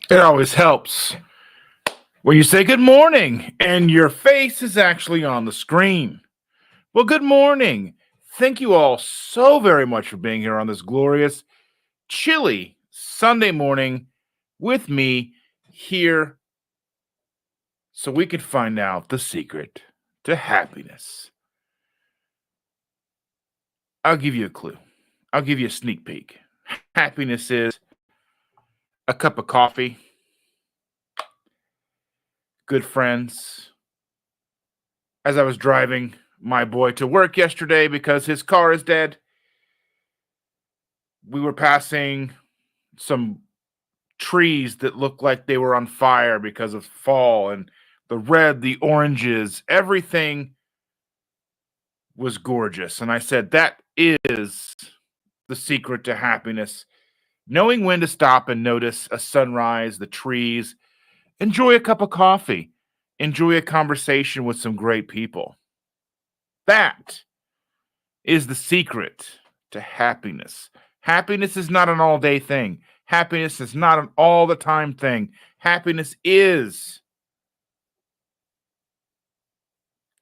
It always helps when you say good morning and your face is actually on the screen. Well, good morning. Thank you all so very much for being here on this glorious, chilly Sunday morning with me here so we can find out the secret to happiness. I'll give you a clue. I'll give you a sneak peek. Happiness is a cup of coffee, good friends. As I was driving my boy to work yesterday because his car is dead, we were passing some trees that looked like they were on fire because of fall, and the red, the oranges, everything was gorgeous. And I said, that is the secret to happiness. Knowing when to stop and notice a sunrise, the trees, enjoy a cup of coffee, enjoy a conversation with some great people. That is the secret to happiness. Happiness is not an all day thing. Happiness is not an all the time thing. Happiness is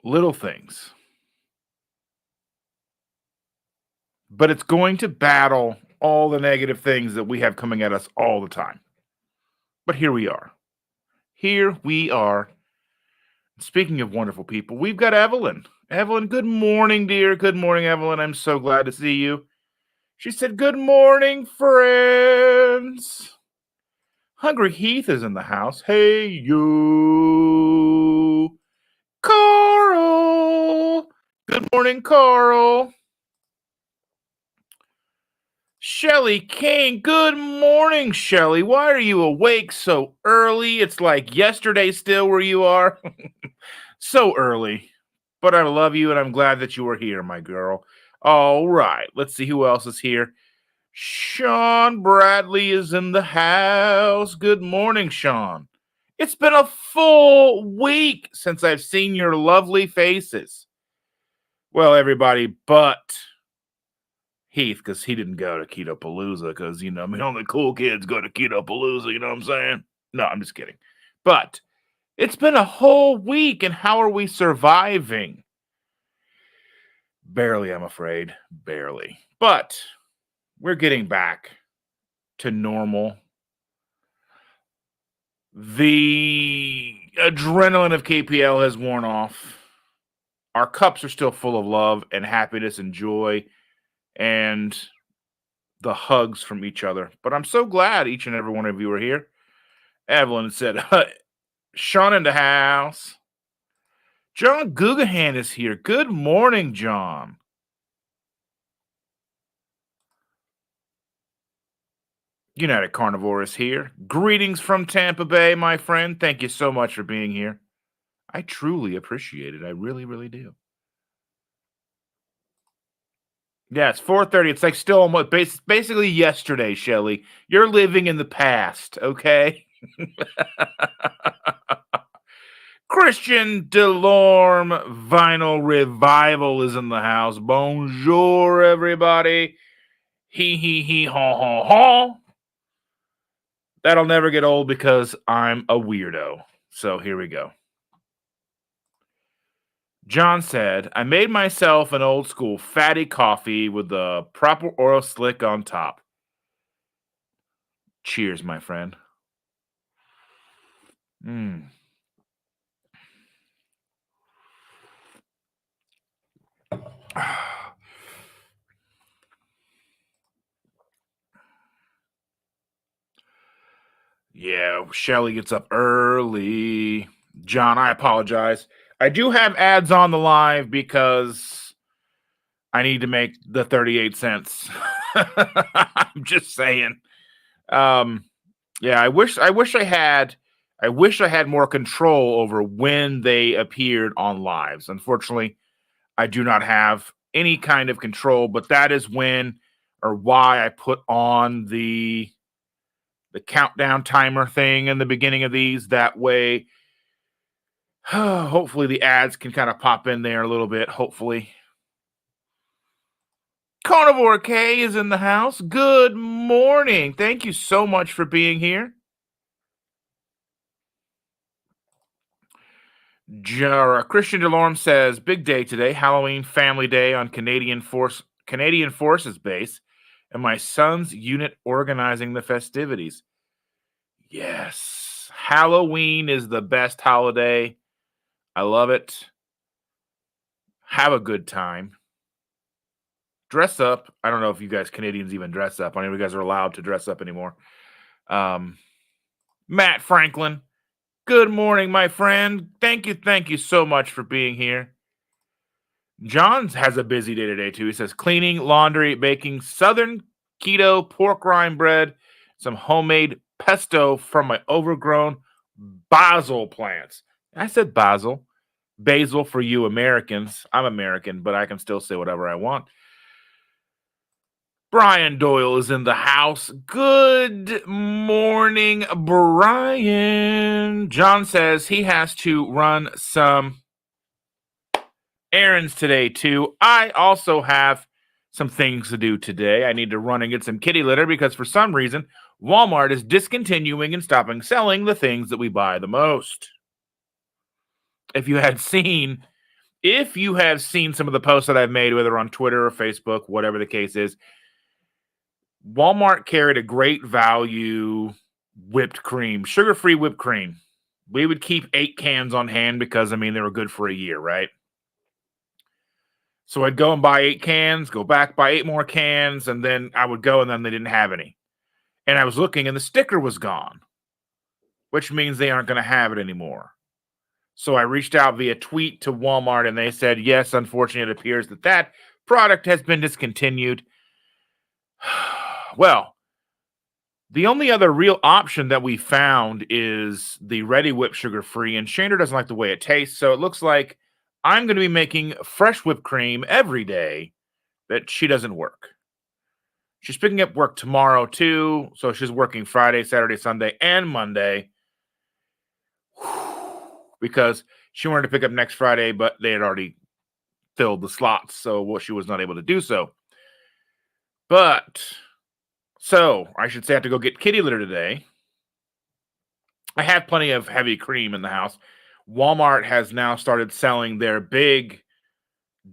little things, but it's going to battle all the negative things that we have coming at us all the time. But here we are. Here we are. Speaking of wonderful people, we've got Evelyn. Evelyn, good morning, dear. Good morning, Evelyn. I'm so glad to see you. She said, good morning, friends. Hungry Heath is in the house. Hey, you. Carl. Good morning, Carl. Shelly King. Good morning, Shelly. Why are you awake so early? It's like yesterday still where you are. So early. But I love you and I'm glad that you are here, my girl. All right. Let's see who else is here. Sean Bradley is in the house. Good morning, Sean. It's been a full week since I've seen your lovely faces. Well, everybody but Heath, because he didn't go to Keto Palooza, because, only cool kids go to Keto Palooza, you know what I'm saying? No, I'm just kidding. But it's been a whole week, and how are we surviving? Barely, I'm afraid. Barely. But we're getting back to normal. The adrenaline of KPL has worn off. Our cups are still full of love and happiness and joy and the hugs from each other. But I'm so glad each and every one of you are here. Evelyn said, Sean in the house. John Gugahan is here. Good morning, John. United Carnivore is here. Greetings from Tampa Bay, my friend. Thank you so much for being here. I truly appreciate it. I really, really do. Yeah, it's 4:30. It's like still almost basically yesterday, Shelly. You're living in the past, okay? Christian Delorme Vinyl Revival is in the house. Bonjour, everybody. He, haw, haw, haw. That'll never get old because I'm a weirdo. So here we go. John said, I made myself an old school fatty coffee with the proper oil slick on top. Cheers, my friend. Mm. Yeah, Shelly gets up early. John, I apologize. I do have ads on the live because I need to make the 38 cents. I'm just saying. Yeah, I wish I had more control over when they appeared on lives. Unfortunately, I do not have any kind of control, but that is when or why I put on the countdown timer thing in the beginning of these. That way, hopefully the ads can kind of pop in there a little bit, hopefully. Carnivore K is in the house. Good morning. Thank you so much for being here. Christian Delorme says, "Big day today, Halloween family day on Canadian Forces Base, and my son's unit organizing the festivities." Yes, Halloween is the best holiday. I love it. Have a good time. Dress up. I don't know if you guys Canadians even dress up. I don't know if you guys are allowed to dress up anymore. Um, Matt Franklin, good morning, my friend. Thank you so much for being here. John has a busy day today, too. He says cleaning, laundry, baking southern keto pork rind bread, some homemade pesto from my overgrown basil plants. I said basil for you Americans. I'm American, but I can still say whatever I want. Brian Doyle is in the house. Good morning, Brian. John says he has to run some errands today, too. I also have some things to do today. I need to run and get some kitty litter because for some reason, Walmart is discontinuing and stopping selling the things that we buy the most. If you have seen some of the posts that I've made, whether on Twitter or Facebook, whatever the case is, Walmart carried a great value whipped cream, sugar-free whipped cream. We would keep 8 cans on hand because, they were good for a year, right? So I'd go and buy 8 cans, go back, buy 8 more cans, and then I would go and then they didn't have any. And I was looking and the sticker was gone, which means they aren't going to have it anymore. So I reached out via tweet to Walmart and they said, yes, unfortunately, it appears that product has been discontinued. Well, the only other real option that we found is the Ready Whip sugar-free, and Shander doesn't like the way it tastes, so it looks like I'm going to be making fresh whipped cream every day that she doesn't work. She's picking up work tomorrow, too, so she's working Friday, Saturday, Sunday, and Monday because she wanted to pick up next Friday, but they had already filled the slots, so she was not able to do so. So I should say I have to go get kitty litter today. I have plenty of heavy cream in the house. Walmart has now started selling their big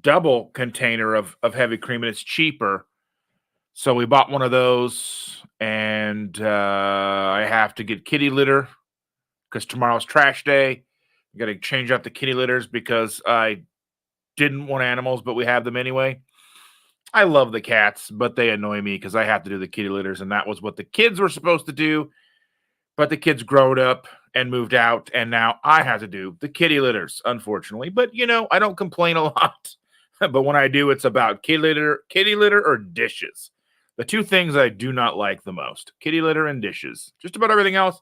double container of heavy cream, and it's cheaper. So we bought one of those, and I have to get kitty litter because tomorrow's trash day. I got to change out the kitty litters because I didn't want animals, but we have them anyway. I love the cats, but they annoy me because I have to do the kitty litters, and that was what the kids were supposed to do. But the kids growed up and moved out, and now I have to do the kitty litters, unfortunately. But, I don't complain a lot. But when I do, it's about kitty litter or dishes. The two things I do not like the most, kitty litter and dishes. Just about everything else,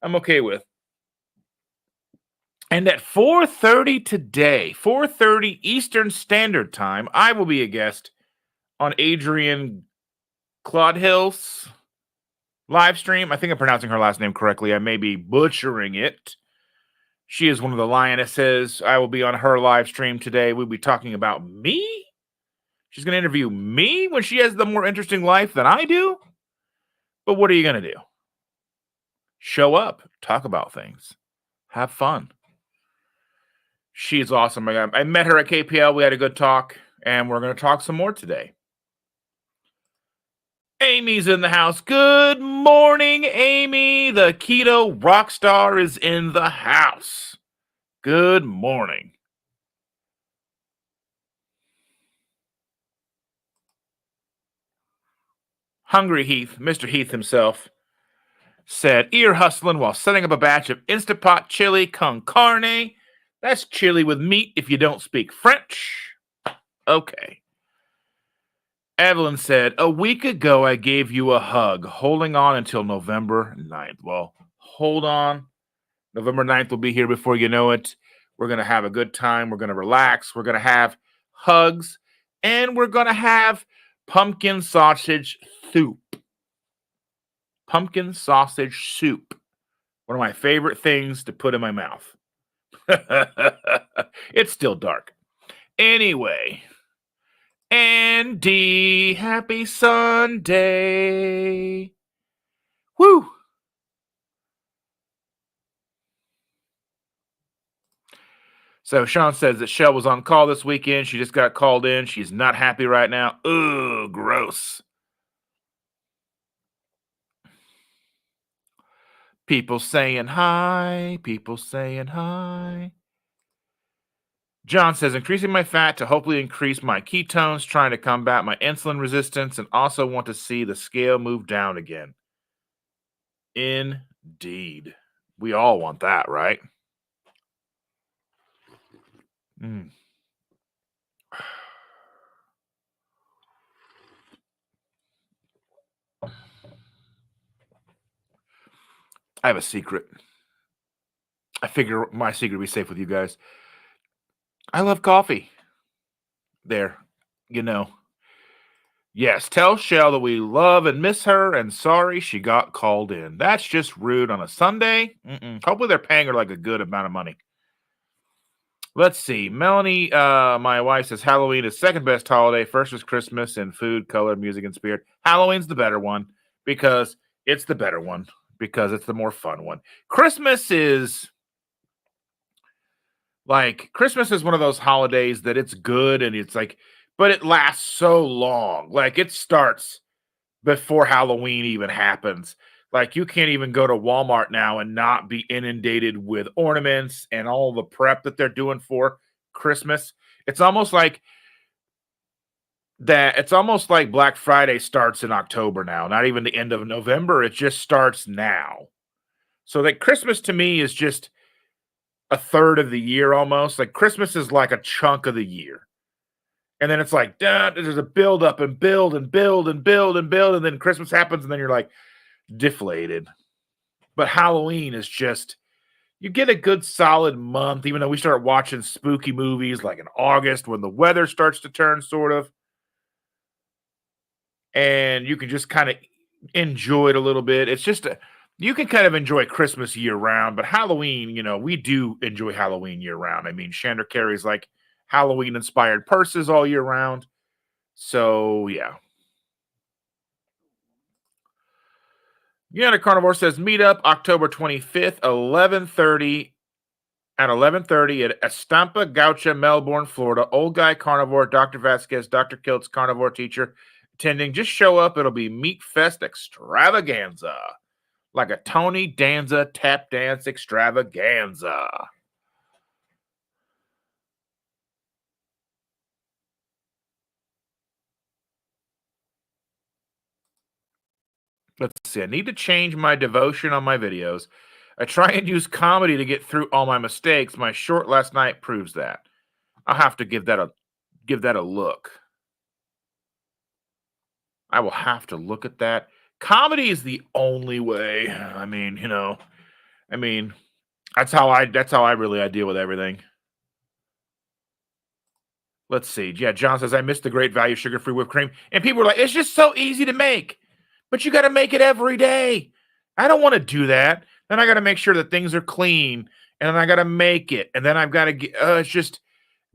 I'm okay with. And at 4:30 today, 4:30 Eastern Standard Time, I will be a guest on Adrienne Claudhill's live stream. I think I'm pronouncing her last name correctly. I may be butchering it. She is one of the lionesses. I will be on her live stream today. We'll be talking about me. She's going to interview me when she has the more interesting life than I do. But what are you going to do? Show up, talk about things, have fun. She's awesome. I met her at KPL. We had a good talk, and we're going to talk some more today. Amy's in the house. Good morning, Amy. The keto rock star is in the house. Good morning. Hungry Heath, Mr. Heath himself, said, ear hustling while setting up a batch of Instapot chili con carne. That's chili with meat if you don't speak French. Okay. Evelyn said, a week ago I gave you a hug, holding on until November 9th. Well, hold on. November 9th will be here before you know it. We're going to have a good time. We're going to relax. We're going to have hugs. And we're going to have pumpkin sausage soup. Pumpkin sausage soup. One of my favorite things to put in my mouth. It's still dark. Anyway. Andy, happy Sunday. Woo. So Sean says that Shell was on call this weekend. She just got called in. She's not happy right now. Ugh, gross. People saying hi. People saying hi. John says increasing my fat to hopefully increase my ketones, trying to combat my insulin resistance, and also want to see the scale move down again. Indeed. We all want that, right? Mm. I have a secret. I figure my secret will be safe with you guys. I love coffee. There, you know. Yes, tell Shell that we love and miss her and sorry she got called in. That's just rude on a Sunday. Hopefully they're paying her like a good amount of money. Let's see. Melanie, my wife says Halloween is second best holiday. First is Christmas and food, color, music, and spirit. Halloween's the better one because it's the better one because it's the more fun one. Christmas is one of those holidays that it's good and it's like, but it lasts so long. Like it starts before Halloween even happens. Like you can't even go to Walmart now and not be inundated with ornaments and all the prep that they're doing for Christmas. It's almost like that. It's almost like Black Friday starts in October now, not even the end of November. It just starts now. So that Christmas to me is just a third of the year almost. Like Christmas is like a chunk of the year. And then it's like, duh, there's a build up and build and build and build and build. And then Christmas happens and then you're like deflated. But Halloween is just, you get a good solid month, even though we start watching spooky movies like in August when the weather starts to turn, sort of. And you can just kind of enjoy it a little bit. It's just, you can kind of enjoy Christmas year round, but Halloween, we do enjoy Halloween year round. I mean, Chandra carries like Halloween inspired purses all year round. So, yeah. United Carnivore says meet up October 25th, 11:30 at 11:30 at Estampa Gaucha, Melbourne, Florida. Old Guy Carnivore, Dr. Vasquez, Dr. Kilt's carnivore teacher attending. Just show up. It'll be Meat Fest extravaganza. Like a Tony Danza tap dance extravaganza. Let's see. I need to change my devotion on my videos. I try and use comedy to get through all my mistakes. My short last night proves that. I'll have to give that a look. I will have to look at that. Comedy is the only way. I mean, that's how I really I deal with everything. Let's see. Yeah, John says I missed the great value sugar-free whipped cream. And people are like, it's just so easy to make. But you got to make it every day. I don't want to do that. Then I got to make sure that things are clean. And then I got to make it. And then I've got to get it's just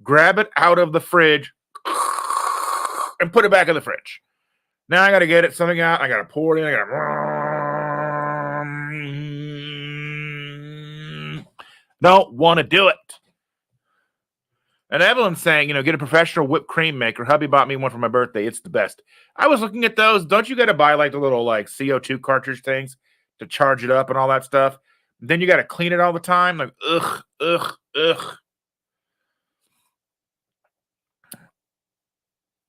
grab it out of the fridge and put it back in the fridge. Now I got to get it something out. I got to pour it in. I got to don't want to do it. And Evelyn's saying, get a professional whipped cream maker. Hubby bought me one for my birthday. It's the best. I was looking at those. Don't you got to buy like the little like CO2 cartridge things to charge it up and all that stuff? Then you got to clean it all the time. Like, ugh, ugh, ugh.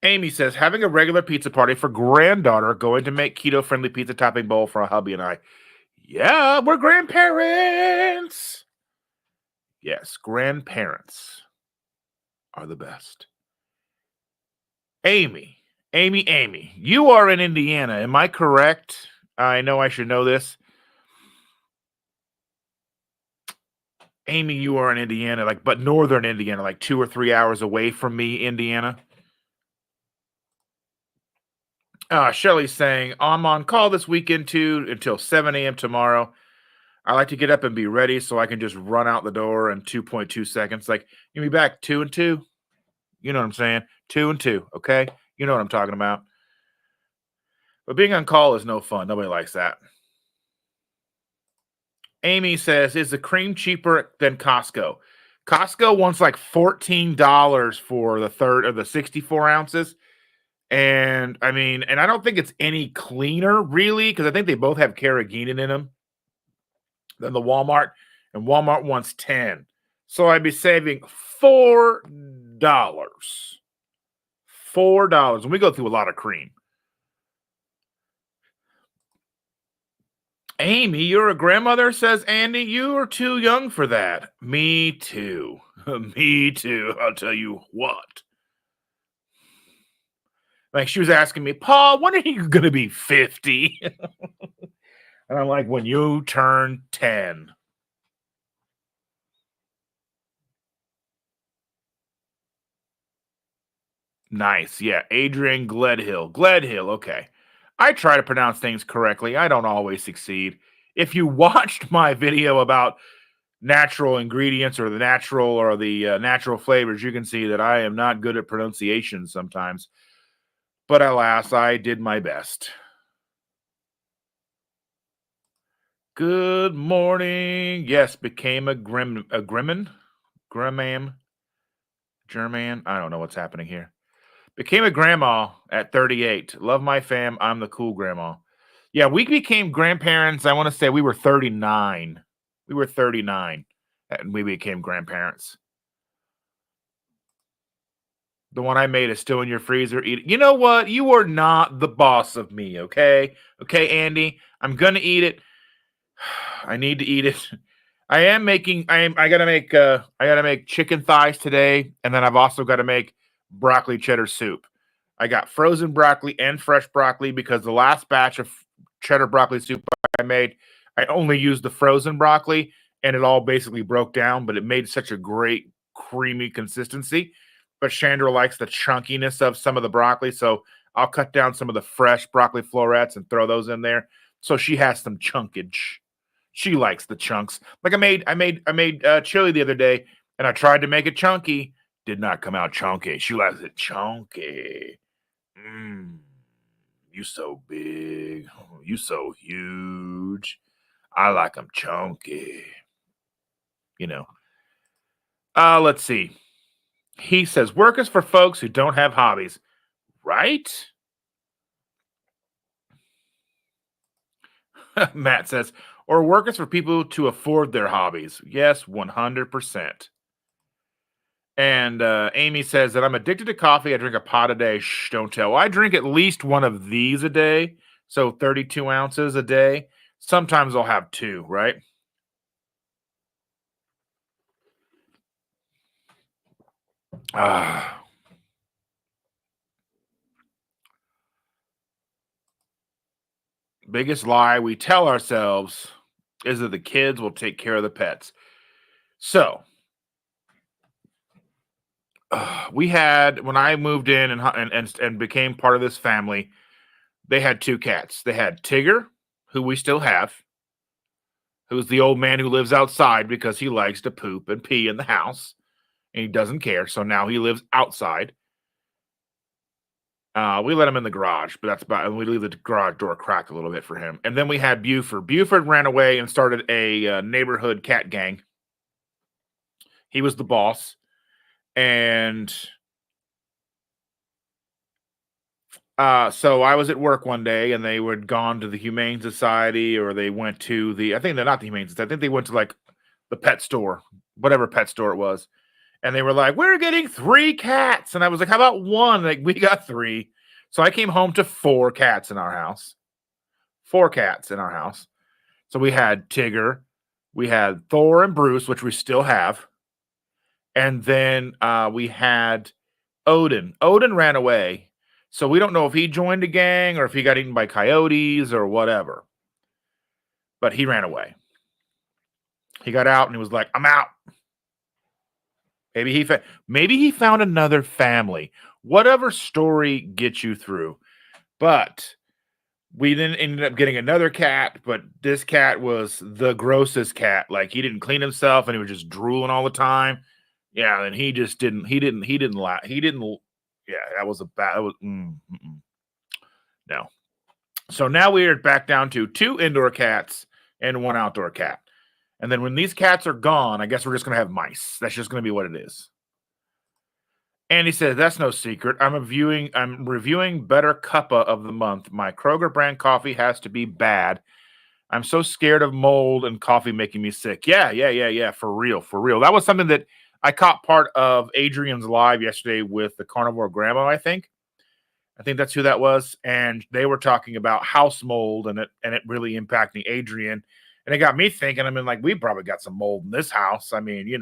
Amy says, having a regular pizza party for granddaughter, going to make keto-friendly pizza topping bowl for a hubby and I. Yeah, we're grandparents. Yes, grandparents are the best. Amy, you are in Indiana. Am I correct? I know I should know this. Amy, you are in Indiana, but northern Indiana, like 2 or 3 hours away from me, Indiana. Shelly's saying, I'm on call this weekend too until 7 a.m. tomorrow. I like to get up and be ready so I can just run out the door in 2.2 seconds. Like, you'll be back 2 and 2. You know what I'm saying? 2 and 2, okay? You know what I'm talking about. But being on call is no fun. Nobody likes that. Amy says, is the cream cheaper than Costco? Costco wants like $14 for the third of the 64 ounces. And I mean, and I don't think it's any cleaner really, because I think they both have carrageenan in them than the Walmart, and Walmart wants 10. So I'd be saving $4. $4. And we go through a lot of cream. Amy, you're a grandmother, says Andy. You are too young for that. Me too. Me too. I'll tell you what. Like she was asking me, Paul, when are you going to be 50? And I'm like, when you turn 10. Nice. Yeah. Adrian Gledhill. Gledhill. Okay. I try to pronounce things correctly. I don't always succeed. If you watched my video about natural ingredients or the natural flavors, you can see that I am not good at pronunciation sometimes. But alas, I did my best. Good morning. Yes, became a German. I don't know what's happening here. Became a grandma at 38. Love my fam. I'm the cool grandma. Yeah, we became grandparents. I want to say we were 39. We were 39 and we became grandparents. The one I made is still in your freezer. Eat it. You know what? You are not the boss of me, okay? Okay, Andy. I'm gonna eat it. I need to eat it. I gotta make chicken thighs today, and then I've also got to make broccoli cheddar soup. I got frozen broccoli and fresh broccoli because the last batch of cheddar broccoli soup I made, I only used the frozen broccoli and it all basically broke down, but it made such a great creamy consistency. But Chandra likes the chunkiness of some of the broccoli, so I'll cut down some of the fresh broccoli florets and throw those in there. So she has some chunkage. She likes the chunks. Like I made chili the other day, and I tried to make it chunky. Did not come out chunky. She likes it chunky. Mm, you so big. You so huge. I like them chunky. You know. Let's see. He says work is for folks who don't have hobbies, right? Matt says, or work is for people to afford their hobbies. Yes, 100%. And Amy says that I'm addicted to coffee. I drink a pot a day. Shh, don't tell. Well, I drink at least one of these a day. So 32 ounces a day. Sometimes I'll have two, right? Biggest lie we tell ourselves is that the kids will take care of the pets. So we had when I moved in and became part of this family, they had two cats. They had Tigger, who we still have, who's the old man who lives outside because he likes to poop and pee in the house and he doesn't care. So now he lives outside. We let him in the garage, but that's about, and we leave the garage door cracked a little bit for him. And then we had Buford. Buford ran away and started a neighborhood cat gang. He was the boss. And so I was at work one day and they had gone to the Humane Society or they went to I think they're not the Humane Society. I think they went to like the pet store, whatever pet store it was. And they were like, we're getting 3 cats. And I was like, how about one? Like, we got 3. So I came home to 4 cats in our house. 4 cats in our house. So we had Tigger, we had Thor and Bruce, which we still have. And then we had Odin. Odin ran away. So we don't know if he joined a gang or if he got eaten by coyotes or whatever. But he ran away. He got out and he was like, I'm out. Maybe he found another family. Whatever story gets you through. But we then ended up getting another cat, but this cat was the grossest cat. Like he didn't clean himself and he was just drooling all the time. Yeah, and he just didn't yeah, that was a bad no. So now we are back down to 2 indoor cats and 1 outdoor cat. And then when these cats are gone, I guess we're just going to have mice. That's just going to be what it is. And he said, that's no secret. I'm reviewing better cuppa of the month. My Kroger brand coffee has to be bad. I'm so scared of mold and coffee making me sick. Yeah. For real. That was something that I caught part of Adrian's live yesterday with the carnivore grandma, I think. I think that's who that was. And they were talking about house mold and it really impacting Adrian. And it got me thinking, I mean, like, we probably got some mold in this house. I mean,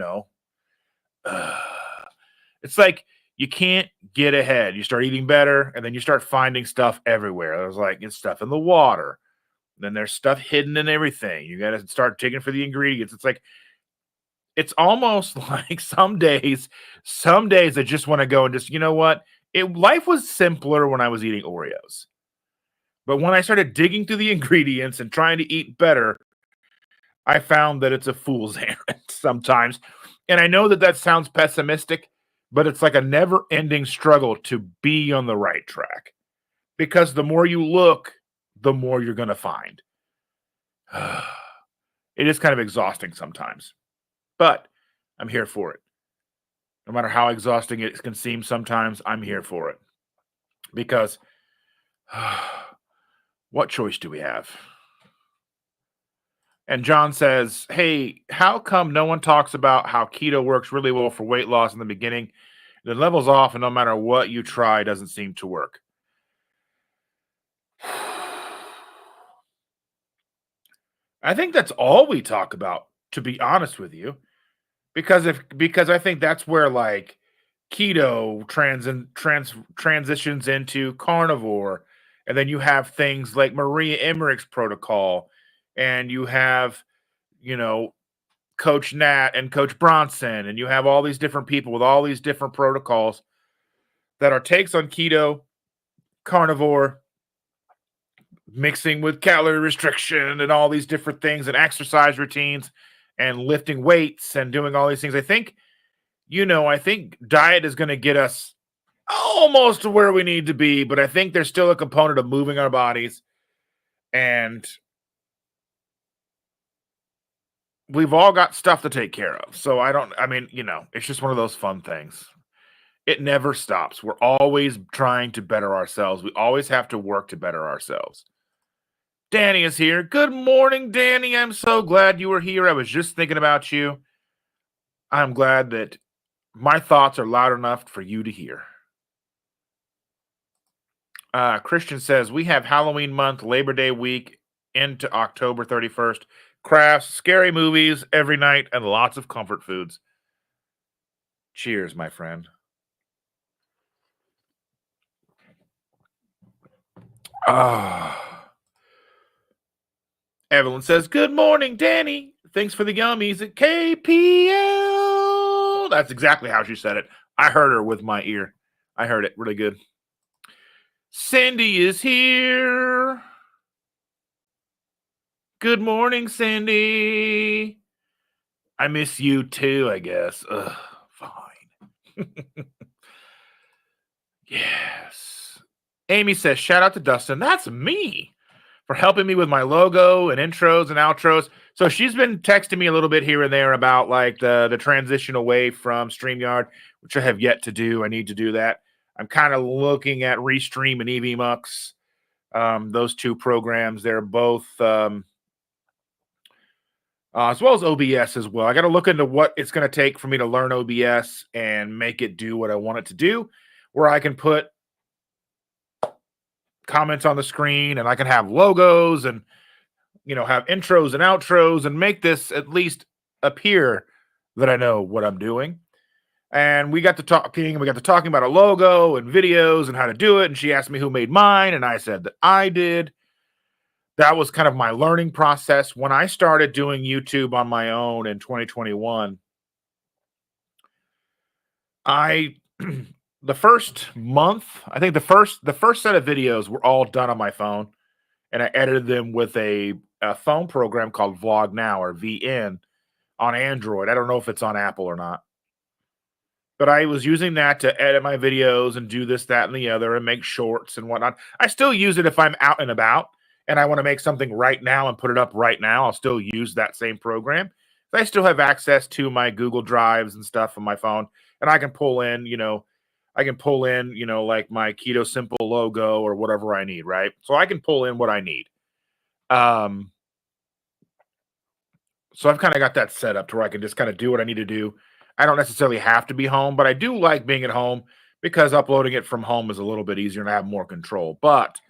it's like you can't get ahead. You start eating better, and then you start finding stuff everywhere. There's like it's stuff in the water. Then there's stuff hidden in everything. You got to start digging for the ingredients. It's like it's almost like some days I just want to go and just, you know what? Life was simpler when I was eating Oreos. But when I started digging through the ingredients and trying to eat better, I found that it's a fool's errand sometimes. And I know that sounds pessimistic, but it's like a never-ending struggle to be on the right track. Because the more you look, the more you're going to find. It is kind of exhausting sometimes. But I'm here for it. No matter how exhausting it can seem sometimes, I'm here for it. Because what choice do we have? And John says, hey, how come no one talks about how keto works really well for weight loss in the beginning? Then levels off, and no matter what you try, it doesn't seem to work. I think that's all we talk about, to be honest with you. Because I think that's where like keto transitions into carnivore, and then you have things like Maria Emmerich's protocol, and you have, Coach Nat and Coach Bronson, and you have all these different people with all these different protocols that are takes on keto, carnivore, mixing with calorie restriction and all these different things and exercise routines and lifting weights and doing all these things. I think diet is going to get us almost to where we need to be, but I think there's still a component of moving our bodies, and we've all got stuff to take care of. So it's just one of those fun things. It never stops. We're always trying to better ourselves. We always have to work to better ourselves. Danny is here. Good morning, Danny. I'm so glad you were here. I was just thinking about you. I'm glad that my thoughts are loud enough for you to hear. Christian says, we have Halloween month, Labor Day week into October 31st. Crafts, scary movies every night, and lots of comfort foods. Cheers, my friend. Evelyn says, good morning, Danny. Thanks for the yummies at KPL. That's exactly how she said it. I heard her with my ear. I heard it really good. Cindy is here. Good morning, Cindy. I miss you too, I guess. Ugh, fine. Yes. Amy says, shout out to Dustin. That's me, for helping me with my logo and intros and outros. So she's been texting me a little bit here and there about like the transition away from StreamYard, which I have yet to do. I need to do that. I'm kind of looking at Restream and EVMux. Those two programs, they're both as well as OBS as well. I got to look into what it's going to take for me to learn OBS and make it do what I want it to do, where I can put comments on the screen and I can have logos and have intros and outros and make this at least appear that I know what I'm doing. And we got to talking about a logo and videos and how to do it. And she asked me who made mine, and I said that I did. That was kind of my learning process. When I started doing YouTube on my own in 2021, the first month, I think the first set of videos were all done on my phone, and I edited them with a phone program called Vlog Now, or VN, on Android. I don't know if it's on Apple or not. But I was using that to edit my videos and do this, that, and the other, and make shorts and whatnot. I still use it if I'm out and about and I want to make something right now and put it up right now. I'll still use that same program. I still have access to my Google Drives and stuff on my phone, and I can pull in, like my KetoSimple logo or whatever I need, right? So I can pull in what I need. Um, so I've kind of got that set up to where I can just kind of do what I need to do. I don't necessarily have to be home, but I do like being at home because uploading it from home is a little bit easier and I have more control. But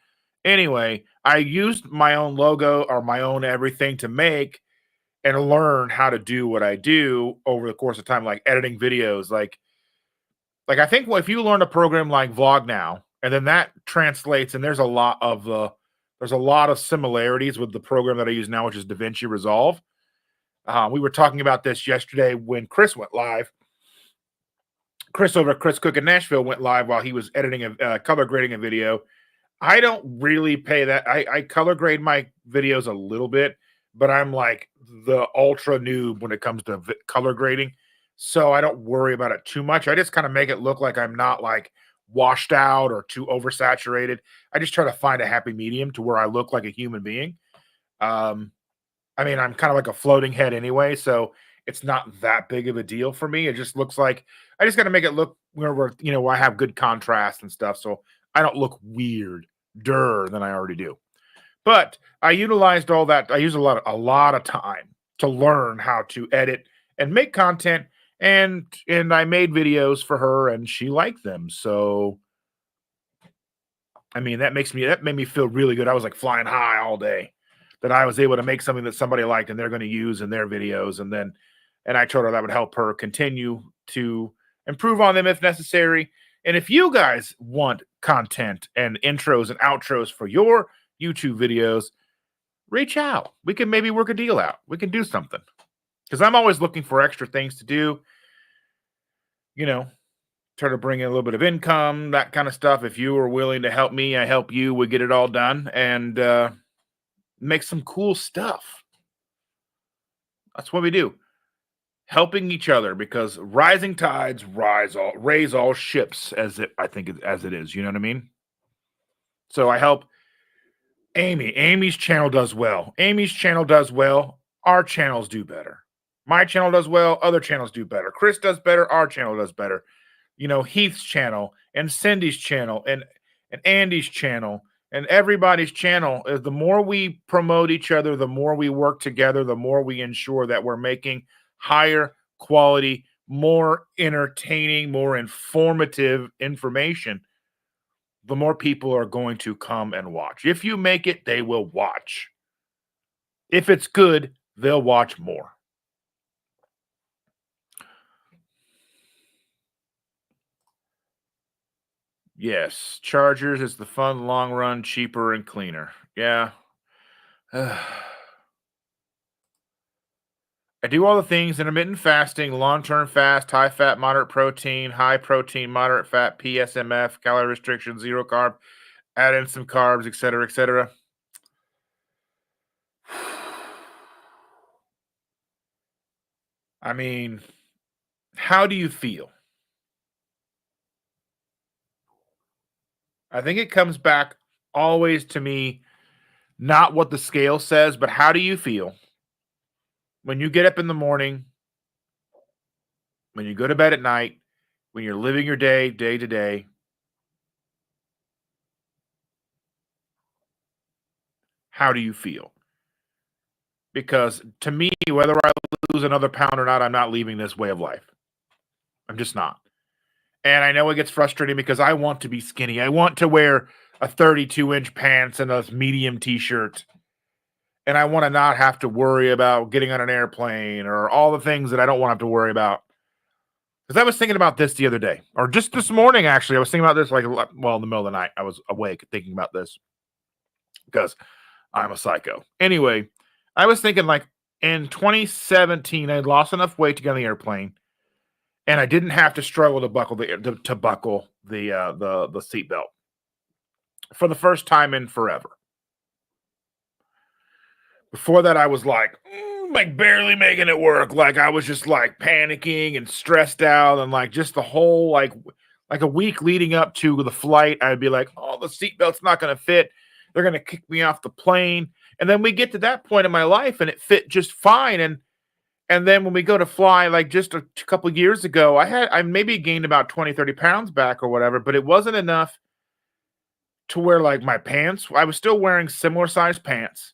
anyway, I used my own logo or my own everything to make and learn how to do what I do over the course of time, like editing videos. Like I think if you learn a program like Vlog Now, and then that translates, and there's a lot of similarities with the program that I use now, which is DaVinci Resolve. We were talking about this yesterday when Chris went live. Chris over at Chris Cook in Nashville went live while he was editing color grading a video. I don't really pay that. I color grade my videos a little bit, but I'm like the ultra noob when it comes to color grading. So I don't worry about it too much. I just kind of make it look like I'm not like washed out or too oversaturated. I just try to find a happy medium to where I look like a human being. Um, I mean, I'm kind of like a floating head anyway, so it's not that big of a deal for me. It just looks like I just got to make it look where I have good contrast and stuff, so I don't look weirder than I already do. But I utilized all that. I use a lot of time to learn how to edit and make content, and I made videos for her, and she liked them. So I mean, that made me feel really good. I was like flying high all day that I was able to make something that somebody liked and they're going to use in their videos. And I told her that would help her continue to improve on them if necessary. And if you guys want content and intros and outros for your YouTube videos, reach out. We can maybe work a deal out. We can do something. Because I'm always looking for extra things to do. Try to bring in a little bit of income, that kind of stuff. If you are willing to help me, I help you. We get it all done and make some cool stuff. That's what we do. Helping each other because rising tides raise all ships as it is. You know what I mean? So I help Amy. Amy's channel does well. Amy's channel does well. Our channels do better. My channel does well. Other channels do better. Chris does better. Our channel does better. Heath's channel and Cindy's channel and Andy's channel and everybody's channel. The more we promote each other, the more we work together, the more we ensure that we're making higher quality, more entertaining, more informative information, the more people are going to come and watch. If you make it, they will watch. If it's good, they'll watch more. Yes, Chargers is the fun, long run, cheaper, and cleaner. Yeah. I do all the things intermittent fasting, long term fast, high fat, moderate protein, moderate fat, PSMF, calorie restriction, zero carb, add in some carbs, etc., etc. I mean, how do you feel? I think it comes back always to me, not what the scale says, but how do you feel when you get up in the morning, when you go to bed at night, when you're living your day to day? How do you feel? Because to me, whether I lose another pound or not, I'm not leaving this way of life. I'm just not. And I know it gets frustrating because I want to be skinny. I want to wear a 32-inch pants and a medium t-shirt. And I want to not have to worry about getting on an airplane or all the things that I don't want to have to worry about. Because I was thinking about this the other day, or just this morning, actually. I was thinking about this in the middle of the night. I was awake thinking about this because I'm a psycho. Anyway, I was thinking in 2017, I lost enough weight to get on the airplane, and I didn't have to struggle to buckle the seatbelt for the first time in forever. Before that, I was like barely making it work. Like I was just like panicking and stressed out, and just the whole like a week leading up to the flight, I'd be like, "Oh, the seatbelt's not going to fit. They're going to kick me off the plane." And then we get to that point in my life, and it fit just fine. And And then when we go to fly, like just a couple years ago, I maybe gained about 20, 30 pounds back or whatever, but it wasn't enough to wear like my pants. I was still wearing similar size pants.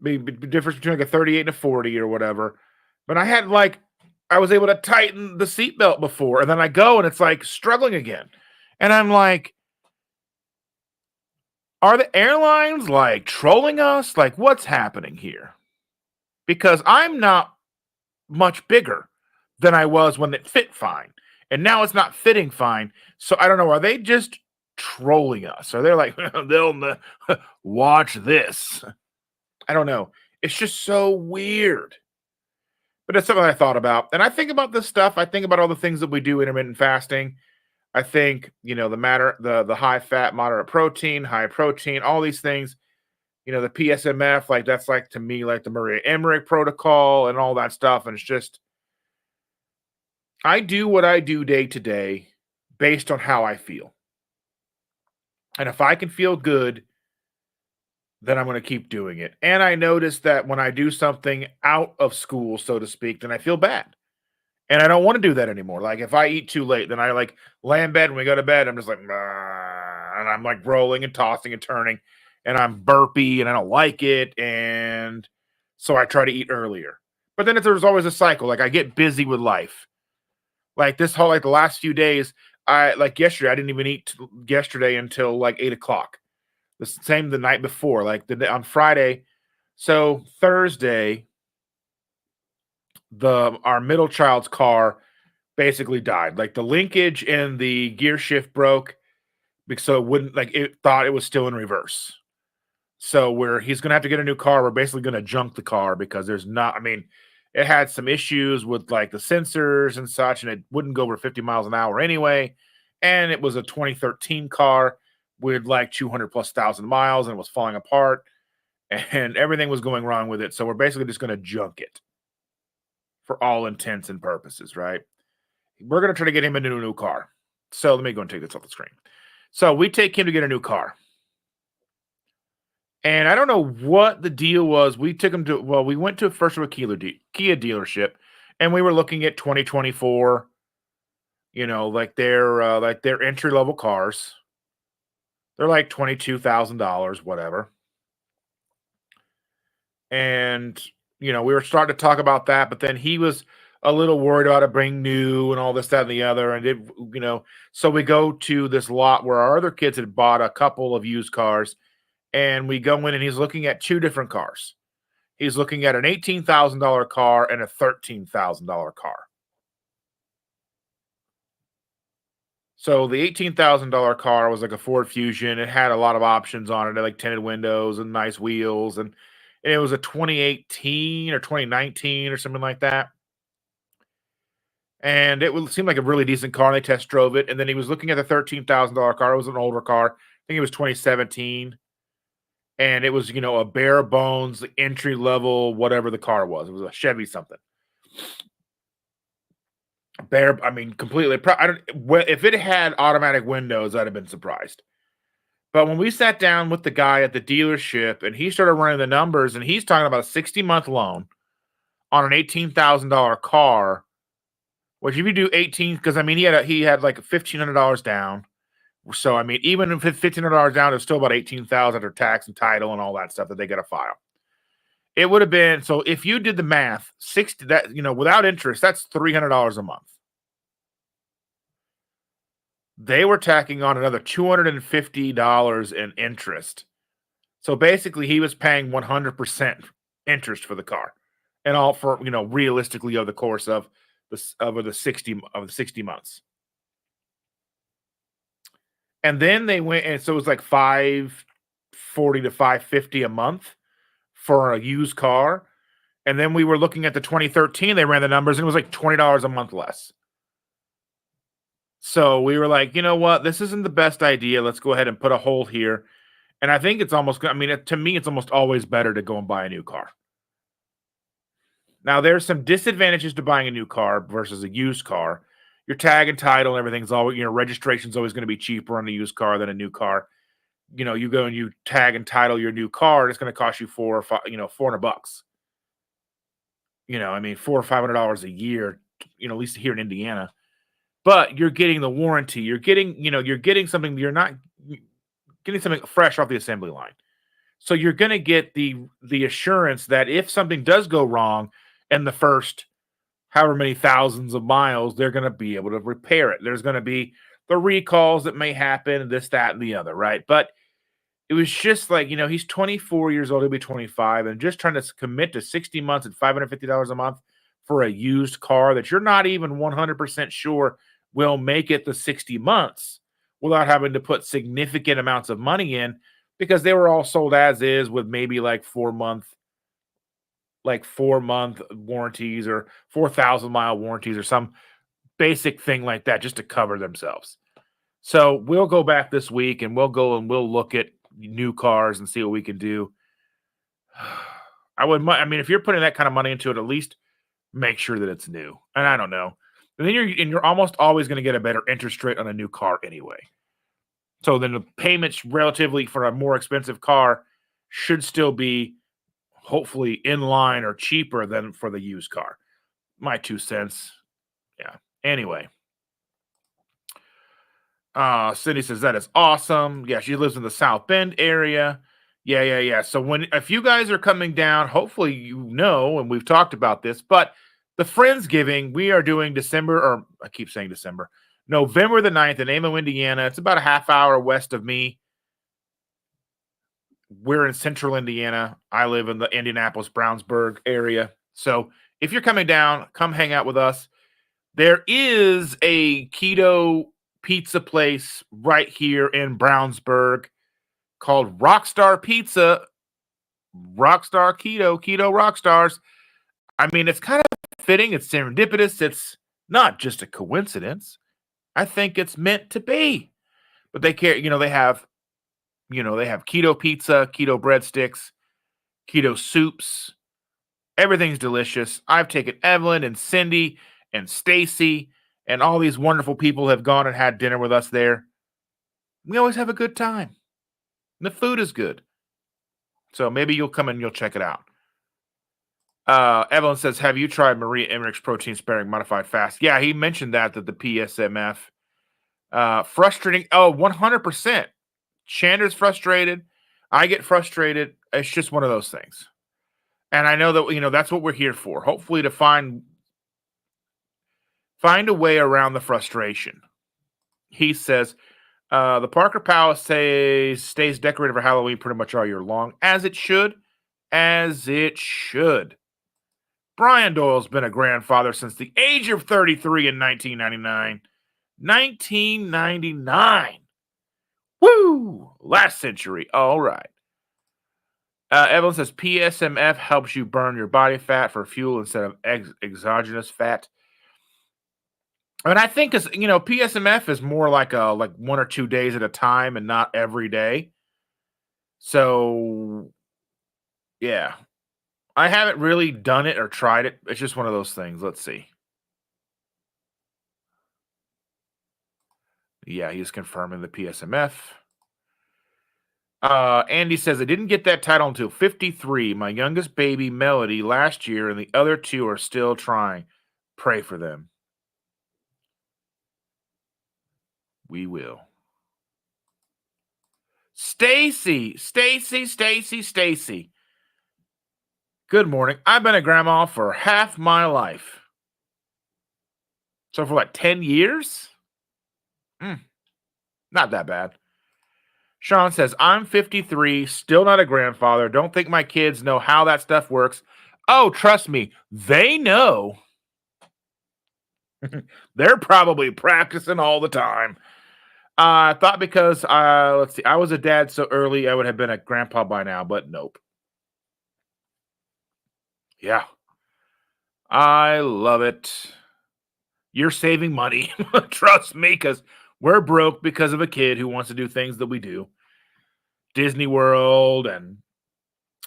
Maybe the difference between like a 38 and a 40 or whatever. But I was able to tighten the seatbelt before, and then I go and it's like struggling again. And I'm like, are the airlines like trolling us? Like, what's happening here? Because I'm not much bigger than I was when it fit fine. And now it's not fitting fine. So I don't know. Are they just trolling us? Are they like, watch this? I don't know. It's just so weird. But it's something I thought about. And I think about this stuff. I think about all the things that we do intermittent fasting. I think, the high fat, moderate protein, high protein, all these things, the PSMF, like that's like to me, like the Maria Emmerich protocol and all that stuff. And it's just, I do what I do day to day based on how I feel. And if I can feel good, then I'm going to keep doing it. And I notice that when I do something out of school, so to speak, then I feel bad. And I don't want to do that anymore. Like if I eat too late, then I like lay in bed when we go to bed. I'm just like, "Nah," and I'm like rolling and tossing and turning, and I'm burpy and I don't like it. And so I try to eat earlier. But then if there's always a cycle, like I get busy with life. Like this whole like the last few days, I like yesterday, I didn't even eat yesterday until like 8 o'clock. The same the night before, like on Friday. So Thursday, the our middle child's car basically died. Like the linkage in the gear shift broke because so it wouldn't like it thought it was still in reverse. So he's gonna have to get a new car. We're basically gonna junk the car because there's not, I mean, it had some issues with like the sensors and such, and it wouldn't go over 50 miles an hour anyway. And it was a 2013 car with like 200 plus thousand miles and it was falling apart and everything was going wrong with it. So we're basically just gonna junk it for all intents and purposes, right? We're going to try to get him into a new car. So let me go and take this off the screen. So we take him to get a new car. And I don't know what the deal was. We took him to, well, we went to first of a Kia dealership and we were looking at 2024, like their entry level cars. They're like $22,000, whatever. And, we were starting to talk about that, but then he was a little worried about it being new and all this, that, and the other. And so we go to this lot where our other kids had bought a couple of used cars, and we go in and he's looking at two different cars. He's looking at an $18,000 car and a $13,000 car. So the $18,000 car was like a Ford Fusion. It had a lot of options on it, like tinted windows and nice wheels, and it was a 2018 or 2019 or something like that. And it would seem like a really decent car. And they test drove it, and then he was looking at the $13,000 car. It was an older car. I think it was 2017, and it was a bare bones entry level whatever the car was. It was a Chevy something. I mean, completely. I don't. If it had automatic windows, I'd have been surprised. But when we sat down with the guy at the dealership, and he started running the numbers, and he's talking about a 60-month loan on an $18,000 car. Which if you do 18, because I mean he had like $1,500 down. So I mean, even if it's $1,500 down, it's still about 18,000 after tax and title and all that stuff that they got to file. It would have been, so if you did the math, 60 that without interest, that's $300 a month. They were tacking on another $250 in interest. So basically, he was paying 100% interest for the car, and all for realistically over the course of the 60 months. And then they went, and so it was like 540 to 550 a month for a used car. And then we were looking at the 2013, they ran the numbers, and it was like $20 a month less. So we were like, you know what? This isn't the best idea. Let's go ahead and put a hold here. And I think it's almost, I mean, to me, it's almost always better to go and buy a new car. Now, there's some disadvantages to buying a new car versus a used car. Your tag and title and everything's always, registration's always going to be cheaper on a used car than a new car. You go and you tag and title your new car, and it's going to cost you $400. I mean, $400 or $500 a year, at least here in Indiana. But you're getting the warranty. You're getting something you're not getting something fresh off the assembly line. So you're going to get the assurance that if something does go wrong in the first however many thousands of miles, they're going to be able to repair it. There's going to be the recalls that may happen, this, that, and the other, right? But it was just like, he's 24 years old, he'll be 25, and just trying to commit to 60 months at $550 a month for a used car that you're not even 100% sure will make it the 60 months without having to put significant amounts of money in, because they were all sold as is with maybe like 4-month warranties or 4,000-mile warranties or some basic thing like that just to cover themselves. So we'll go back this week and we'll look at new cars and see what we can do. I mean, if you're putting that kind of money into it, at least make sure that it's new. And I don't know. And then you're almost always going to get a better interest rate on a new car anyway. So then the payments relatively for a more expensive car should still be hopefully in line or cheaper than for the used car. My 2 cents. Yeah. Anyway. Cindy says that is awesome. Yeah, she lives in the South Bend area. Yeah. So if you guys are coming down, hopefully and we've talked about this, but the Friendsgiving, we are doing or I keep saying December, November the 9th in Amo, Indiana. It's about a half hour west of me. We're in central Indiana. I live in the Indianapolis, Brownsburg area. So if you're coming down, come hang out with us. There is a keto pizza place right here in Brownsburg called Rockstar Pizza. Rockstar Keto Rockstars. I mean, it's kind of fitting. It's serendipitous. It's not just a coincidence. I think it's meant to be. But they care, they have keto pizza, keto breadsticks, keto soups. Everything's delicious. I've taken Evelyn and Cindy and Stacy and all these wonderful people have gone and had dinner with us there. We always have a good time. The food is good. So maybe you'll come and you'll check it out. Evelyn says, have you tried Maria Emmerich's protein sparing modified fast? Yeah, he mentioned that the PSMF. Frustrating. Oh, 100%. Chander's frustrated. I get frustrated. It's just one of those things. And I know that, that's what we're here for. Hopefully to find a way around the frustration. He says, the Parker Palace stays decorated for Halloween pretty much all year long, as it should. As it should. Brian Doyle's been a grandfather since the age of 33 in 1999. 1999. Woo! Last century. All right. Evelyn says PSMF helps you burn your body fat for fuel instead of exogenous fat. And I think PSMF is more like 1 or 2 days at a time and not every day. So yeah. I haven't really done it or tried it. It's just one of those things. Let's see. Yeah, he's confirming the PSMF. Andy says, I didn't get that title until 53. My youngest baby, Melody, last year, and the other two are still trying. Pray for them. We will. Stacy. Good morning. I've been a grandma for half my life. So for what, 10 years? Not that bad. Sean says, I'm 53, still not a grandfather. Don't think my kids know how that stuff works. Oh, trust me, they know. They're probably practicing all the time. I thought because, let's see, I was a dad so early, I would have been a grandpa by now, but nope. Yeah. I love it. You're saving money. Trust me, because we're broke because of a kid who wants to do things that we do. Disney World and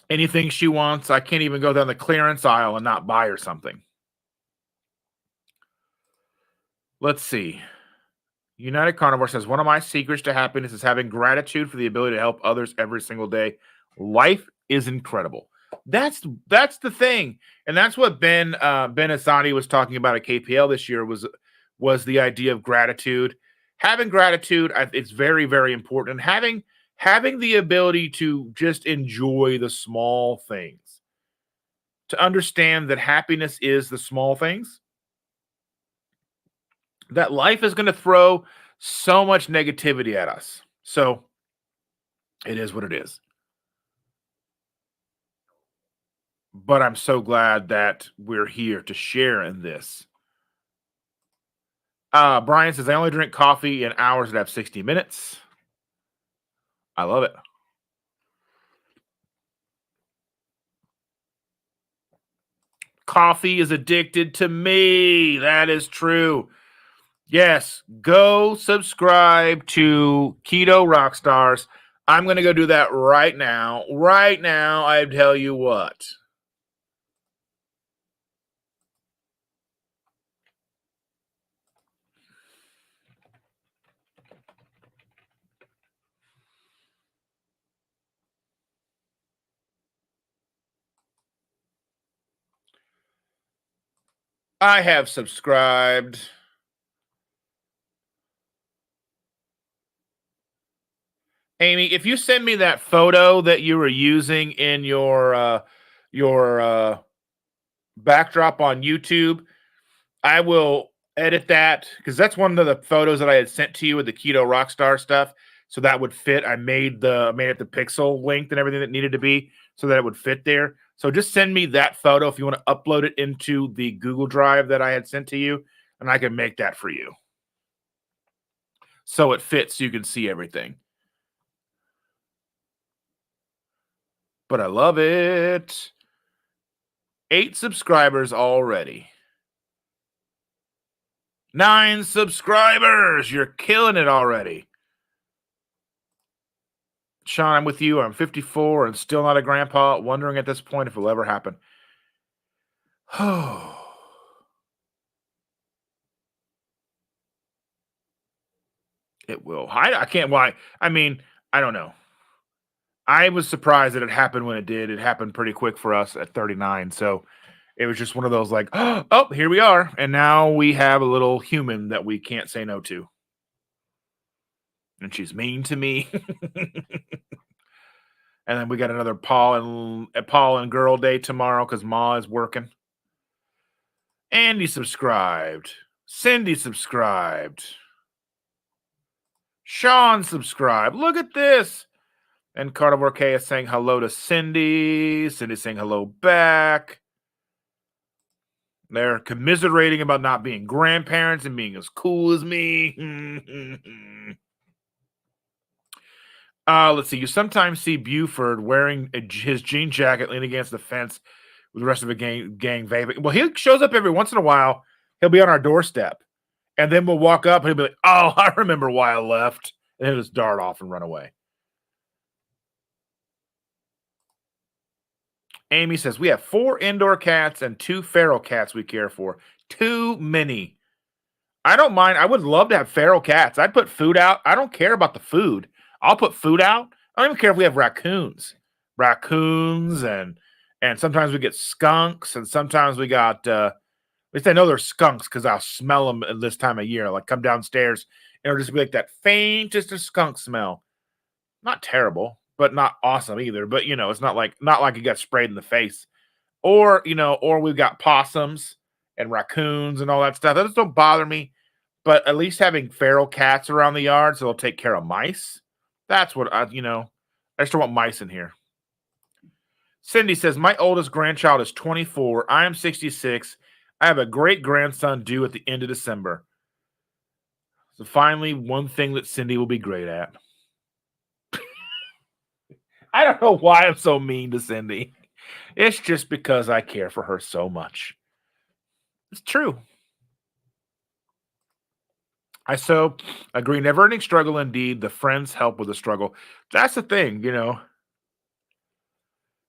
anything she wants. I can't even go down the clearance aisle and not buy her something. Let's see. United Carnivore says, one of my secrets to happiness is having gratitude for the ability to help others every single day. Life is incredible. That's the thing, and that's what Ben Asadi was talking about at KPL this year was the idea of gratitude. Having gratitude, it's very very important. Having the ability to just enjoy the small things, to understand that happiness is the small things, that life is going to throw so much negativity at us. So it is what it is. But I'm so glad that we're here to share in this. Brian says, I only drink coffee in hours that have 60 minutes. I love it. Coffee is addicted to me. That is true. Yes, go subscribe to Keto Rockstars. I'm going to go do that right now. Right now, I tell you what. I have subscribed. Amy, if you send me that photo that you were using in your backdrop on YouTube, I will edit that because that's one of the photos that I had sent to you with the Keto Rockstar stuff. So that would fit. I made it the pixel length and everything that needed to be so that it would fit there. So just send me that photo if you want to upload it into the Google Drive that I had sent to you, and I can make that for you. So it fits so you can see everything. But I love it. 8 subscribers already. 9 subscribers. You're killing it already. Sean, I'm with you. I'm 54 and still not a grandpa, wondering at this point if it'll ever happen. It will. I can't. Why? I mean, I don't know. I was surprised that it happened when it did. It happened pretty quick for us at 39. So it was just one of those like, oh, here we are. And now we have a little human that we can't say no to. And she's mean to me. And then we got another Paul and Girl Day tomorrow because Ma is working. Andy subscribed. Cindy subscribed. Sean subscribed. Look at this. And Carnivore K is saying hello to Cindy. Cindy's saying hello back. They're commiserating about not being grandparents and being as cool as me. Let's see. You sometimes see Buford wearing his jean jacket leaning against the fence with the rest of the gang vaping. Well, he shows up every once in a while. He'll be on our doorstep. And then we'll walk up and he'll be like, oh, I remember why I left. And he'll just dart off and run away. Amy says, we have 4 indoor cats and 2 feral cats we care for. Too many. I don't mind. I would love to have feral cats. I'd put food out. I don't care about the food. I'll put food out. I don't even care if we have raccoons. Raccoons and sometimes we get skunks and sometimes we got at least I know there's skunks because I'll smell them at this time of year. Like come downstairs and it'll just be like that faintest of skunk smell. Not terrible, but not awesome either. But it's not like you got sprayed in the face. Or we've got possums and raccoons and all that stuff. That just don't bother me. But at least having feral cats around the yard so they'll take care of mice. That's what I just don't want mice in here. Cindy says, my oldest grandchild is 24. I am 66. I have a great grandson due at the end of December. So finally, one thing that Cindy will be great at. I don't know why I'm so mean to Cindy. It's just because I care for her so much. It's true. I so agree. Never ending struggle indeed. The friends help with the struggle. That's the thing,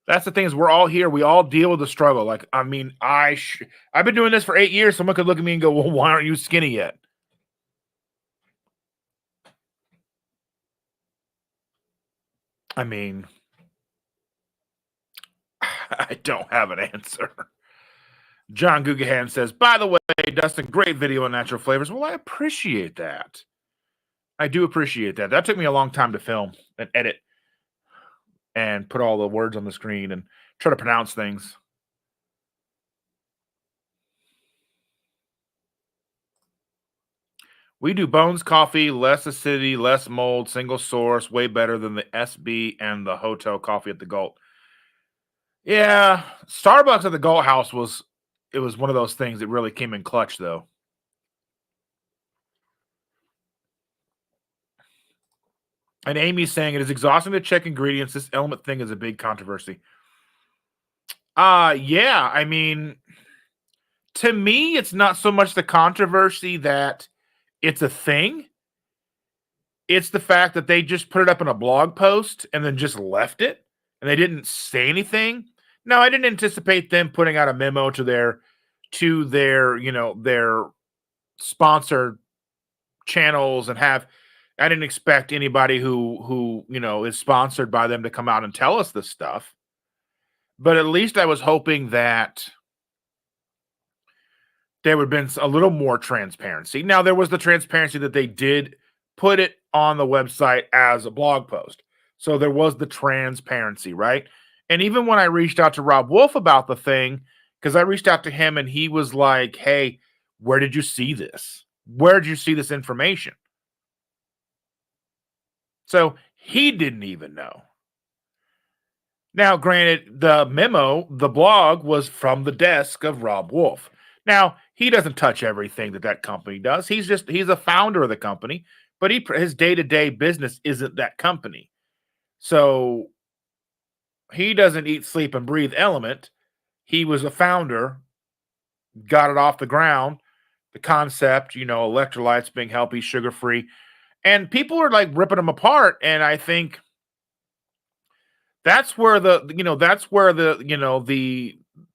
That's the thing is we're all here. We all deal with the struggle. Like, I mean, I've been doing this for 8 years. Someone could look at me and go, well, why aren't you skinny yet? I mean, I don't have an answer. John Gugahan says, by the way, Dustin, great video on natural flavors. Well, I appreciate that. I do appreciate that. That took me a long time to film and edit and put all the words on the screen and try to pronounce things. We do Bones coffee, less acidity, less mold, single source, way better than the SB and the hotel coffee at the Galt. Yeah, Starbucks at the Galt House was one of those things that really came in clutch, though. And Amy's saying it is exhausting to check ingredients. This element thing is a big controversy. Yeah, I mean, to me, it's not so much the controversy that it's a thing. It's the fact that they just put it up in a blog post and then just left it and they didn't say anything. Now, I didn't anticipate them putting out a memo to their their sponsored channels and I didn't expect anybody who is sponsored by them to come out and tell us this stuff. But at least I was hoping that there would have been a little more transparency. Now, there was the transparency that they did put it on the website as a blog post. So there was the transparency, right? And even when I reached out to Rob Wolf about the thing, because I reached out to him and he was like, hey, where did you see this? Where did you see this information? So he didn't even know. Now, granted, the memo, the blog was from the desk of Rob Wolf. Now, he doesn't touch everything that company does. He's a founder of the company, but his day-to-day business isn't that company. So he doesn't eat, sleep, and breathe Element. He was a founder, got it off the ground, the concept, electrolytes being healthy, sugar-free. And people are like ripping them apart. And I think that's where the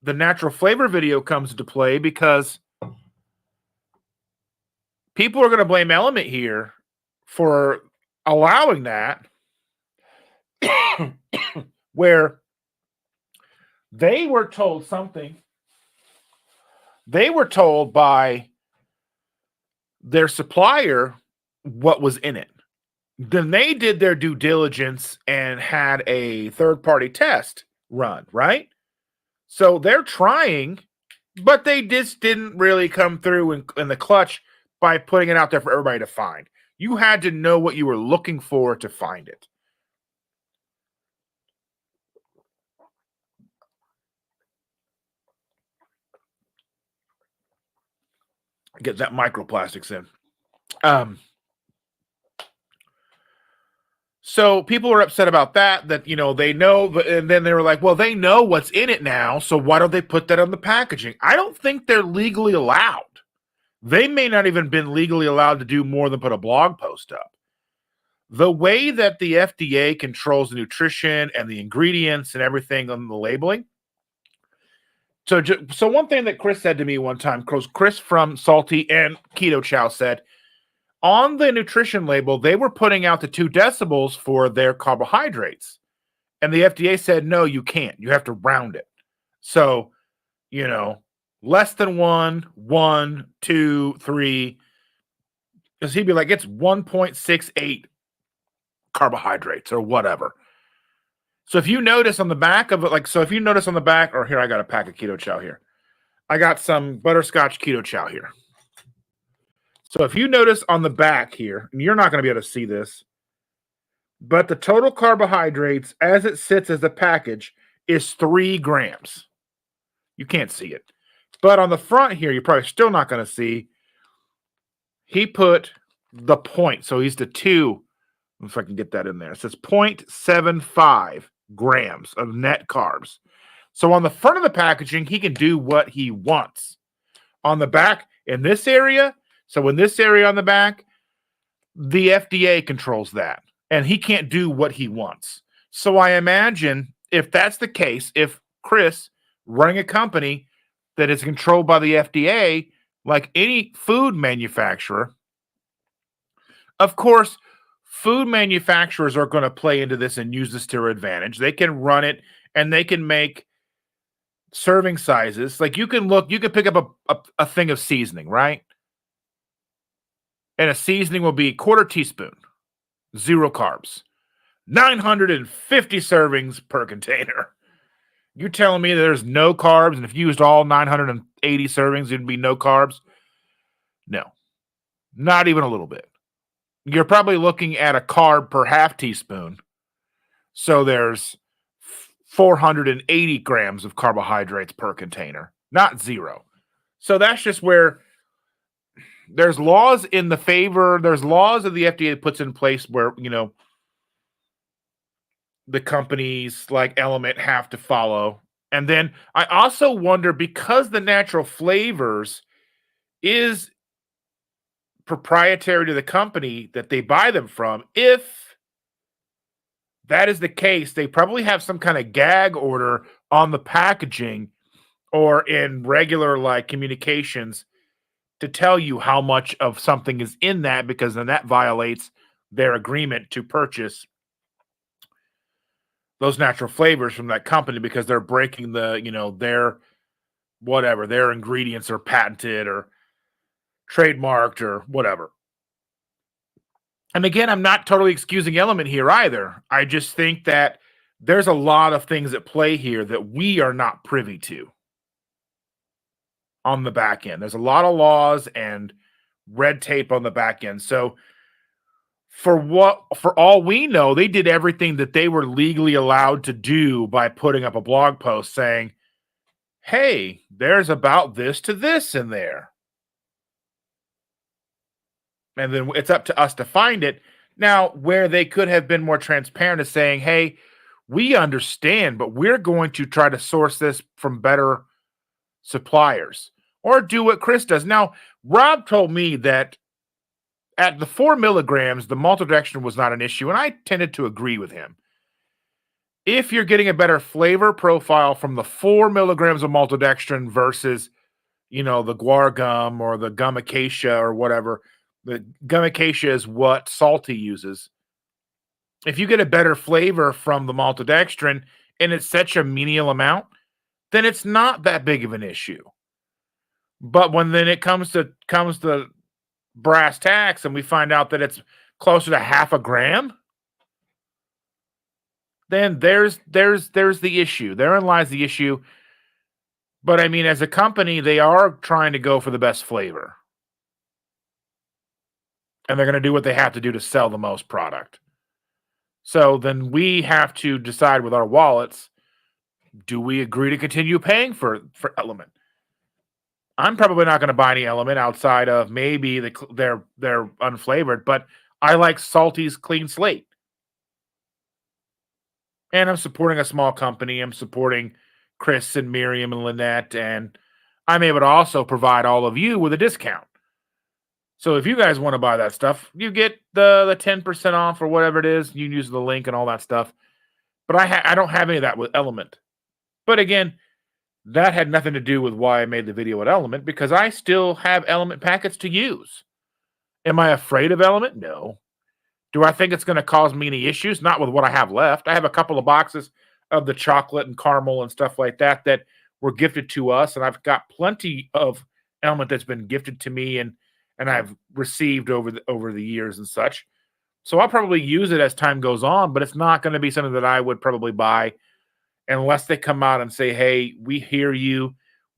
natural flavor video comes into play, because people are going to blame Element here for allowing that, where they were told something. They were told by their supplier what was in it. Then they did their due diligence and had a third-party test run, right? So they're trying, but they just didn't really come through in the clutch by putting it out there for everybody to find. You had to know what you were looking for to find it. Get that microplastics in. So people are upset about that they know, and then they were like, well, they know what's in it now, so why don't they put that on the packaging? I don't think they're legally allowed. They may not even been legally allowed to do more than put a blog post up. The way that the FDA controls the nutrition and the ingredients and everything on the labeling. So one thing that Chris said to me one time, Chris from Salty and Keto Chow said, on the nutrition label, they were putting out the 2 decibels for their carbohydrates. And the FDA said, no, you can't. You have to round it. So, less than 1, 2, 3. Because he'd be like, it's 1.68 carbohydrates or whatever. So if you notice on the back of it, or here, I got a pack of Keto Chow here. I got some butterscotch Keto Chow here. So if you notice on the back here, and you're not going to be able to see this, but the total carbohydrates as it sits as a package is 3 grams. You can't see it. But on the front here, you're probably still not going to see. He put the point. So he's the 2. If I can get that in there. It says 0.75 grams of net carbs. So on the front of the packaging, he can do what he wants. On the back, in this area, so in this area on the back, the FDA controls that. And he can't do what he wants. So I imagine if that's the case, if Chris running a company that is controlled by the FDA, like any food manufacturer, of course, food manufacturers are going to play into this and use this to their advantage. They can run it and they can make serving sizes. Like you can pick up a thing of seasoning, right? And a seasoning will be quarter teaspoon, zero carbs, 950 servings per container. You're telling me that there's no carbs, and if you used all 980 servings, it'd be no carbs? No, not even a little bit. You're probably looking at a carb per half teaspoon. So there's 480 grams of carbohydrates per container, not zero. So that's just where there's laws in the favor, there's laws that the FDA puts in place where, the companies like Element have to follow. And then I also wonder, because the natural flavors is proprietary to the company that they buy them from, if that is the case, they probably have some kind of gag order on the packaging or in regular like communications to tell you how much of something is in that, because then that violates their agreement to purchase those natural flavors from that company, because they're breaking their whatever, their ingredients are patented or trademarked or whatever. And again, I'm not totally excusing Element here either. I just think that there's a lot of things at play here that we are not privy to on the back end. There's a lot of laws and red tape on the back end. So for all we know, they did everything that they were legally allowed to do by putting up a blog post saying, hey, there's about this to this in there. And then it's up to us to find it. Now, where they could have been more transparent is saying, hey, we understand, but we're going to try to source this from better suppliers, or do what Chris does. Now, Rob told me that at the 4 milligrams, the maltodextrin was not an issue, and I tended to agree with him. If you're getting a better flavor profile from the 4 milligrams of maltodextrin versus, the guar gum or the gum acacia or whatever, the gum acacia is what Salty uses. If you get a better flavor from the maltodextrin and it's such a menial amount, then it's not that big of an issue. But when then it comes to brass tacks and we find out that it's closer to half a gram, then there's the issue. Therein lies the issue. But I mean, as a company, they are trying to go for the best flavor. And they're going to do what they have to do to sell the most product. So then we have to decide with our wallets, do we agree to continue paying for Element? I'm probably not going to buy any Element outside of maybe they're unflavored, but I like Salty's clean slate. And I'm supporting a small company. I'm supporting Chris and Miriam and Lynette, and I'm able to also provide all of you with a discount. So if you guys want to buy that stuff, you get the 10% off or whatever it is. You can use the link and all that stuff. But I don't have any of that with Element. But again, that had nothing to do with why I made the video at Element, because I still have Element packets to use. Am I afraid of Element? No. Do I think it's going to cause me any issues? Not with what I have left. I have a couple of boxes of the chocolate and caramel and stuff like that that were gifted to us, and I've got plenty of Element that's been gifted to me and I've received over the years and such. So I'll probably use it as time goes on, but it's not going to be something that I would probably buy unless they come out and say, hey, we hear you.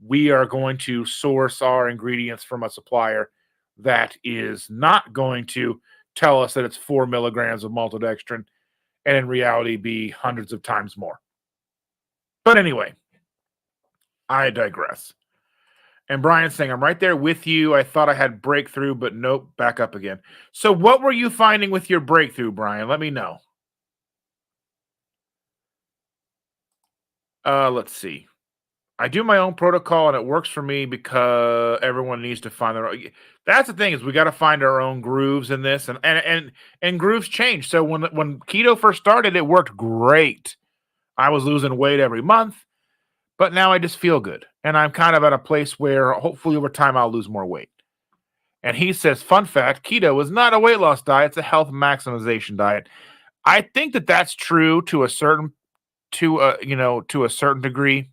We are going to source our ingredients from a supplier that is not going to tell us that it's 4 milligrams of maltodextrin and in reality be hundreds of times more. But anyway, I digress. And Brian's saying, I'm right there with you. I thought I had breakthrough, but nope, back up again. So what were you finding with your breakthrough, Brian? Let me know. Let's see. I do my own protocol and it works for me because everyone needs to find their own. That's the thing, is we got to find our own grooves in this, and grooves change. So when keto first started, it worked great. I was losing weight every month. But now I just feel good. And I'm kind of at a place where hopefully over time I'll lose more weight. And he says, fun fact, keto is not a weight loss diet. It's a health maximization diet. I think that that's true to a certain degree.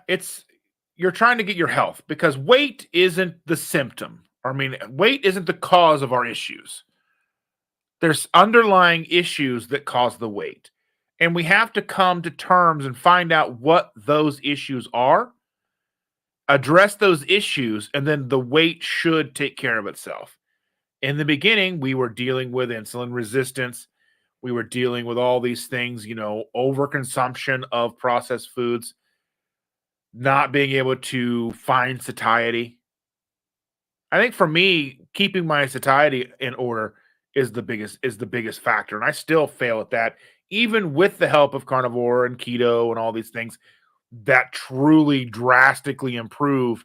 it's you're trying to get your health because weight isn't the symptom. I mean, weight isn't the cause of our issues. There's underlying issues that cause the weight. And we have to come to terms and find out what those issues are, address those issues, and then the weight should take care of itself. In the beginning, we were dealing with insulin resistance. We were dealing with all these things, overconsumption of processed foods, not being able to find satiety. I think for me, keeping my satiety in order is the biggest factor, and I still fail at that, even with the help of carnivore and keto and all these things that truly drastically improve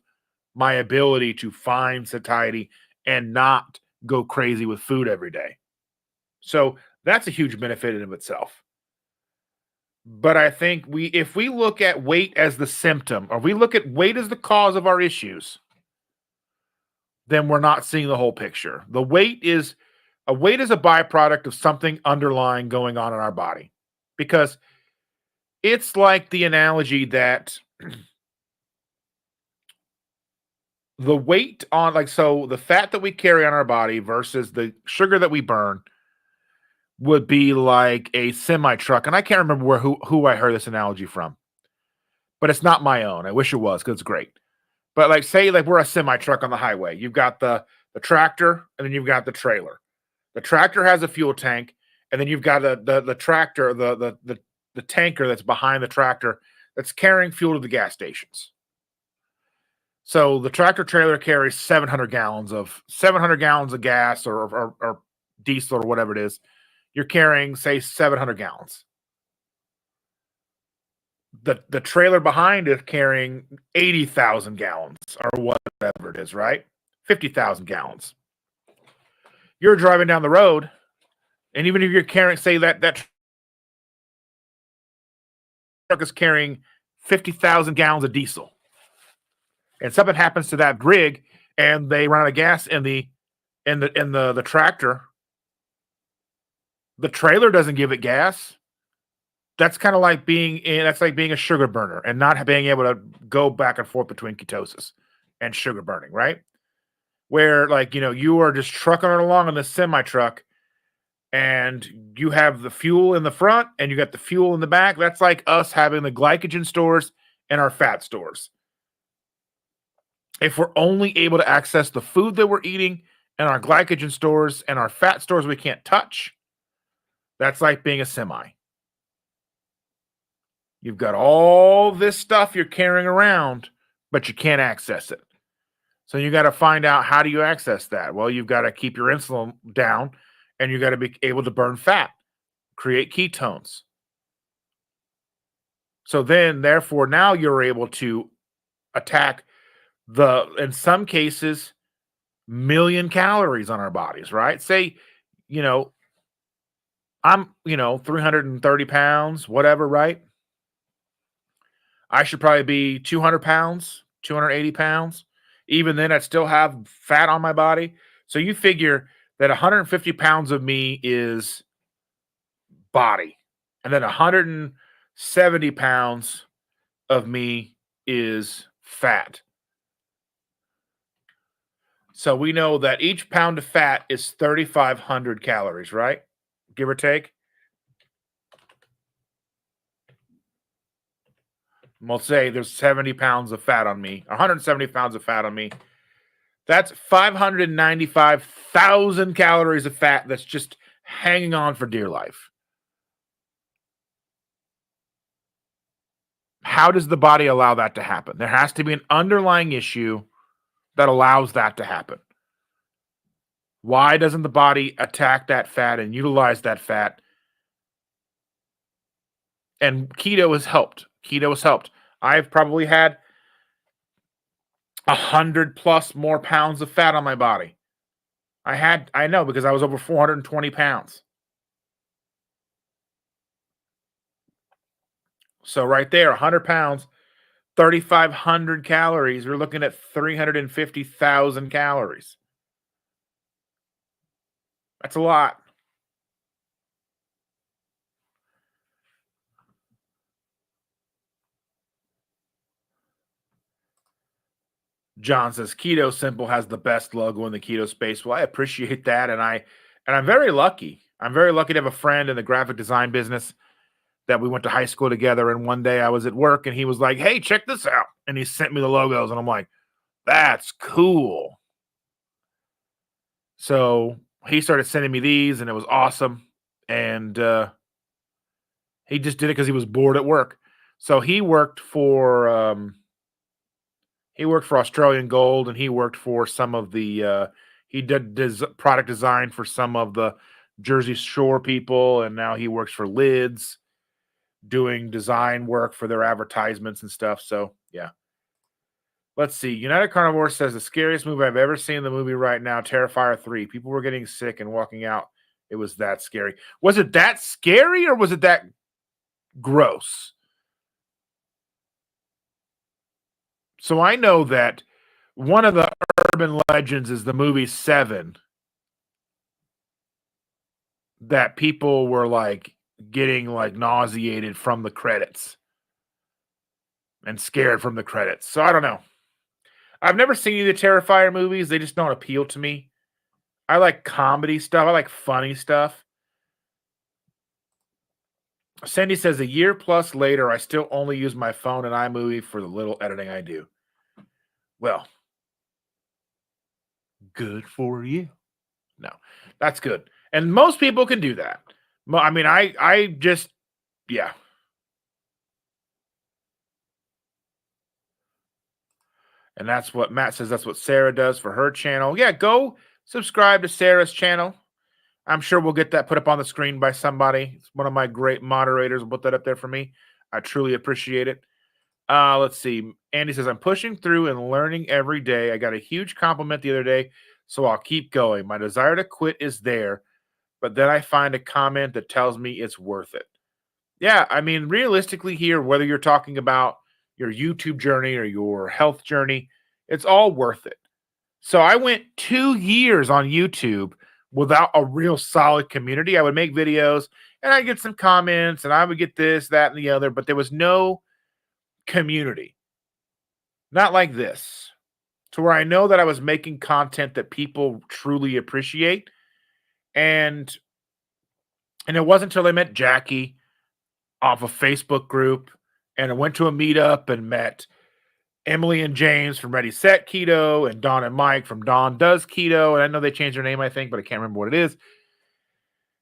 my ability to find satiety and not go crazy with food every day. So that's a huge benefit in of itself. But I think if we look at weight as the symptom, or we look at weight as the cause of our issues, then we're not seeing the whole picture. The weight is a byproduct of something underlying going on in our body. Because it's like the analogy that the weight on the fat that we carry on our body versus the sugar that we burn would be like a semi truck. And I can't remember who I heard this analogy from, but it's not my own. I wish it was because it's great. But like say like we're a semi truck on the highway. You've got the tractor and then you've got the trailer. The tractor has a fuel tank, and then you've got the tractor, the tanker that's behind the tractor that's carrying fuel to the gas stations. So the tractor trailer carries 700 gallons of gas or diesel or whatever it is. You're carrying, say, 700 gallons. The trailer behind is carrying 80,000 gallons or whatever it is, right? 50,000 gallons. You're driving down the road, and even if you're carrying, say that truck is carrying 50,000 gallons of diesel, and something happens to that rig, and they run out of gas in the tractor, the trailer doesn't give it gas. That's kind of like being a sugar burner and not being able to go back and forth between ketosis and sugar burning, right? Where you are just trucking it along in this semi truck, and you have the fuel in the front and you got the fuel in the back. That's like us having the glycogen stores and our fat stores. If we're only able to access the food that we're eating and our glycogen stores and our fat stores we can't touch, that's like being a semi. You've got all this stuff you're carrying around, but you can't access it. So you got to find out, how do you access that? Well, you've got to keep your insulin down, and you got to be able to burn fat, create ketones. So then, therefore, now you're able to attack in some cases, million calories on our bodies, right? Say, you know, I'm, 330 pounds, whatever, right? I should probably be 200 pounds, 280 pounds. Even then, I'd still have fat on my body. So you figure that 150 pounds of me is body, and then 170 pounds of me is fat. So we know that each pound of fat is 3,500 calories, right? Give or take. We'll say there's 70 pounds of fat on me, 170 pounds of fat on me. That's 595,000 calories of fat that's just hanging on for dear life. How does the body allow that to happen? There has to be an underlying issue that allows that to happen. Why doesn't the body attack that fat and utilize that fat? And keto has helped. Keto has helped. I've probably had 100 plus more pounds of fat on my body. I know, because I was over 420 pounds. So right there, 100 pounds, 3,500 calories. We're looking at 350,000 calories. That's a lot. John says KetoSimple has the best logo in the keto space. Well, I appreciate that, and I'm very lucky. I'm very lucky to have a friend in the graphic design business that we went to high school together. And one day I was at work, and he was like, "Hey, check this out!" And he sent me the logos, and I'm like, "That's cool." So he started sending me these, and it was awesome. And he just did it because he was bored at work. So he worked for Australian Gold, and he worked for some of the he did product design for some of the Jersey Shore people, and now he works for Lids doing design work for their advertisements and stuff. So yeah. Let's see. United Carnivore says the scariest movie I've ever seen in the movie right now, Terrifier 3. People were getting sick and walking out. It was that scary. Was it that scary or was it that gross? So I know that one of the urban legends is the movie Seven, that people were like getting like nauseated from the credits and scared from the credits. So I don't know. I've never seen any of the Terrifier movies. They just don't appeal to me. I like comedy stuff. I like funny stuff. Sandy says a year plus later, I still only use my phone and iMovie for the little editing I do. Well, good for you. No, that's good. And most people can do that. I mean, I just, yeah. And that's what Matt says. That's what Sarah does for her channel. Yeah, go subscribe to Sarah's channel. I'm sure we'll get that put up on the screen by somebody. It's one of my great moderators will put that up there for me. I truly appreciate it. Let's see. Andy says, I'm pushing through and learning every day. I got a huge compliment the other day, so I'll keep going. My desire to quit is there, but then I find a comment that tells me it's worth it. Yeah, I mean, realistically here, whether you're talking about your YouTube journey or your health journey, it's all worth it. So I went 2 years on YouTube without a real solid community. I would make videos and I'd get some comments and I would get this, that, and the other, but there was no community. Not like this, to where I know that I was making content that people truly appreciate. And it wasn't until I met Jackie off a Facebook group and I went to a meetup and met Emily and James from Ready Set Keto and Don and Mike from Don Does Keto. And I know they changed their name, I think, but I can't remember what it is.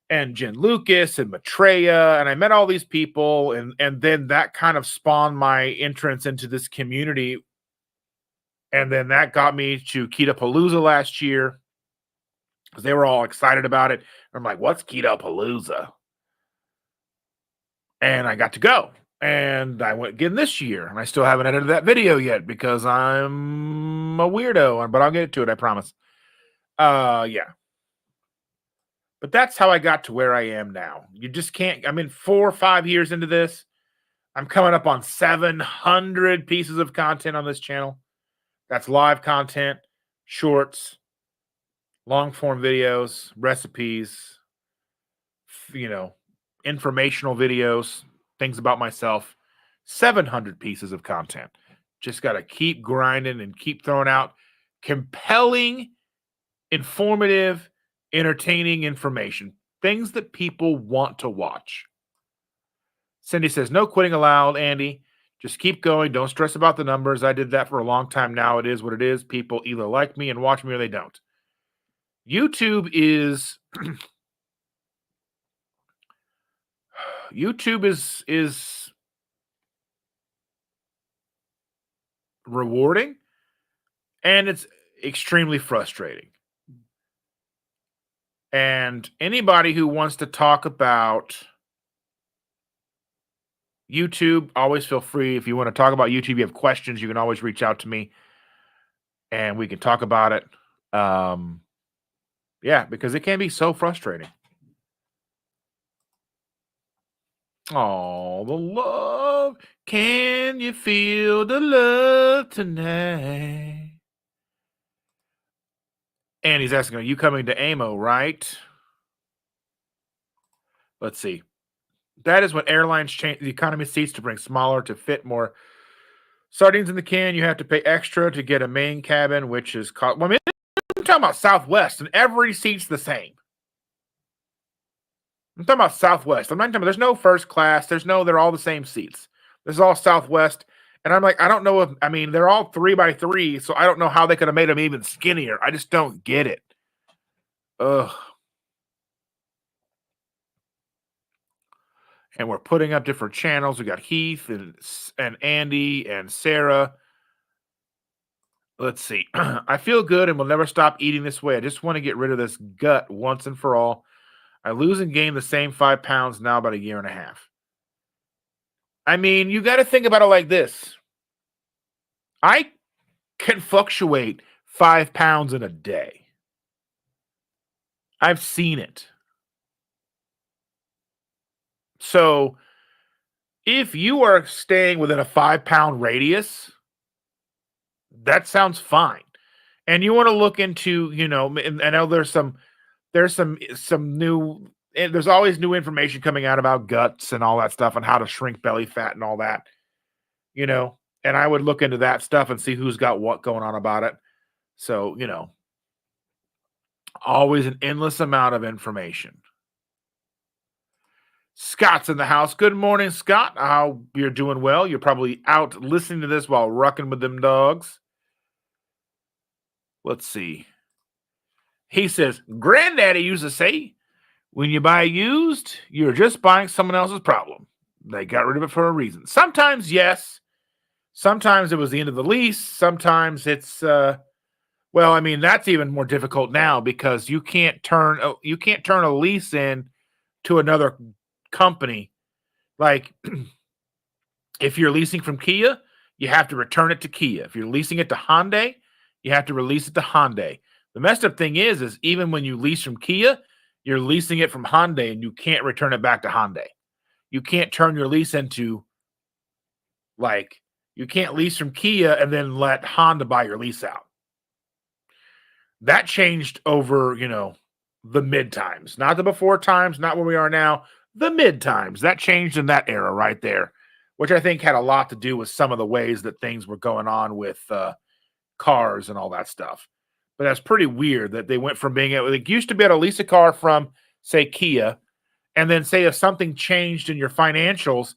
And Jen Lucas and Maitreya. And I met all these people. And then that kind of spawned my entrance into this community. And then that got me to Ketopalooza last year because they were all excited about it. I'm like, what's Ketopalooza? And I got to go. And I went again this year. And I still haven't edited that video yet because I'm a weirdo. But I'll get to it, I promise. Yeah. But that's how I got to where I am now. You just can't, I mean, 4 or 5 years into this, I'm coming up on 700 pieces of content on this channel. That's live content, shorts, long form videos, recipes, informational videos, things about myself. 700 pieces of content. Just got to keep grinding and keep throwing out compelling, informative, entertaining information. Things that people want to watch. Cindy says, no quitting allowed, Andy. Just keep going. Don't stress about the numbers. I did that for a long time now. It is what it is. People either like me and watch me or they don't. YouTube is rewarding and it's extremely frustrating. And anybody who wants to talk about YouTube, always feel free. If you want to talk about YouTube, you have questions, you can always reach out to me and we can talk about it. Yeah, because it can be so frustrating. Oh, the love. Can you feel the love tonight? And he's asking, are you coming to AMO, right? Let's see. That is when airlines change the economy seats to bring smaller to fit more Sardines in the can, you have to pay extra to get a main cabin, which is called. Well, I mean, I'm talking about Southwest, and every seat's the same. I'm talking about Southwest. I'm not talking about. There's no first class. They're all the same seats. This is all Southwest, and I'm like, I don't know if. I mean, they're all 3x3, so I don't know how they could have made them even skinnier. I just don't get it. Ugh. And we're putting up different channels. We got Heath and Andy and Sarah. Let's see. I feel good and will never stop eating this way. I just want to get rid of this gut once and for all. I lose and gain the same 5 pounds now about a year and a half. I mean, you got to think about it like this. I can fluctuate 5 pounds in a day. I've seen it. So if you are staying within a 5-pound radius, that sounds fine. And you want to look into, and I know there's some new, there's always new information coming out about guts and all that stuff and how to shrink belly fat and all that, and I would look into that stuff and see who's got what going on about it. So, always an endless amount of information. Scott's in the house. Good morning, Scott. How you're doing? Well, you're probably out listening to this while rucking with them dogs. Let's see. He says, Granddaddy used to say, when you buy used, you're just buying someone else's problem. They got rid of it for a reason. Sometimes, yes. Sometimes it was the end of the lease. Sometimes it's, well, I mean, that's even more difficult now because you can't turn a lease in to another company. Like, if you're leasing from Kia, you have to return it to Kia. If you're leasing it to Hyundai, you have to release it to Hyundai. The messed up thing is even when you lease from Kia, you're leasing it from Hyundai and you can't return it back to Hyundai. You can't turn your lease into, like, you can't lease from Kia and then let Honda buy your lease out. That changed over, the mid times, not the before times, not where we are now, the mid times. That changed in that era right there, which I think had a lot to do with some of the ways that things were going on with cars and all that stuff. But that's pretty weird that they went from being able, it used to be able to lease a car from, say, Kia, and then say if something changed in your financials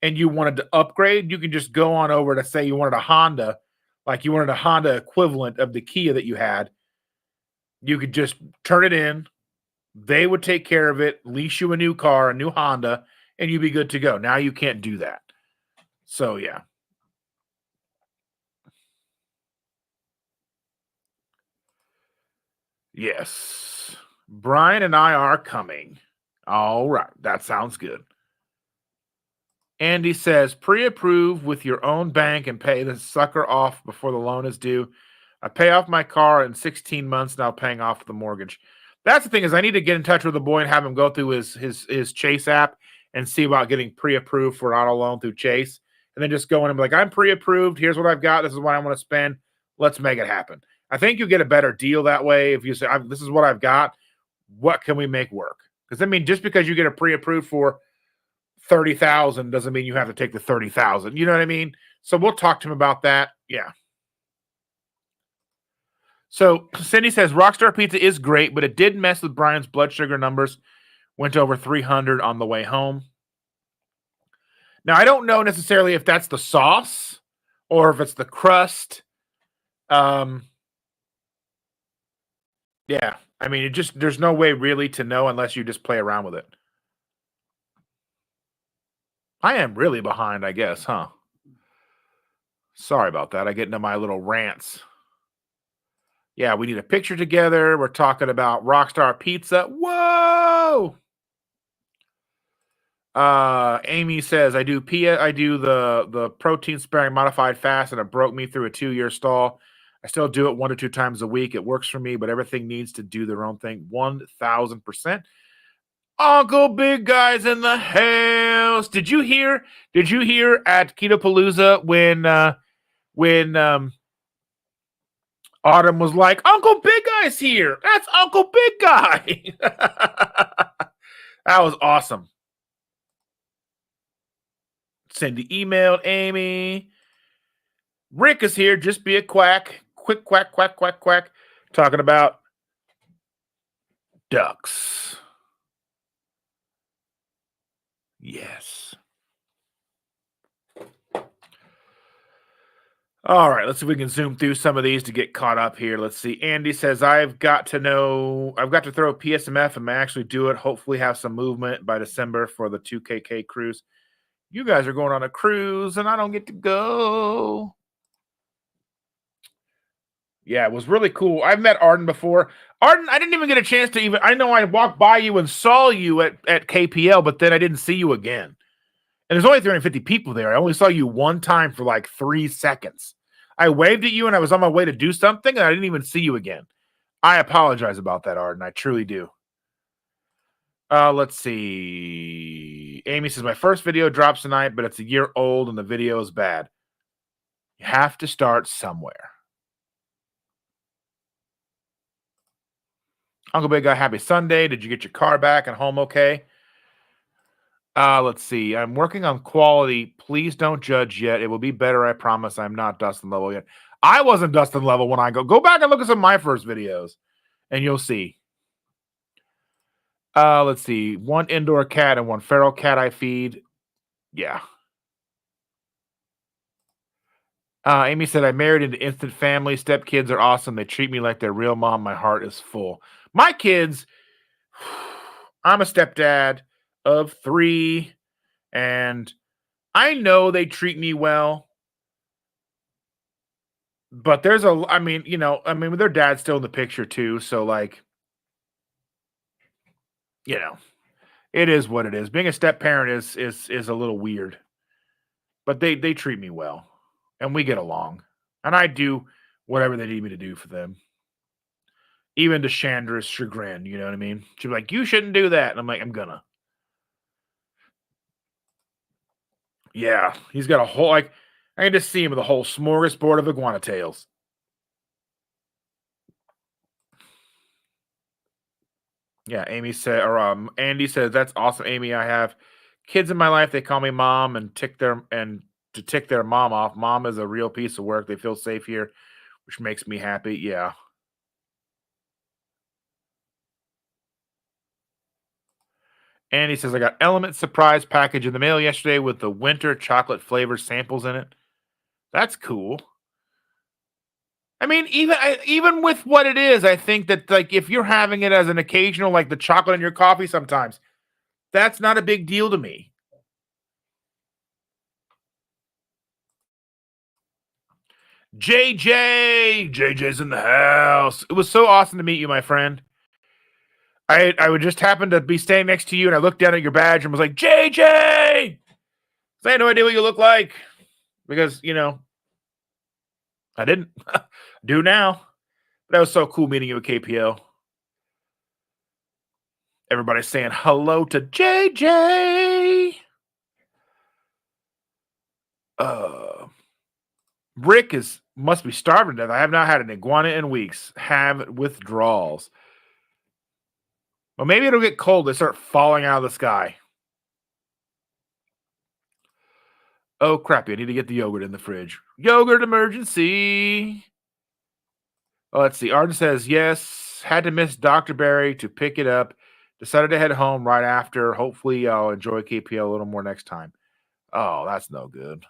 and you wanted to upgrade, you can just go on over to say you wanted a Honda, like you wanted a Honda equivalent of the Kia that you had. You could just turn it in. They would take care of it, lease you a new car, a new Honda, and you'd be good to go. Now you can't do that. So, yeah. Yes. Brian and I are coming. All right. That sounds good. Andy says, pre-approve with your own bank and pay the sucker off before the loan is due. I pay off my car in 16 months now, paying off the mortgage. That's the thing is I need to get in touch with the boy and have him go through his Chase app and see about getting pre-approved for auto loan through Chase. And then just go in and be like, I'm pre-approved. Here's what I've got. This is what I want to spend. Let's make it happen. I think you get a better deal that way if you say, this is what I've got. What can we make work? Because, I mean, just because you get a pre-approved for 30,000 doesn't mean you have to take the 30,000. You know what I mean? So we'll talk to him about that. Yeah. So Cindy says Rockstar Pizza is great, but it did mess with Brian's blood sugar numbers. Went over 300 on the way home. Now, I don't know necessarily if that's the sauce or if it's the crust. Yeah. I mean, there's no way really to know unless you just play around with it. I am really behind, I guess, huh? Sorry about that. I get into my little rants. Yeah, we need a picture together. We're talking about Rockstar Pizza. Whoa! Amy says, I do the protein sparing modified fast, and it broke me through a 2-year stall. I still do it 1 to 2 times a week. It works for me, but everything needs to do their own thing. 1,000%. Uncle Big Guy's in the house. Did you hear at Keto Palooza when Autumn was like, Uncle Big Guy's here? That's Uncle Big Guy. That was awesome. Cindy emailed Amy. Rick is here. Just be a quack. Quick quack, quack, quack, quack. Talking about ducks. Yes. All right, let's see if we can zoom through some of these to get caught up here. Let's see. Andy says, I've got to throw a PSMF and actually do it. Hopefully have some movement by December for the 2KK cruise. You guys are going on a cruise and I don't get to go. Yeah, it was really cool. I've met Arden before. Arden, I didn't even get a chance to I know I walked by you and saw you at KPL, but then I didn't see you again. And there's only 350 people there. I only saw you one time for like 3 seconds. I waved at you and I was on my way to do something and I didn't even see you again. I apologize about that, Arden. I truly do. Let's see. Amy says, my first video drops tonight, but it's a year old and the video is bad. You have to start somewhere. Uncle Big Guy, happy Sunday. Did you get your car back and home okay? Let's see. I'm working on quality. Please don't judge yet. It will be better, I promise. I'm not Dustin level yet. I wasn't Dustin level when I go back and look at some of my first videos, and you'll see. Let's see. 1 indoor cat and 1 feral cat I feed. Yeah. Amy said, I married into instant family. Stepkids are awesome. They treat me like their real mom. My heart is full. My kids, I'm a stepdad of 3, and I know they treat me well. But there's their dad's still in the picture too. So like, it is what it is. Being a step parent is a little weird, but they treat me well and we get along and I do whatever they need me to do for them. Even to Chandra's chagrin, you know what I mean? She'd be like, you shouldn't do that. And I'm like, I'm gonna. Yeah. He's got a whole, like, I can just see him with a whole smorgasbord of iguana tails. Yeah, Andy said, that's awesome, Amy. I have kids in my life. They call me mom and to tick their mom off. Mom is a real piece of work. They feel safe here, which makes me happy. Yeah. Andy says, I got Element surprise package in the mail yesterday with the winter chocolate flavor samples in it. That's cool. I mean, even with what it is, I think that like if you're having it as an occasional, like the chocolate in your coffee sometimes, that's not a big deal to me. JJ's in the house. It was so awesome to meet you, my friend. I would just happen to be standing next to you, and I looked down at your badge and was like, JJ. I had no idea what you look like because I didn't do now. That was so cool meeting you at KPL. Everybody's saying hello to JJ. Rick must be starving to death. I have not had an iguana in weeks. Have withdrawals. Well, maybe it'll get cold. They start falling out of the sky. Oh, crap. I need to get the yogurt in the fridge. Yogurt emergency. Oh, let's see. Arden says, yes. Had to miss Dr. Barry to pick it up. Decided to head home right after. Hopefully, I'll enjoy KPL a little more next time. Oh, that's no good.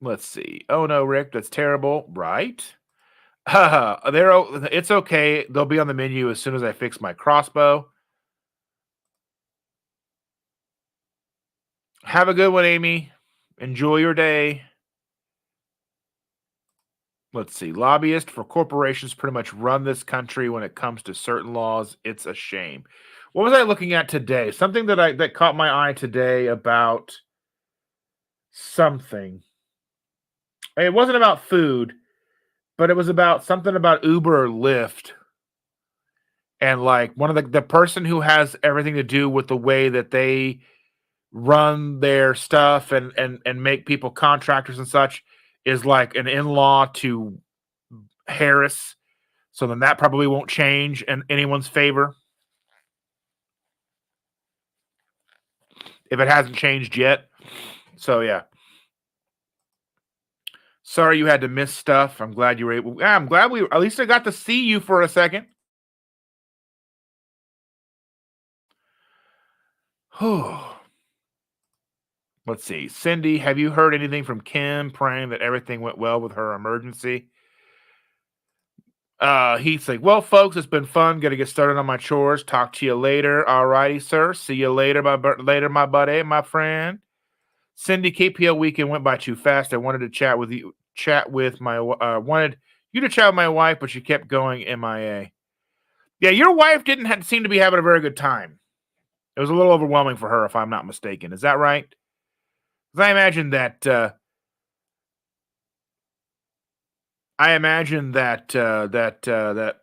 Let's see. Oh, no, Rick. That's terrible. Right? It's okay. They'll be on the menu as soon as I fix my crossbow. Have a good one, Amy. Enjoy your day. Let's see. Lobbyists for corporations pretty much run this country when it comes to certain laws. It's a shame. What was I looking at today? Something that caught my eye today about something. It wasn't about food, but it was about something about Uber or Lyft. And like one of the person who has everything to do with the way that they run their stuff and make people contractors and such is like an in-law to Harris. So then that probably won't change in anyone's favor if it hasn't changed yet. So yeah, sorry you had to miss stuff. I'm glad you were able. Yeah, I'm glad we at least I got to see you for a second. Let's see. Cindy, have you heard anything from Kim praying that everything went well with her emergency? He's like, well, folks, it's been fun. Got to get started on my chores. Talk to you later. All righty, sir. See you later, later, my buddy, my friend. Cindy, KPL weekend went by too fast. I wanted to chat with you. Chat with my wanted you to chat with my wife, but she kept going MIA. Yeah, your wife didn't seem to be having a very good time. It was a little overwhelming for her, if I'm not mistaken. Is that right? 'Cause I imagine that. That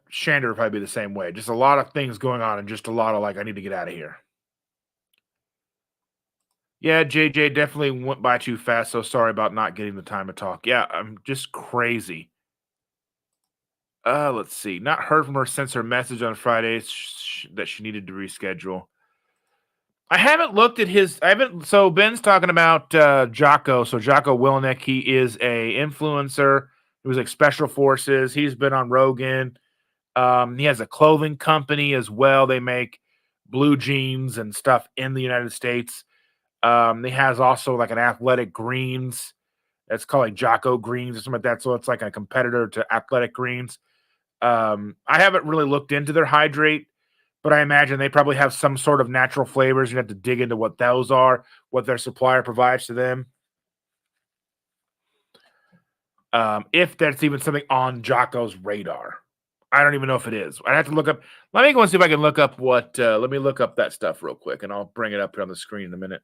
Shander would probably be the same way. Just a lot of things going on, and just a lot of like, I need to get out of here. Yeah, JJ definitely went by too fast. So sorry about not getting the time to talk. Yeah, I'm just crazy. Let's see. Not heard from her since her message on Friday that she needed to reschedule. I haven't looked at his. I haven't. So Ben's talking about Jocko. So Jocko Willenick, he is a influencer. He was like special forces. He's been on Rogan. He has a clothing company as well. They make blue jeans and stuff in the United States. He has also like an athletic greens. That's called like Jocko Greens or something like that. So it's like a competitor to Athletic Greens. I haven't really looked into their hydrate, but I imagine they probably have some sort of natural flavors. You have to dig into what those are, what their supplier provides to them. If that's even something on Jocko's radar. I don't even know if it is. I have to look up. Let me go and see if I can look up what. Let me look up that stuff real quick, and I'll bring it up here on the screen in a minute.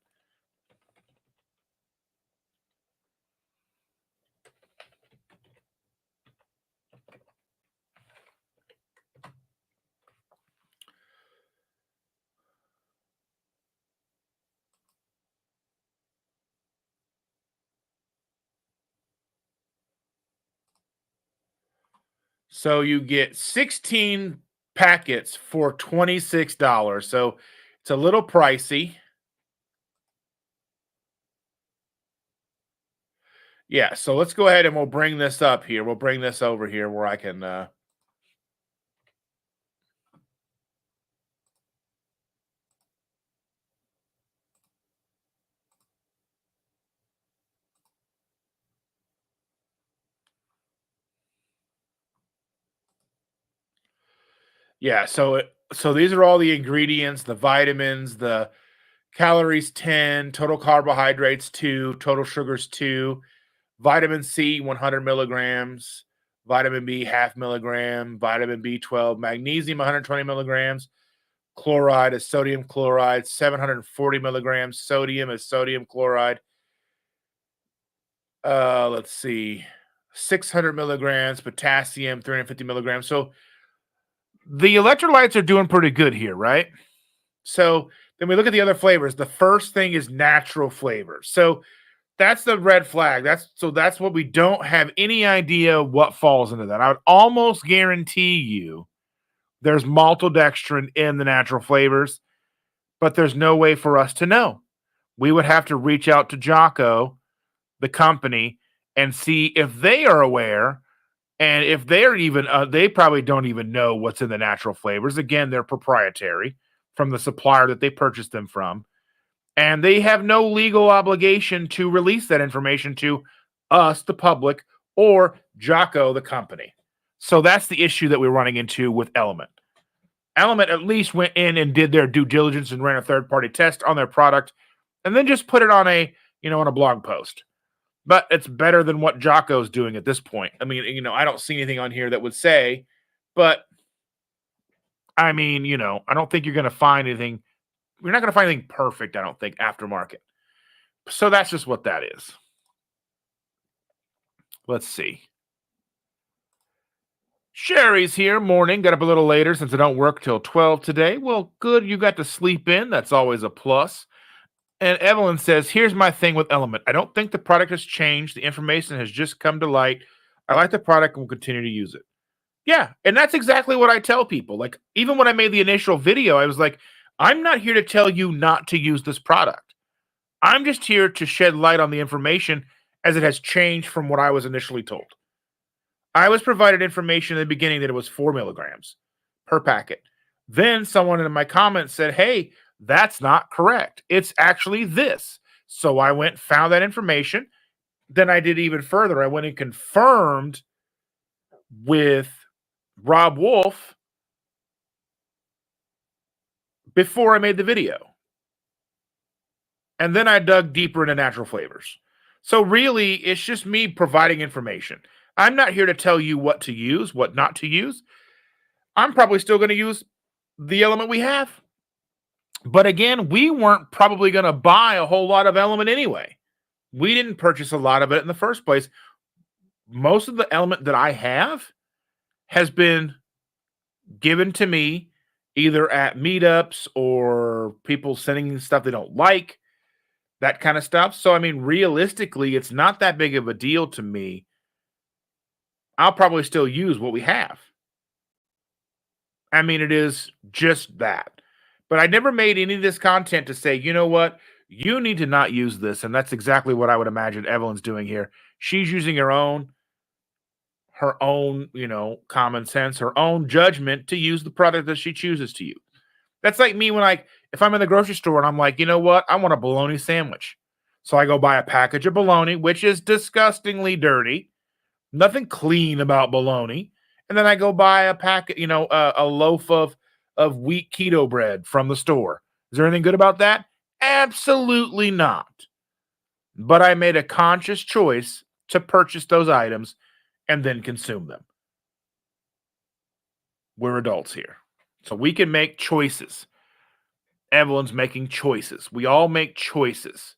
So you get 16 packets for $26. So it's a little pricey. Yeah. So let's go ahead and we'll bring this up here. We'll bring this over here where I can. Yeah. So these are all the ingredients, the vitamins, the calories 10, total carbohydrates 2, total sugars 2, vitamin C 100 milligrams, vitamin B half milligram, vitamin B12, magnesium 120 milligrams, chloride is sodium chloride 740 milligrams, sodium is sodium chloride. Let's see, 600 milligrams, potassium 350 milligrams. So the electrolytes are doing pretty good here, right? So then we look at the other flavors. The first thing is natural flavors. So that's the red flag. That's what we don't have any idea what falls into that. I would almost guarantee you there's maltodextrin in the natural flavors, but there's no way for us to know. We would have to reach out to Jocko, the company, and see if they are aware. And if they're even, they probably don't even know what's in the natural flavors. Again, they're proprietary from the supplier that they purchased them from. And they have no legal obligation to release that information to us, the public, or Jocko, the company. So that's the issue that we're running into with Element. Element at least went in and did their due diligence and ran a third party test on their product and then just put it on on a blog post. But it's better than what Jocko's doing at this point. I mean, I don't see anything on here that would say, but I mean, I don't think you're going to find anything. You're not going to find anything perfect, I don't think, aftermarket. So that's just what that is. Let's see. Sherry's here, morning. Got up a little later since I don't work till 12 today. Well, good. You got to sleep in. That's always a plus. And Evelyn says, here's my thing with Element. I don't think the product has changed. The information has just come to light. I like the product and will continue to use it. Yeah. And that's exactly what I tell people. Like, even when I made the initial video, I was like, I'm not here to tell you not to use this product. I'm just here to shed light on the information as it has changed from what I was initially told. I was provided information in the beginning that it was 4 milligrams per packet. Then someone in my comments said, hey, that's not correct. It's actually this. So I went, found that information. Then I did even further. I went and confirmed with Rob Wolf before I made the video. And then I dug deeper into natural flavors. So really, it's just me providing information. I'm not here to tell you what to use, what not to use. I'm probably still going to use the element we have. But again, we weren't probably going to buy a whole lot of element anyway. We didn't purchase a lot of it in the first place. Most of the element that I have has been given to me either at meetups or people sending stuff they don't like, that kind of stuff. So, I mean, realistically, it's not that big of a deal to me. I'll probably still use what we have. I mean, it is just that. But I never made any of this content to say, you know what, you need to not use this. And that's exactly what I would imagine Evelyn's doing here. She's using her own, common sense, her own judgment to use the product that she chooses to use. That's like me when if I'm in the grocery store and I'm like, you know what, I want a bologna sandwich. So I go buy a package of bologna, which is disgustingly dirty. Nothing clean about bologna. And then I go buy a packet, a loaf of wheat keto bread from the store. Is there anything good about that? Absolutely not. But I made a conscious choice to purchase those items and then consume them. We're adults here. So we can make choices. Evelyn's making choices. We all make choices.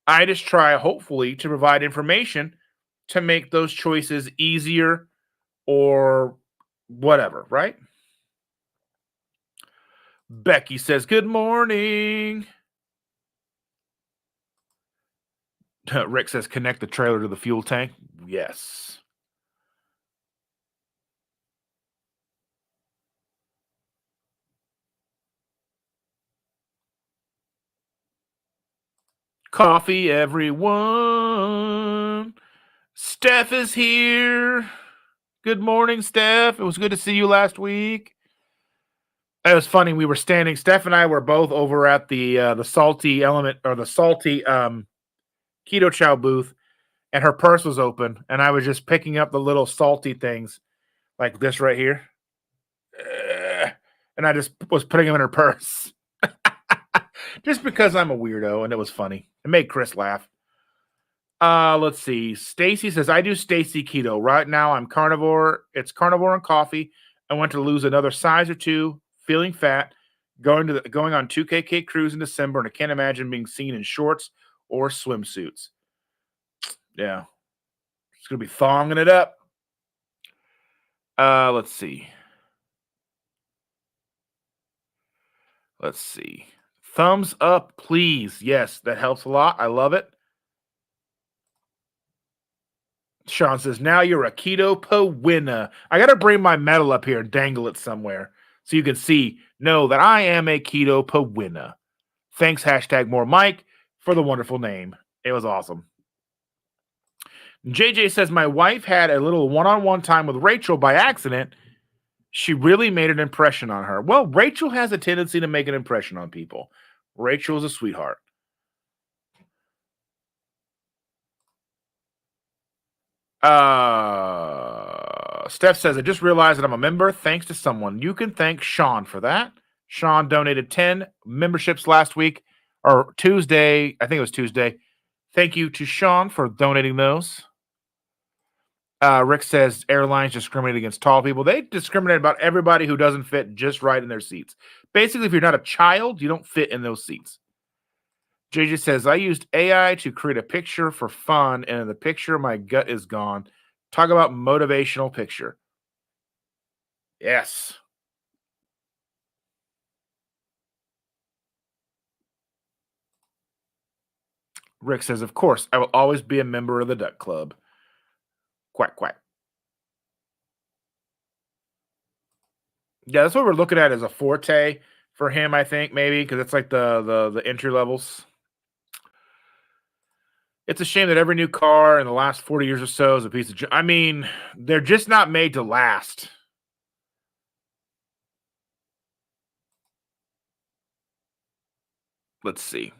I just try, hopefully, to provide information to make those choices easier or whatever, right? Becky says, good morning. Rick says, connect the trailer to the fuel tank. Yes. Coffee, everyone. Steph is here. Good morning, Steph. It was good to see you last week. It was funny. We were standing. Steph and I were both over at the salty element or the salty keto chow booth, and her purse was open, and I was just picking up the little salty things like this right here, and I just was putting them in her purse, just because I'm a weirdo, and it was funny. It made Chris laugh. Let's see. Stacy says, I do Stacy keto. Right now I'm carnivore. It's carnivore and coffee. I want to lose another size or two, feeling fat, going on 2KK cruise in December, and I can't imagine being seen in shorts or swimsuits. Yeah. It's gonna be thonging it up. Let's see. Let's see. Thumbs up, please. Yes, that helps a lot. I love it. Sean says, now you're a keto winner. I got to bring my medal up here and dangle it somewhere so you can know that I am a keto winner. Thanks, hashtag more Mike, for the wonderful name. It was awesome. JJ says, my wife had a little one-on-one time with Rachel by accident. She really made an impression on her. Well, Rachel has a tendency to make an impression on people. Rachel is a sweetheart. Steph says, I just realized that I'm a member thanks to someone. You can thank Sean for that. Sean donated 10 memberships last week or Tuesday. I think it was Tuesday. Thank you to Sean for donating those. Rick says airlines discriminate against tall people. They discriminate about everybody who doesn't fit just right in their seats. Basically, if you're not a child, you don't fit in those seats. JJ says, I used AI to create a picture for fun, and in the picture, my gut is gone. Talk about motivational picture. Yes. Rick says, of course, I will always be a member of the Duck Club. Quack, quack. Yeah, that's what we're looking at as a forte for him, I think, maybe, because it's like the entry levels. It's a shame that every new car in the last 40 years or so is a piece of I mean, they're just not made to last. Let's see.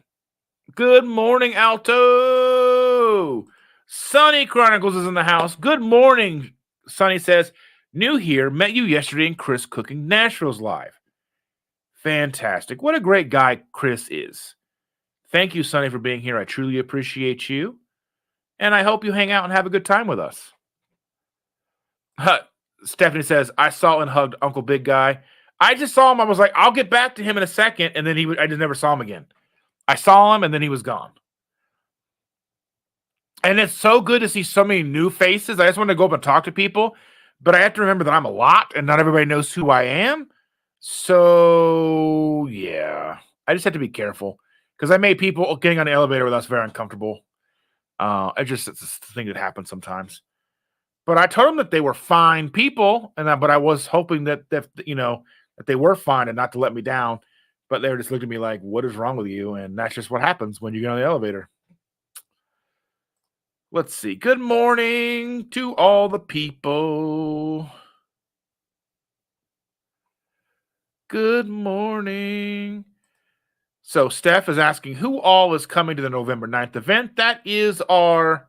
Good morning, Alto. Sunny Chronicles is in the house. Good morning. Sunny says, new here, met you yesterday in Chris Cooking Nashville's live. Fantastic. What a great guy Chris is. Thank you, Sunny, for being here. I truly appreciate you. And I hope you hang out and have a good time with us. Stephanie says, I saw and hugged Uncle Big Guy. I just saw him. I was like, I'll get back to him in a second. And then I just never saw him again. I saw him and then he was gone. And it's so good to see so many new faces. I just want to go up and talk to people, but I have to remember that I'm a lot and not everybody knows who I am. So, yeah, I just have to be careful because I made people getting on the elevator with us very uncomfortable. It's a thing that happens sometimes. But I told them that they were fine people, but I was hoping that that they were fine and not to let me down. But they were just looking at me like, "What is wrong with you?" And that's just what happens when you get on the elevator. Let's see. Good morning to all the people. Good morning. So Steph is asking who all is coming to the November 9th event. That is our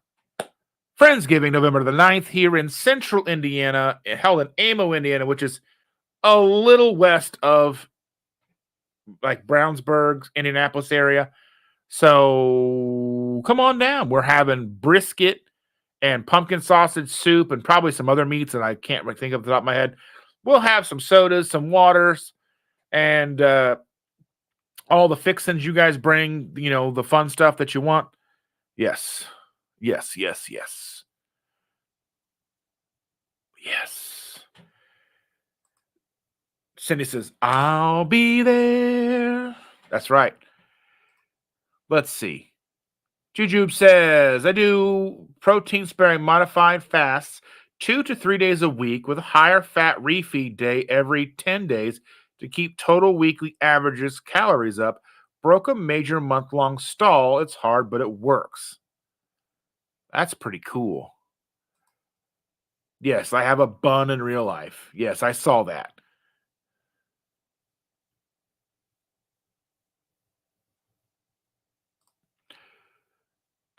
Friendsgiving, November the 9th, here in central Indiana, held in Amo, Indiana, which is a little west of like Brownsburg, Indianapolis area. So come on down. We're having brisket and pumpkin sausage soup and probably some other meats that I can't really think of the top of my head. We'll have some sodas, some waters, and all the fixings you guys bring, the fun stuff that you want. Yes. Yes, yes, yes. Yes. Cindy says, I'll be there. That's right. Let's see. Jujube says, I do protein sparing modified fasts 2 to 3 days a week with a higher fat refeed day every 10 days to keep total weekly averages calories up. Broke a major month-long stall. It's hard, but it works. That's pretty cool. Yes, I have a bun in real life. Yes, I saw that.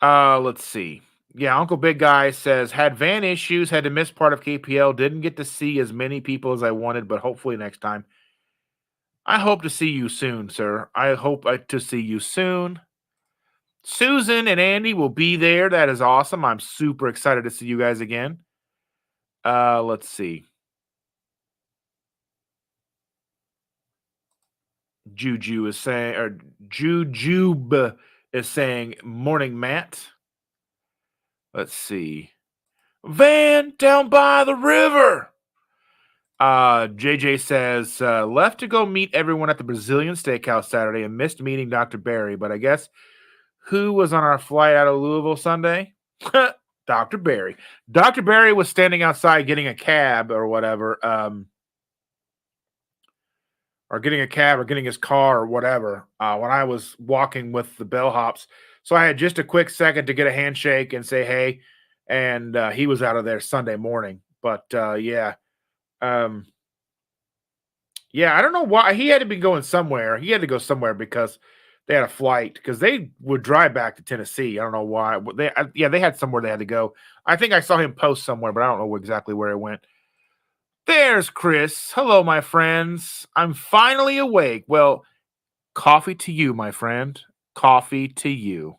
Let's see. Yeah, Uncle Big Guy says, had van issues, had to miss part of KPL, didn't get to see as many people as I wanted, but hopefully next time. I hope to see you soon, sir. I hope to see you soon. Susan and Andy will be there. That is awesome. I'm super excited to see you guys again. Let's see. Juju is saying, or Jujube is saying, morning, Matt. Let's see. Van down by the river. JJ says, left to go meet everyone at the Brazilian Steakhouse Saturday and missed meeting Dr. Barry, but I guess who was on our flight out of Louisville Sunday? Dr. Barry. Dr. Barry was standing outside getting a cab or whatever, or getting a cab or getting his car or whatever, when I was walking with the bellhops. So I had just a quick second to get a handshake and say hey, and he was out of there Sunday morning. But yeah. Yeah, I don't know why he had to be going somewhere. He had to go somewhere because they had a flight because they would drive back to Tennessee. I don't know why. They had somewhere they had to go. I think I saw him post somewhere, but I don't know exactly where he went. There's Chris. Hello, my friends. I'm finally awake. Well, coffee to you, my friend. Coffee to you.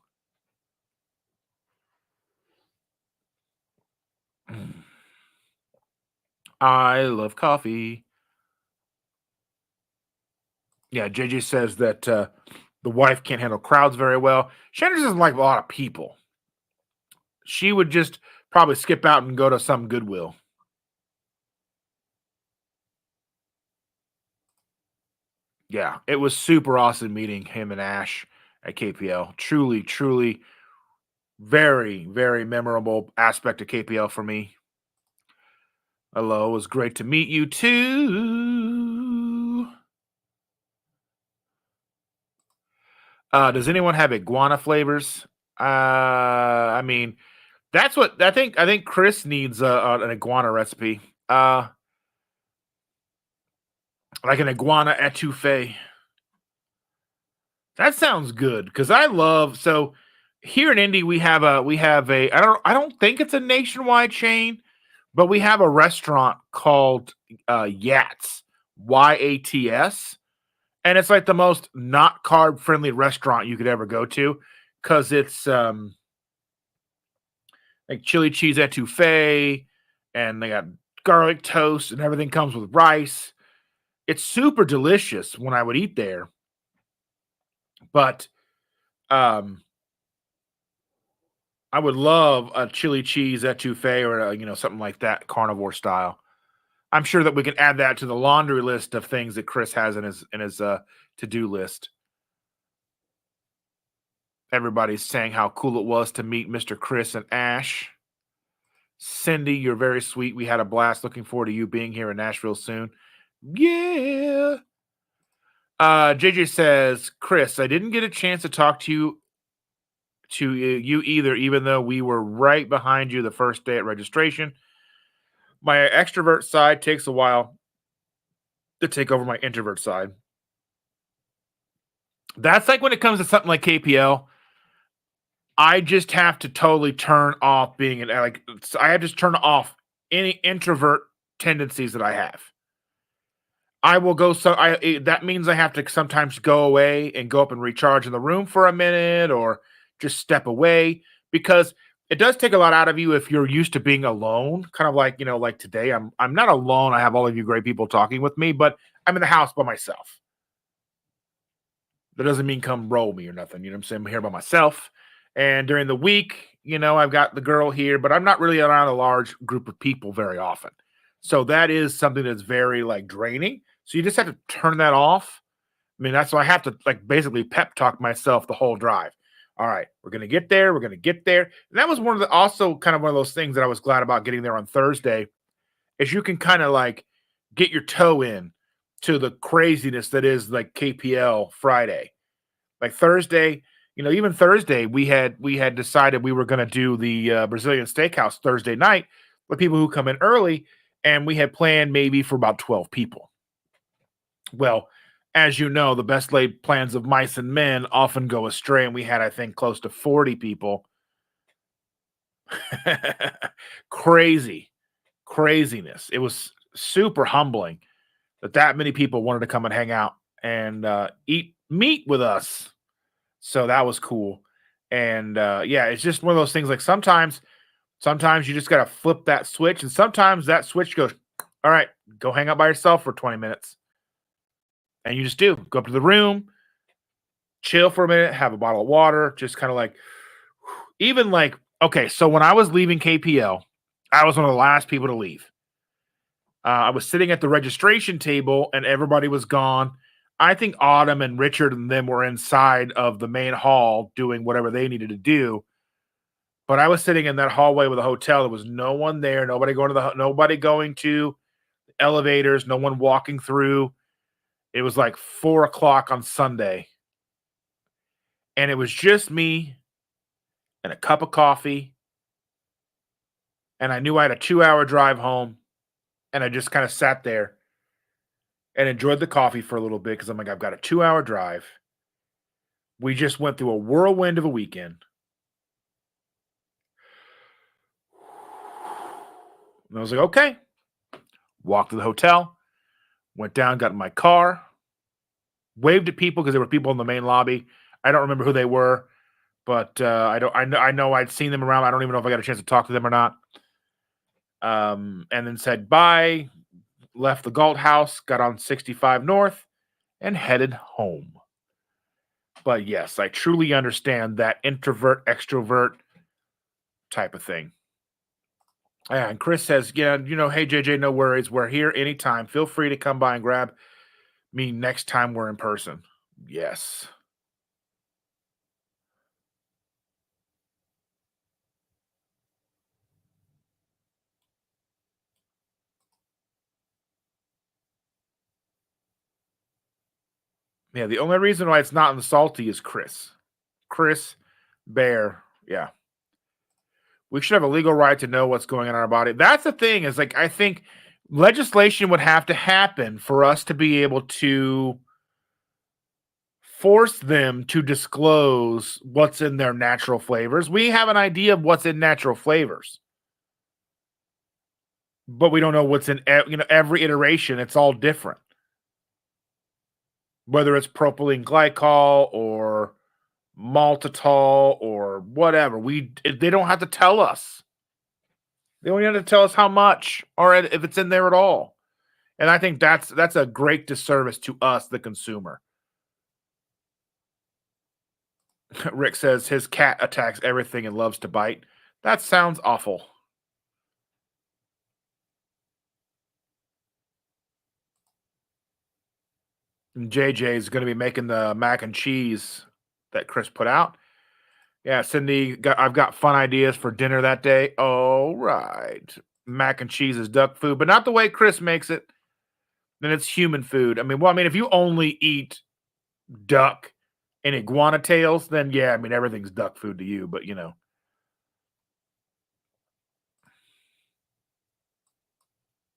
I love coffee. Yeah, JJ says that the wife can't handle crowds very well. Shannon doesn't like a lot of people. She would just probably skip out and go to some Goodwill. Yeah, it was super awesome meeting him and Ash at KPL. Truly, truly very, very memorable aspect of KPL for me. Hello, it was great to meet you too. Does anyone have iguana flavors? I mean, that's what I think Chris needs an iguana recipe. Uh, like an iguana etouffee. That sounds good because I love so here in Indy we have a I don't think it's a nationwide chain, but we have a restaurant called Yats, Yats, and it's like the most not carb friendly restaurant you could ever go to because it's like chili cheese etouffee, and they got garlic toast, and everything comes with rice. It's super delicious when I would eat there, but um, I would love a chili cheese etouffee or something like that, carnivore style. I'm sure that we can add that to the laundry list of things that Chris has in his to do list. Everybody's saying how cool it was to meet Mr. Chris and Ash. Cindy, you're very sweet. We had a blast. Looking forward to you being here in Nashville soon. Yeah. JJ says, Chris, I didn't get a chance to talk to you either, even though we were right behind you the first day at registration. My extrovert side takes a while to take over my introvert side. That's like when it comes to something like KPL, I just have to totally turn off being like I have to turn off any introvert tendencies that I have. I will go that means I have to sometimes go away and go up and recharge in the room for a minute or just step away because it does take a lot out of you if you're used to being alone. Kind of like, like today I'm not alone. I have all of you great people talking with me, but I'm in the house by myself. That doesn't mean come roll me or nothing. You know what I'm saying? I'm here by myself. And during the week, I've got the girl here, but I'm not really around a large group of people very often. So that is something that's very like draining. So you just have to turn that off. I mean, that's why I have to like basically pep talk myself the whole drive. All right, we're gonna get there. We're gonna get there. And that was one of the also kind of one of those things that I was glad about getting there on Thursday, is you can kind of like get your toe in to the craziness that is like KPL Friday. Like Thursday, even Thursday, we had decided we were going to do the Brazilian steakhouse Thursday night with people who come in early, and we had planned maybe for about 12 people. Well, as you know, the best laid plans of mice and men often go astray, and we had, I think, close to 40 people. Crazy, craziness. It was super humbling that many people wanted to come and hang out and eat meat with us. So that was cool. And yeah, it's just one of those things like sometimes you just gotta flip that switch, and sometimes that switch goes, all right, go hang out by yourself for 20 minutes. And you just do. Go up to the room, chill for a minute, have a bottle of water, just kind of like even like okay, so when I was leaving KPL, I was one of the last people to leave. I was sitting at the registration table and everybody was gone. I think Autumn and Richard and them were inside of the main hall doing whatever they needed to do. But I was sitting in that hallway with a hotel. There was no one there, nobody going to elevators, no one walking through. It was like 4 o'clock on Sunday. And it was just me and a cup of coffee. And I knew I had a 2 hour drive home. And I just kind of sat there and enjoyed the coffee for a little bit because I'm like, I've got a 2 hour drive. We just went through a whirlwind of a weekend. And I was like, okay. Walked to the hotel, went down, got in my car, waved at people because there were people in the main lobby. I don't remember who they were, but I don't. I know I'd seen them around. I don't even know if I got a chance to talk to them or not. And then said bye. Left the Galt House, got on 65 North, and headed home. But yes, I truly understand that introvert extrovert type of thing. Yeah, and Chris says, yeah, hey JJ, no worries. We're here anytime. Feel free to come by and grab me next time we're in person. Yes. Yeah, the only reason why it's not in the salty is Chris. Chris Bear. Yeah. We should have a legal right to know what's going on in our body. That's the thing is like I think legislation would have to happen for us to be able to force them to disclose what's in their natural flavors. We have an idea of what's in natural flavors, but we don't know what's in every iteration. It's all different. Whether it's propylene glycol or maltitol or whatever, they don't have to tell us. They only have to tell us how much or if it's in there at all. And I think that's a great disservice to us, the consumer. Rick says his cat attacks everything and loves to bite. That sounds awful. And JJ is going to be making the mac and cheese that Chris put out. Yeah, Cindy, I've got fun ideas for dinner that day. All right. Mac and cheese is duck food, but not the way Chris makes it. Then it's human food. I mean, if you only eat duck and iguana tails, then yeah, I mean, everything's duck food to you, but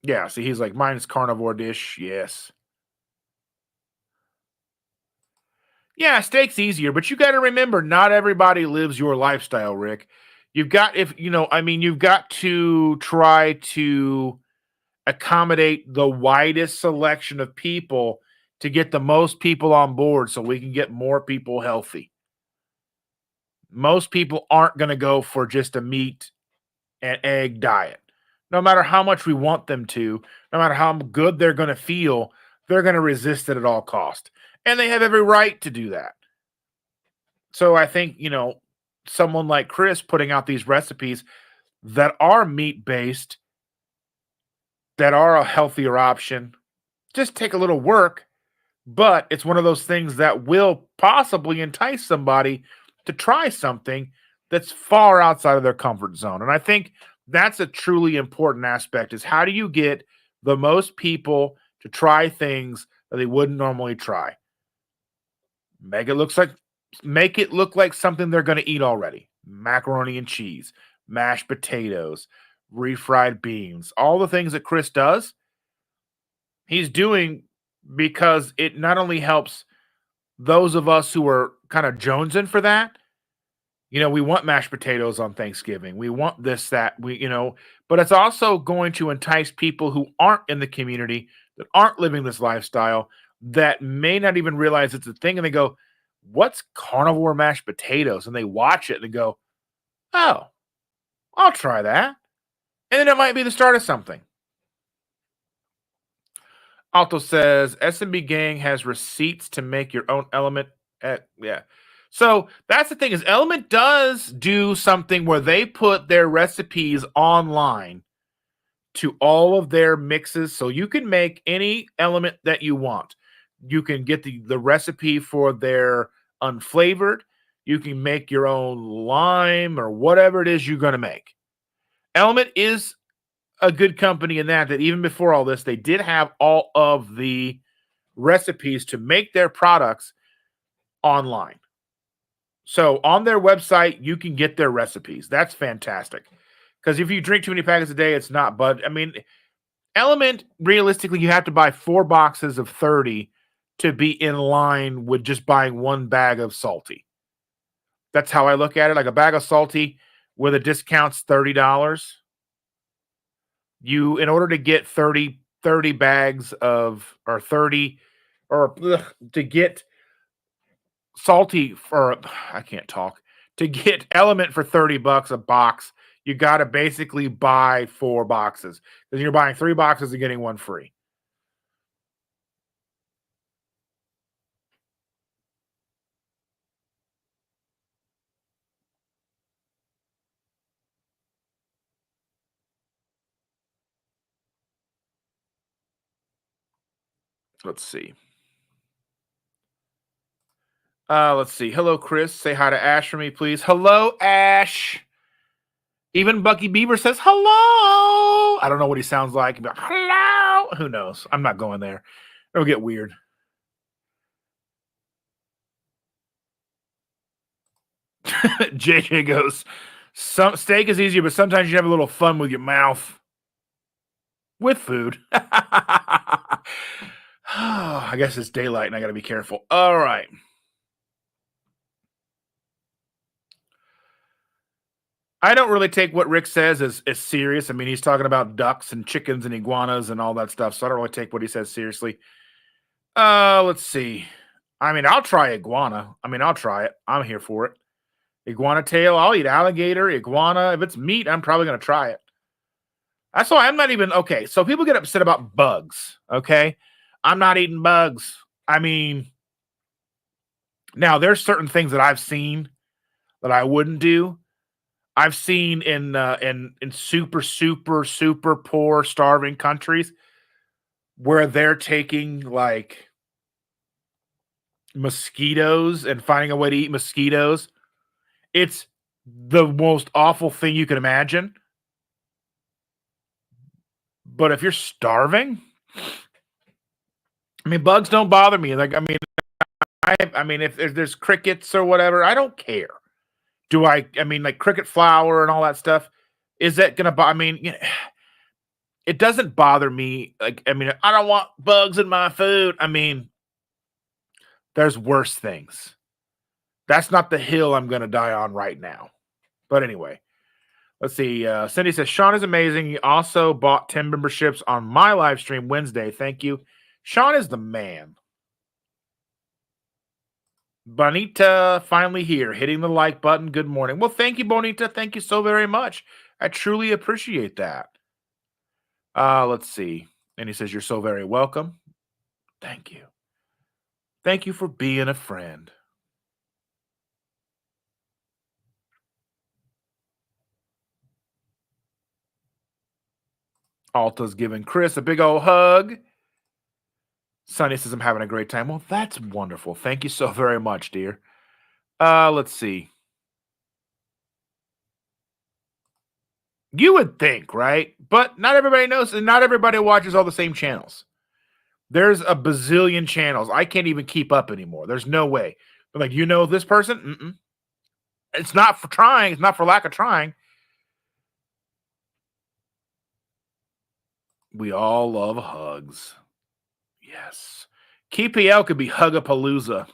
yeah, see, he's like, mine's carnivore dish. Yes. Yeah, steak's easier, but you got to remember, not everybody lives your lifestyle, Rick. You've got, if you know, I mean, you've got to try to accommodate the widest selection of people to get the most people on board so we can get more people healthy. Most people aren't going to go for just a meat and egg diet. No matter how much we want them to, no matter how good they're going to feel, they're going to resist it at all cost. And they have every right to do that. So I think, someone like Chris putting out these recipes that are meat based, that are a healthier option, just take a little work, but it's one of those things that will possibly entice somebody to try something that's far outside of their comfort zone. And I think that's a truly important aspect is how do you get the most people to try things that they wouldn't normally try? Make it looks like Make it look like something they're going to eat already. Macaroni and cheese, mashed potatoes, refried beans, all the things that Chris does, he's doing because it not only helps those of us who are kind of jonesing for that. We want mashed potatoes on Thanksgiving. We want this, that, but it's also going to entice people who aren't in the community, that aren't living this lifestyle, that may not even realize it's a thing. And they go, what's carnivore mashed potatoes? And they watch it and they go, oh, I'll try that. And then it might be the start of something. Alto says SMB Gang has receipts to make your own element. Yeah. So that's the thing is Element does do something where they put their recipes online to all of their mixes. So you can make any element that you want. You can get the recipe for their unflavored. You can make your own lime or whatever it is you're going to make. Element is a good company in that even before all this, they did have all of the recipes to make their products online. So on their website, you can get their recipes. That's fantastic. Because if you drink too many packets a day, it's not bud. I mean, Element, realistically, you have to buy 4 boxes of 30 to be in line with just buying one bag of salty. That's how I look at it. Like a bag of salty with a discount's $30. In order to get 30 bags of, or 30, or to get salty for, I can't talk, to get Element for $30 a box, you got to basically buy 4 boxes because you're buying 3 boxes and getting one free. Let's see. Let's see. Hello, Chris. Say hi to Ash for me, please. Hello, Ash. Even Bucky Beaver says hello. I don't know what he sounds like, but hello. Who knows? I'm not going there. It'll get weird. JJ goes, some steak is easier, but sometimes you have a little fun with your mouth with food. I guess it's daylight and I got to be careful. All right. I don't really take what Rick says as serious. I mean, he's talking about ducks and chickens and iguanas and all that stuff. So I don't really take what he says seriously. Let's see. I mean, I'll try iguana. I mean, I'll try it. I'm here for it. Iguana tail. I'll eat alligator, iguana. If it's meat, I'm probably going to try it. That's why I'm not even okay. So people get upset about bugs. Okay. I'm not eating bugs. I mean, now there's certain things that I've seen that I wouldn't do. I've seen in super poor starving countries where they're taking like mosquitoes and finding a way to eat mosquitoes. It's the most awful thing you can imagine. But if you're starving, I mean, bugs don't bother me. Like, I mean, if there's crickets or whatever, I don't care. Do I? I mean, like cricket flour and all that stuff. Is that gonna? I mean, it doesn't bother me. Like, I mean, I don't want bugs in my food. I mean, there's worse things. That's not the hill I'm gonna die on right now. But anyway, let's see. Cindy says Sean is amazing. He also bought 10 memberships on my live stream Wednesday. Thank you. Sean is the man. Bonita finally here, hitting the like button. Good morning. Well, thank you, Bonita. Thank you so very much. I truly appreciate that. Let's see. And he says, you're so very welcome. Thank you. Thank you for being a friend. Alta's giving Chris a big old hug. Sonny says, I'm having a great time. Well, that's wonderful. Thank you so very much, dear. Let's see. You would think, right? But not everybody knows, and not everybody watches all the same channels. There's a bazillion channels. I can't even keep up anymore. There's no way. But like, you know this person? Mm-mm. It's not for trying. It's not for lack of trying. We all love hugs. Yes. KPL could be Hugapalooza.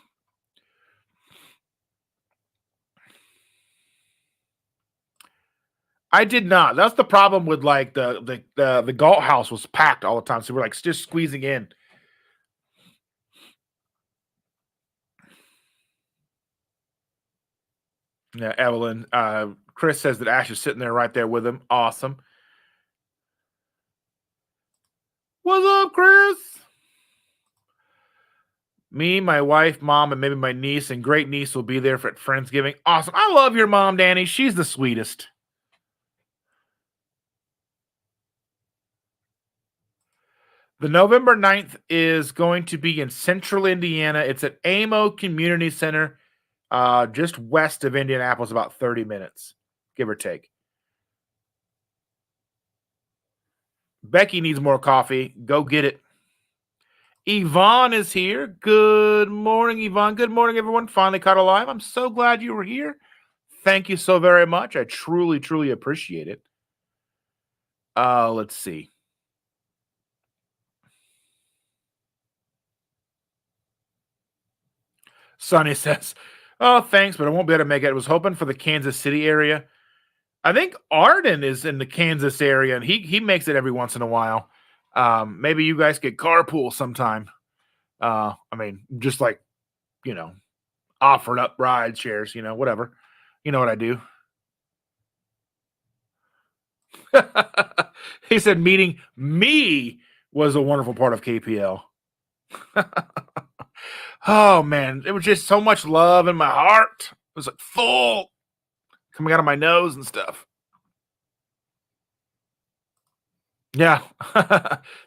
I did not. That's the problem with like the Galt house was packed all the time. So we're like just squeezing in. Yeah, Evelyn. Chris says that Ash is sitting there right there with him. Awesome. What's up, Chris? Me, my wife, mom, and maybe my niece and great niece will be there for Friendsgiving. Awesome. I love your mom, Danny. She's the sweetest. The November 9th is going to be in central Indiana. It's at Amo Community Center, just west of Indianapolis, about 30 minutes, give or take. Becky needs more coffee. Go get it. Yvonne is here. Good morning, Yvonne. Good morning, everyone. Finally caught alive. I'm so glad you were here. Thank you so very much. I truly, truly appreciate it. Let's see. Sonny says, oh, thanks, but I won't be able to make it. I was hoping for the Kansas City area. I think Arden is in the Kansas area, and he makes it every once in a while. Maybe you guys could carpool sometime. I mean, just like, you know, offering up ride shares, whatever. You know what I do. He said meeting me was a wonderful part of KPL. Oh man, it was just so much love in my heart. It was like full coming out of my nose and stuff. Yeah.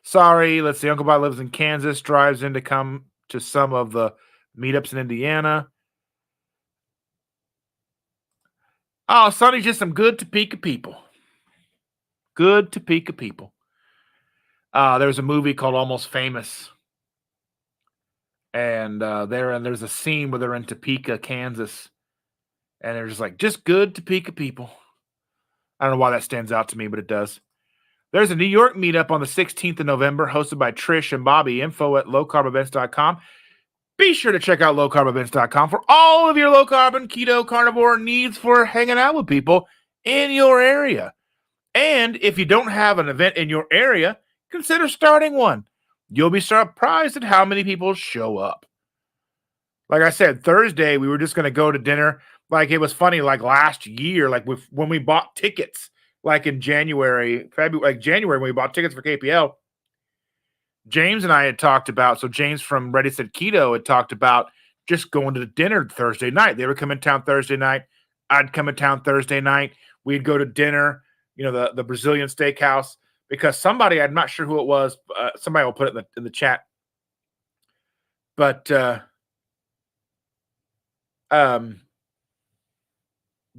Sorry. Let's see. Uncle Bob lives in Kansas, drives in to come to some of the meetups in Indiana. Oh, Sonny's just some good Topeka people. Good Topeka people. There was a movie called Almost Famous. And there's a scene where they're in Topeka, Kansas. And they're just like, just good to peak of people. I don't know why that stands out to me, but it does. There's a New York meetup on the 16th of November hosted by Trish and Bobby. Info at lowcarbevents.com. Be sure to check out lowcarbevents.com for all of your low carbon, keto, carnivore needs for hanging out with people in your area. And if you don't have an event in your area, consider starting one. You'll be surprised at how many people show up. Like I said, Thursday, we were just going to go to dinner. Like it was funny, like last year, like when we bought tickets, like in January, February, like January, when we bought tickets for KPL, James and I had talked about, so James from Ready Said Keto had talked about just going to dinner Thursday night. They would come in town Thursday night. I'd come in town Thursday night. We'd go to dinner, the Brazilian steakhouse, because somebody, I'm not sure who it was, somebody will put it in the chat. But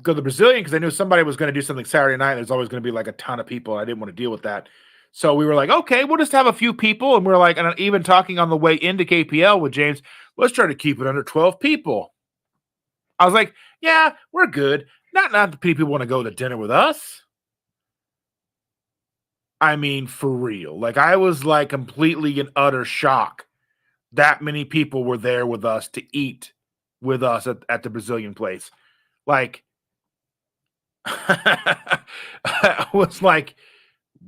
go to the Brazilian because I knew somebody was going to do something Saturday night. There's always going to be like a ton of people. I didn't want to deal with that. So we were like, okay, we'll just have a few people. And we're like, and even talking on the way into KPL with James, let's try to keep it under 12 people. I was like, yeah, we're good. Not that people want to go to dinner with us. I mean, for real. Like I was like completely in utter shock. That many people were there with us to eat with us at the Brazilian place. Like, I was like,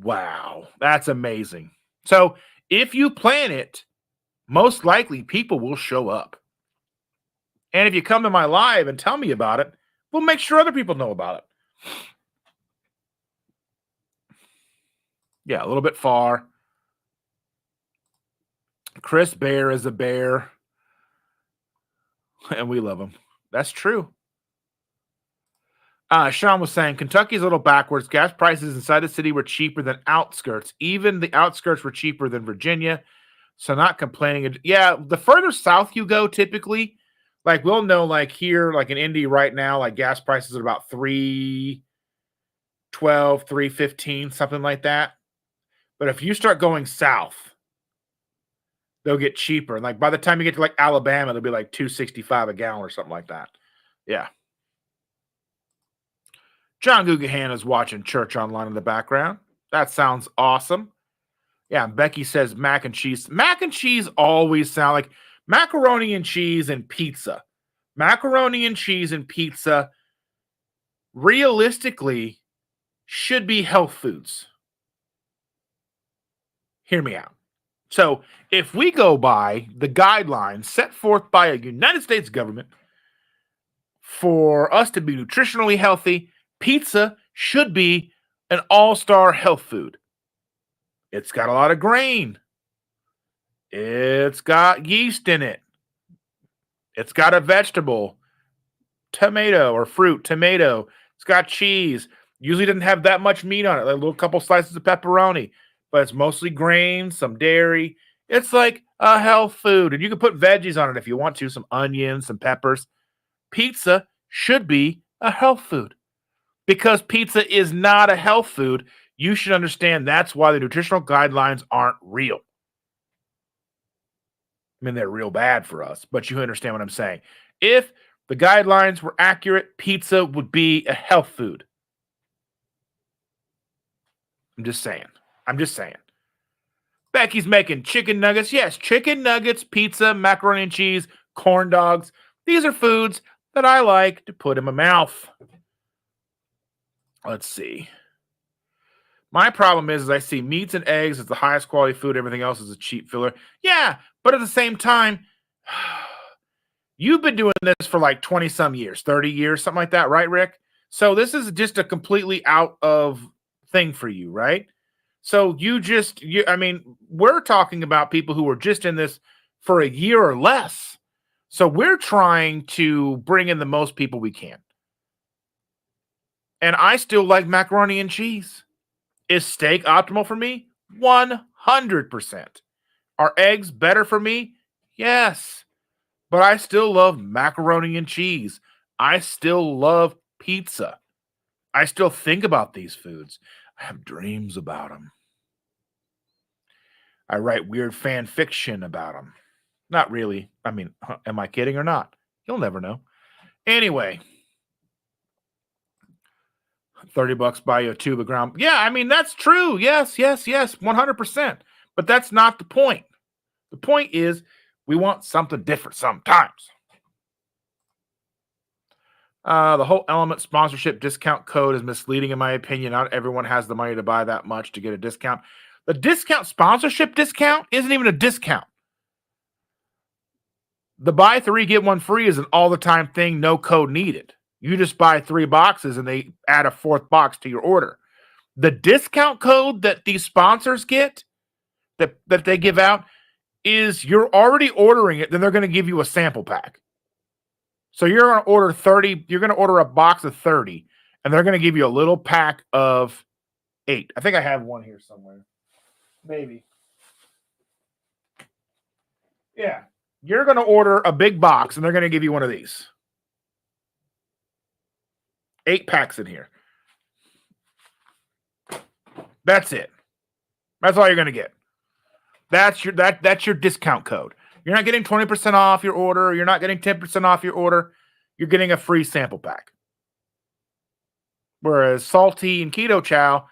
wow, that's amazing. So if you plan it, most likely people will show up. And if you come to my live and tell me about it, we'll make sure other people know about it. Yeah, a little bit far. Chris Bear is a bear. And we love him. That's true. Sean was saying Kentucky's a little backwards. Gas prices inside the city were cheaper than outskirts. Even the outskirts were cheaper than Virginia. So not complaining. Yeah, the further south you go, typically, like we'll know, like here, like in Indy right now, like gas prices are about $3.12, $3.15, something like that. But if you start going south, they'll get cheaper. And like by the time you get to like Alabama, they'll be like $2.65 a gallon or something like that. Yeah. John Gugahan is watching church online in the background. That sounds awesome. Yeah, Becky says mac and cheese. Mac and cheese always sound like macaroni and cheese and pizza. Macaroni and cheese and pizza realistically should be health foods. Hear me out. So, if we go by the guidelines set forth by a United States government for us to be nutritionally healthy, pizza should be an all-star health food. It's got a lot of grain. It's got yeast in it. It's got a vegetable, tomato or fruit, tomato. It's got cheese. Usually doesn't have that much meat on it, like a little couple slices of pepperoni, but it's mostly grain, some dairy. It's like a health food. And you can put veggies on it if you want to, some onions, some peppers. Pizza should be a health food. Because pizza is not a health food, you should understand that's why the nutritional guidelines aren't real. I mean, they're real bad for us, but you understand what I'm saying. If the guidelines were accurate, pizza would be a health food. I'm just saying. Becky's making chicken nuggets. Yes, chicken nuggets, pizza, macaroni and cheese, corn dogs. These are foods that I like to put in my mouth. Let's see. My problem is I see meats and eggs as the highest quality food. Everything else is a cheap filler. Yeah, but at the same time, you've been doing this for like 20 some years, 30 years, something like that, right, Rick? So this is just a completely out of thing for you, right? So I mean, we're talking about people who are just in this for a year or less. So we're trying to bring in the most people we can. And I still like macaroni and cheese. Is steak optimal for me? 100%. Are eggs better for me? Yes. But I still love macaroni and cheese. I still love pizza. I still think about these foods. I have dreams about them. I write weird fan fiction about them. Not really. I mean, am I kidding or not? You'll never know. Anyway, $30 buy you a tube of ground. Yeah, I mean, that's true. Yes, yes, yes, 100%. But that's not the point. The point is we want something different sometimes. The whole Element sponsorship discount code is misleading, in my opinion. Not everyone has the money to buy that much to get a discount. The discount sponsorship discount isn't even a discount. The buy three, get one free is an all the time thing, no code needed. You just buy 3 boxes and they add a 4th box to your order. The discount code that these sponsors get, that they give out, is you're already ordering it, then they're going to give you a sample pack. So you're going to order 30, you're going to order a box of 30, and they're going to give you a little pack of 8. I think I have one here somewhere. Maybe. Yeah. You're going to order a big box, and they're going to give you one of these. 8 packs in here. That's it. That's all you're going to get. That's your discount code. You're not getting 20% off your order. You're not getting 10% off your order. You're getting a free sample pack. Whereas Salty and Keto Chow,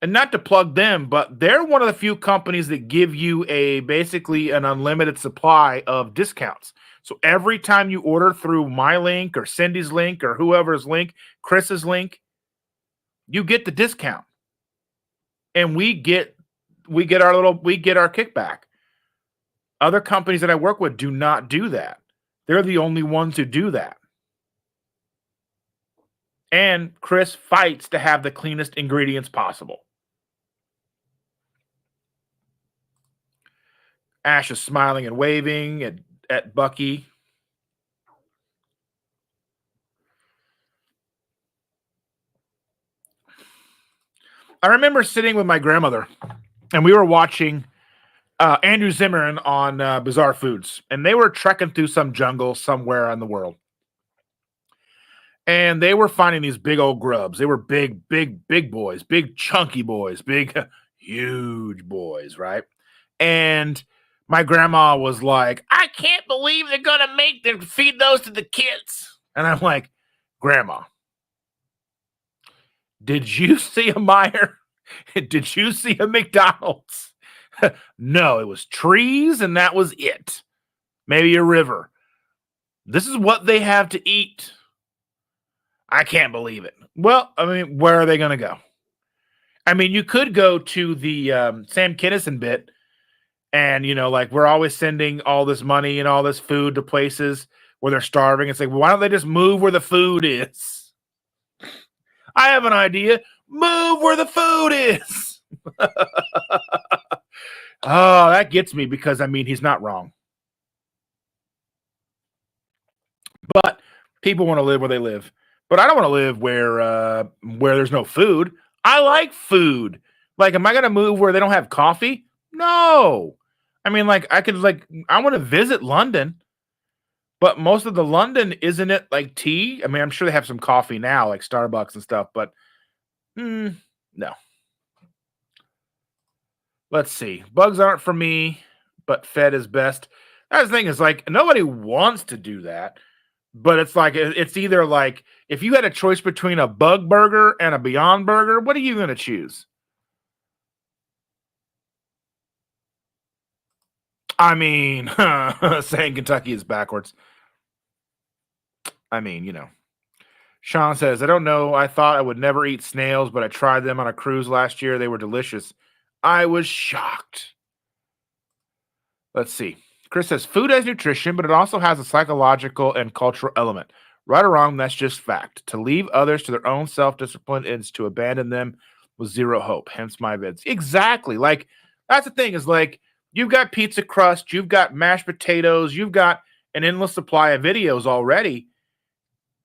and not to plug them, but they're one of the few companies that give you basically an unlimited supply of discounts. So every time you order through my link or Cindy's link or whoever's link, Chris's link, you get the discount. And we get our kickback. Other companies that I work with do not do that. They're the only ones who do that. And Chris fights to have the cleanest ingredients possible. Ash is smiling and waving at Bucky. I remember sitting with my grandmother, and we were watching Andrew Zimmern on Bizarre Foods, and they were trekking through some jungle somewhere in the world. And they were finding these big old grubs. They were big, big, big boys, big chunky boys, big, huge boys, right? And my grandma was like, I can't believe they're going to make them feed those to the kids. And I'm like, Grandma, did you see a Meijer? Did you see a McDonald's? No, it was trees and that was it. Maybe a river. This is what they have to eat. I can't believe it. Well, I mean, where are they going to go? I mean, you could go to the Sam Kinison bit and, like we're always sending all this money and all this food to places where they're starving. It's like, why don't they just move where the food is? I have an idea. Move where the food is. Oh, that gets me because, I mean, he's not wrong. But people want to live where they live. But I don't want to live where there's no food. I like food. Like, am I going to move where they don't have coffee? No. I mean, like, I want to visit London. But most of the London, isn't it like tea? I mean, I'm sure they have some coffee now, like Starbucks and stuff. But no. Let's see. Bugs aren't for me, but fed is best. That's the thing is, like, nobody wants to do that. But it's like, it's either like, if you had a choice between a Bug Burger and a Beyond Burger, what are you going to choose? I mean, saying Kentucky is backwards. I mean, Sean says, I don't know. I thought I would never eat snails, but I tried them on a cruise last year. They were delicious. I was shocked. Let's see. Chris says, food has nutrition, but it also has a psychological and cultural element. Right or wrong, that's just fact. To leave others to their own self-discipline is to abandon them with zero hope. Hence my vids. Exactly. Like, that's the thing is, like, you've got pizza crust, you've got mashed potatoes, you've got an endless supply of videos already.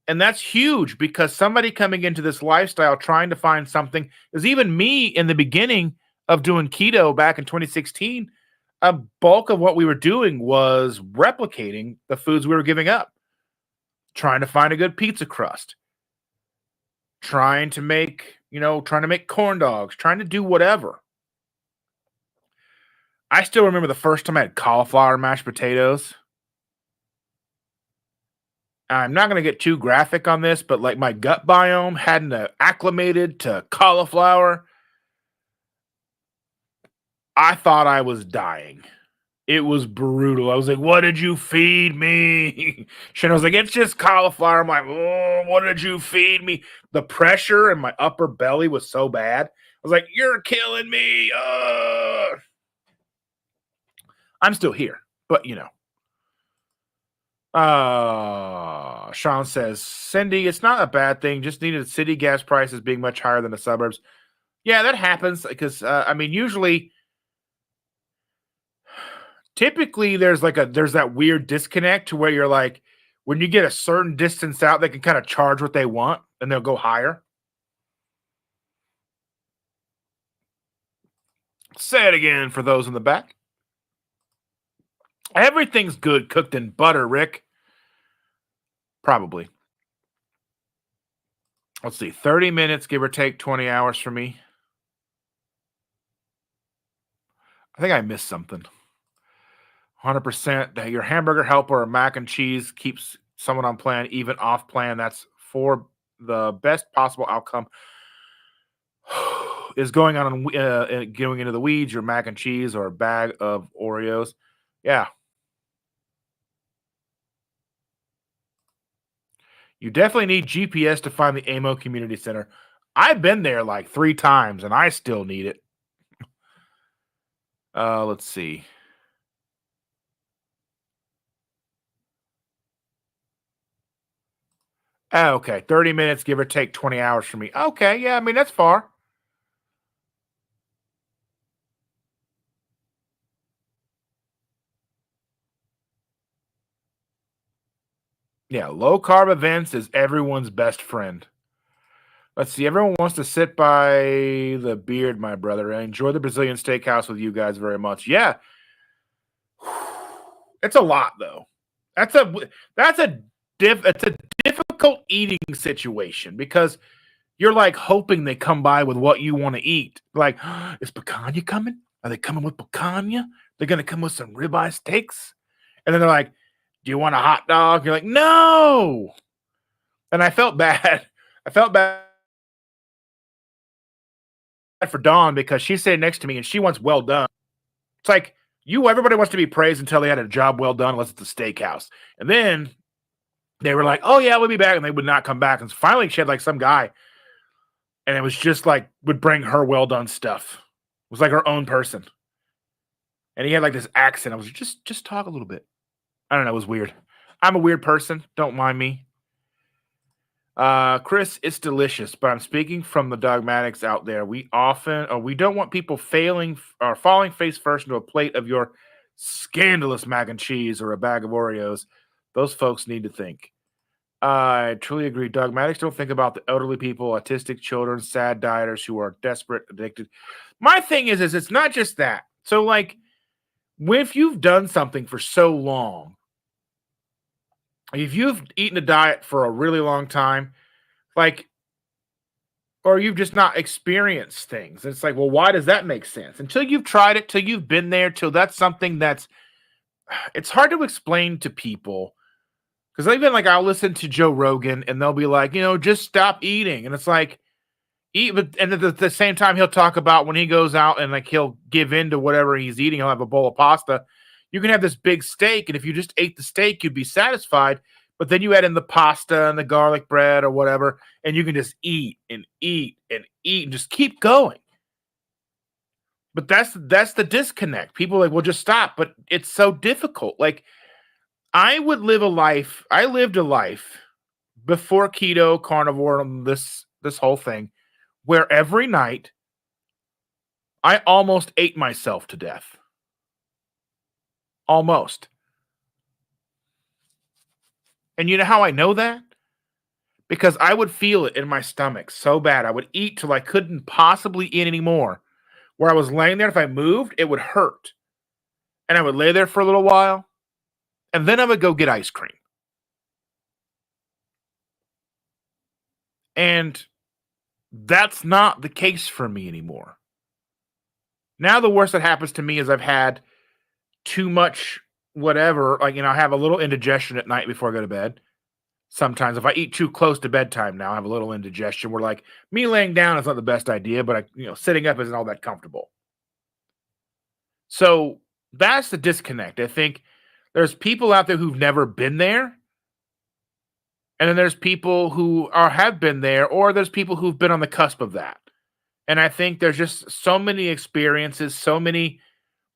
And that's huge because somebody coming into this lifestyle trying to find something, is even me in the beginning of doing keto back in 2016, a bulk of what we were doing was replicating the foods we were giving up, trying to find a good pizza crust, trying to make corn dogs, trying to do whatever. I still remember the first time I had cauliflower mashed potatoes. I'm not going to get too graphic on this, but like my gut biome hadn't acclimated to cauliflower. I thought I was dying. It was brutal. I was like, "What did you feed me?" Shannon was like, "It's just cauliflower." I'm like, "Oh, what did you feed me?" The pressure in my upper belly was so bad. I was like, "You're killing me." I'm still here, but you know. Sean says, Cindy, it's not a bad thing. Just needed city gas prices being much higher than the suburbs. Yeah, that happens because I mean, usually, typically, there's that weird disconnect to where you're like, when you get a certain distance out, they can kind of charge what they want and they'll go higher. Say it again for those in the back. Everything's good cooked in butter, Rick. Probably. Let's see, 30 minutes, give or take 20 hours for me. I think I missed something. 100% that your hamburger helper or mac and cheese keeps someone on plan, even off plan. That's for the best possible outcome. Is going on going into the weeds, your mac and cheese or a bag of Oreos. Yeah, you definitely need GPS to find the AMO Community Center. I've been there like 3 times and I still need it. Let's see. Oh, okay, 30 minutes, give or take 20 hours for me. Okay, yeah, I mean that's far. Yeah, low carb events is everyone's best friend. Let's see. Everyone wants to sit by the beard, my brother. I enjoy the Brazilian steakhouse with you guys very much. Yeah, it's a lot though. That's a that's a it's a difficult eating situation because you're like hoping they come by with what you want to eat. Like, is picanha coming? Are they coming with picanha? They're gonna come with some ribeye steaks, and then they're like, "Do you want a hot dog?" You're like, "No." And I felt bad. I felt bad for Dawn because she's sitting next to me and she wants well done. It's like everybody wants to be praised until they had a job well done, unless it's a steakhouse. And then they were like, "Oh yeah, we'll be back," and they would not come back. And finally, she had like some guy, and it was just like would bring her well done stuff. It was like her own person, and he had like this accent. I was like, just talk a little bit. I don't know. It was weird. I'm a weird person. Don't mind me. Chris, it's delicious, but I'm speaking from the dogmatics out there. We don't want people failing or falling face first into a plate of your scandalous mac and cheese or a bag of Oreos. Those folks need to think. I truly agree. Dogmatics don't think about the elderly people, autistic children, sad dieters who are desperate, addicted. My thing is it's not just that. So, like, if you've done something for so long, if you've eaten a diet for a really long time, like, or you've just not experienced things. It's like, well, why does that make sense? Until you've tried it, till you've been there, till that's something that's it's hard to explain to people. Because even like I'll listen to Joe Rogan and they'll be like, just stop eating. And it's like, eat, but and at the same time, he'll talk about when he goes out and like he'll give in to whatever he's eating, he'll have a bowl of pasta. You can have this big steak, and if you just ate the steak, you'd be satisfied. But then you add in the pasta and the garlic bread or whatever, and you can just eat and eat and eat and just keep going. But that's the disconnect. People are like, well, just stop. But it's so difficult. Like I lived a life before keto, carnivore, and this whole thing, where every night I almost ate myself to death. Almost. And you know how I know that? Because I would feel it in my stomach so bad. I would eat till I couldn't possibly eat anymore. Where I was laying there, if I moved, it would hurt. And I would lay there for a little while, and then I would go get ice cream. And that's not the case for me anymore. Now the worst that happens to me is I've had too much whatever, like, I have a little indigestion at night before I go to bed. Sometimes if I eat too close to bedtime now, I have a little indigestion where like me laying down is not the best idea, but sitting up isn't all that comfortable. So that's the disconnect. I think there's people out there who've never been there, and then there's people who are have been there, or there's people who've been on the cusp of that. And I think there's just so many experiences, so many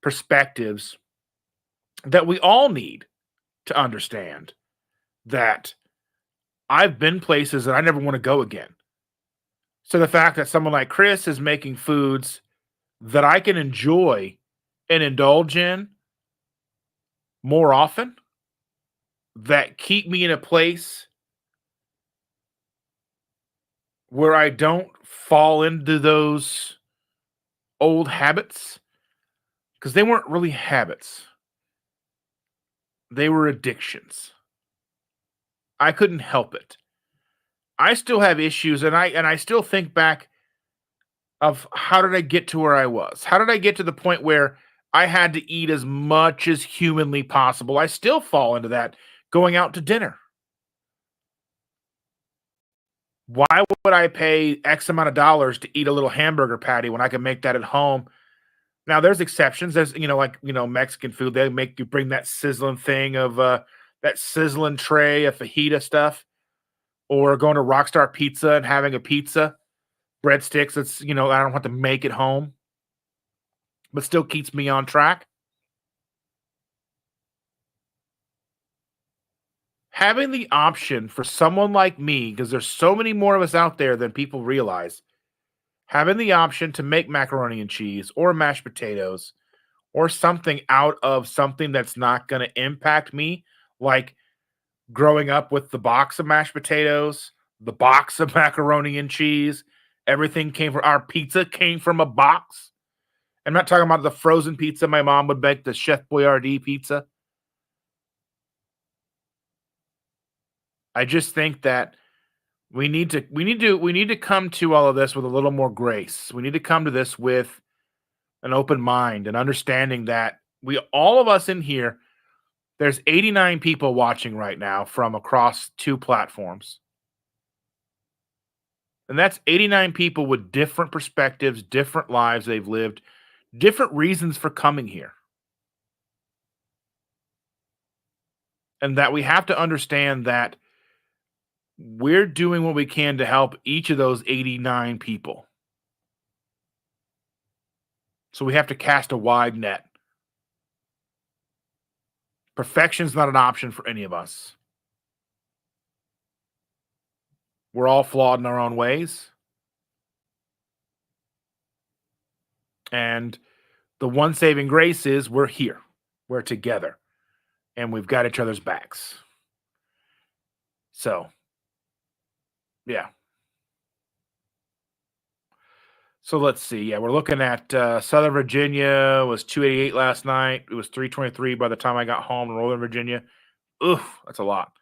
perspectives that we all need to understand that I've been places that I never want to go again. So the fact that someone like Chris is making foods that I can enjoy and indulge in more often, that keep me in a place where I don't fall into those old habits, because they weren't really habits, they were addictions. I couldn't help it. I still have issues, and I still think back of how did I get to where I was? How did I get to the point where I had to eat as much as humanly possible? I still fall into that going out to dinner. Why would I pay X amount of dollars to eat a little hamburger patty when I can make that at home? Now there's exceptions. There's like Mexican food. They make you bring that sizzling thing of that sizzling tray of fajita stuff, or going to Rockstar Pizza and having a pizza breadsticks. That's I don't have to make it home, but still keeps me on track. Having the option for someone like me, because there's so many more of us out there than people realize, having the option to make macaroni and cheese or mashed potatoes or something out of something that's not going to impact me, like growing up with the box of mashed potatoes, the box of macaroni and cheese, everything came from our pizza came from a box. I'm not talking about the frozen pizza my mom would make, the Chef Boyardee pizza. I just think that we need to come to all of this with a little more grace. We need to come to this with an open mind and understanding that we all of us in here, there's 89 people watching right now from across two platforms. And that's 89 people with different perspectives, different lives they've lived, different reasons for coming here. And that we have to understand that we're doing what we can to help each of those 89 people. So we have to cast a wide net. Perfection's not an option for any of us. We're all flawed in our own ways. And the one saving grace is we're here. We're together. And we've got each other's backs. So, yeah. So let's see. Yeah, we're looking at Southern Virginia was 288 last night. It was 323 by the time I got home in Northern Virginia. Oof, that's a lot.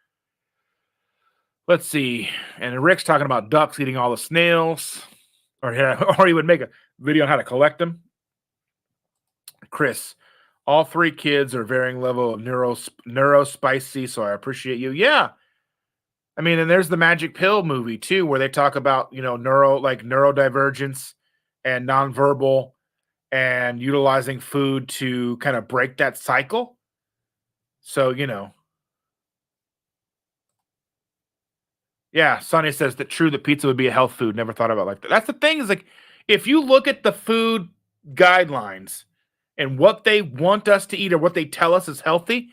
Let's see. And Rick's talking about ducks eating all the snails, or yeah, or he would make a video on how to collect them. Chris, all three kids are varying level of neurospicy, so I appreciate you. Yeah, I mean, and there's the Magic Pill movie too, where they talk about neurodivergence and nonverbal and utilizing food to kind of break that cycle. So yeah, Sonny says that true that pizza would be a health food. Never thought about it like that. That's the thing is like if you look at the food guidelines and what they want us to eat or what they tell us is healthy,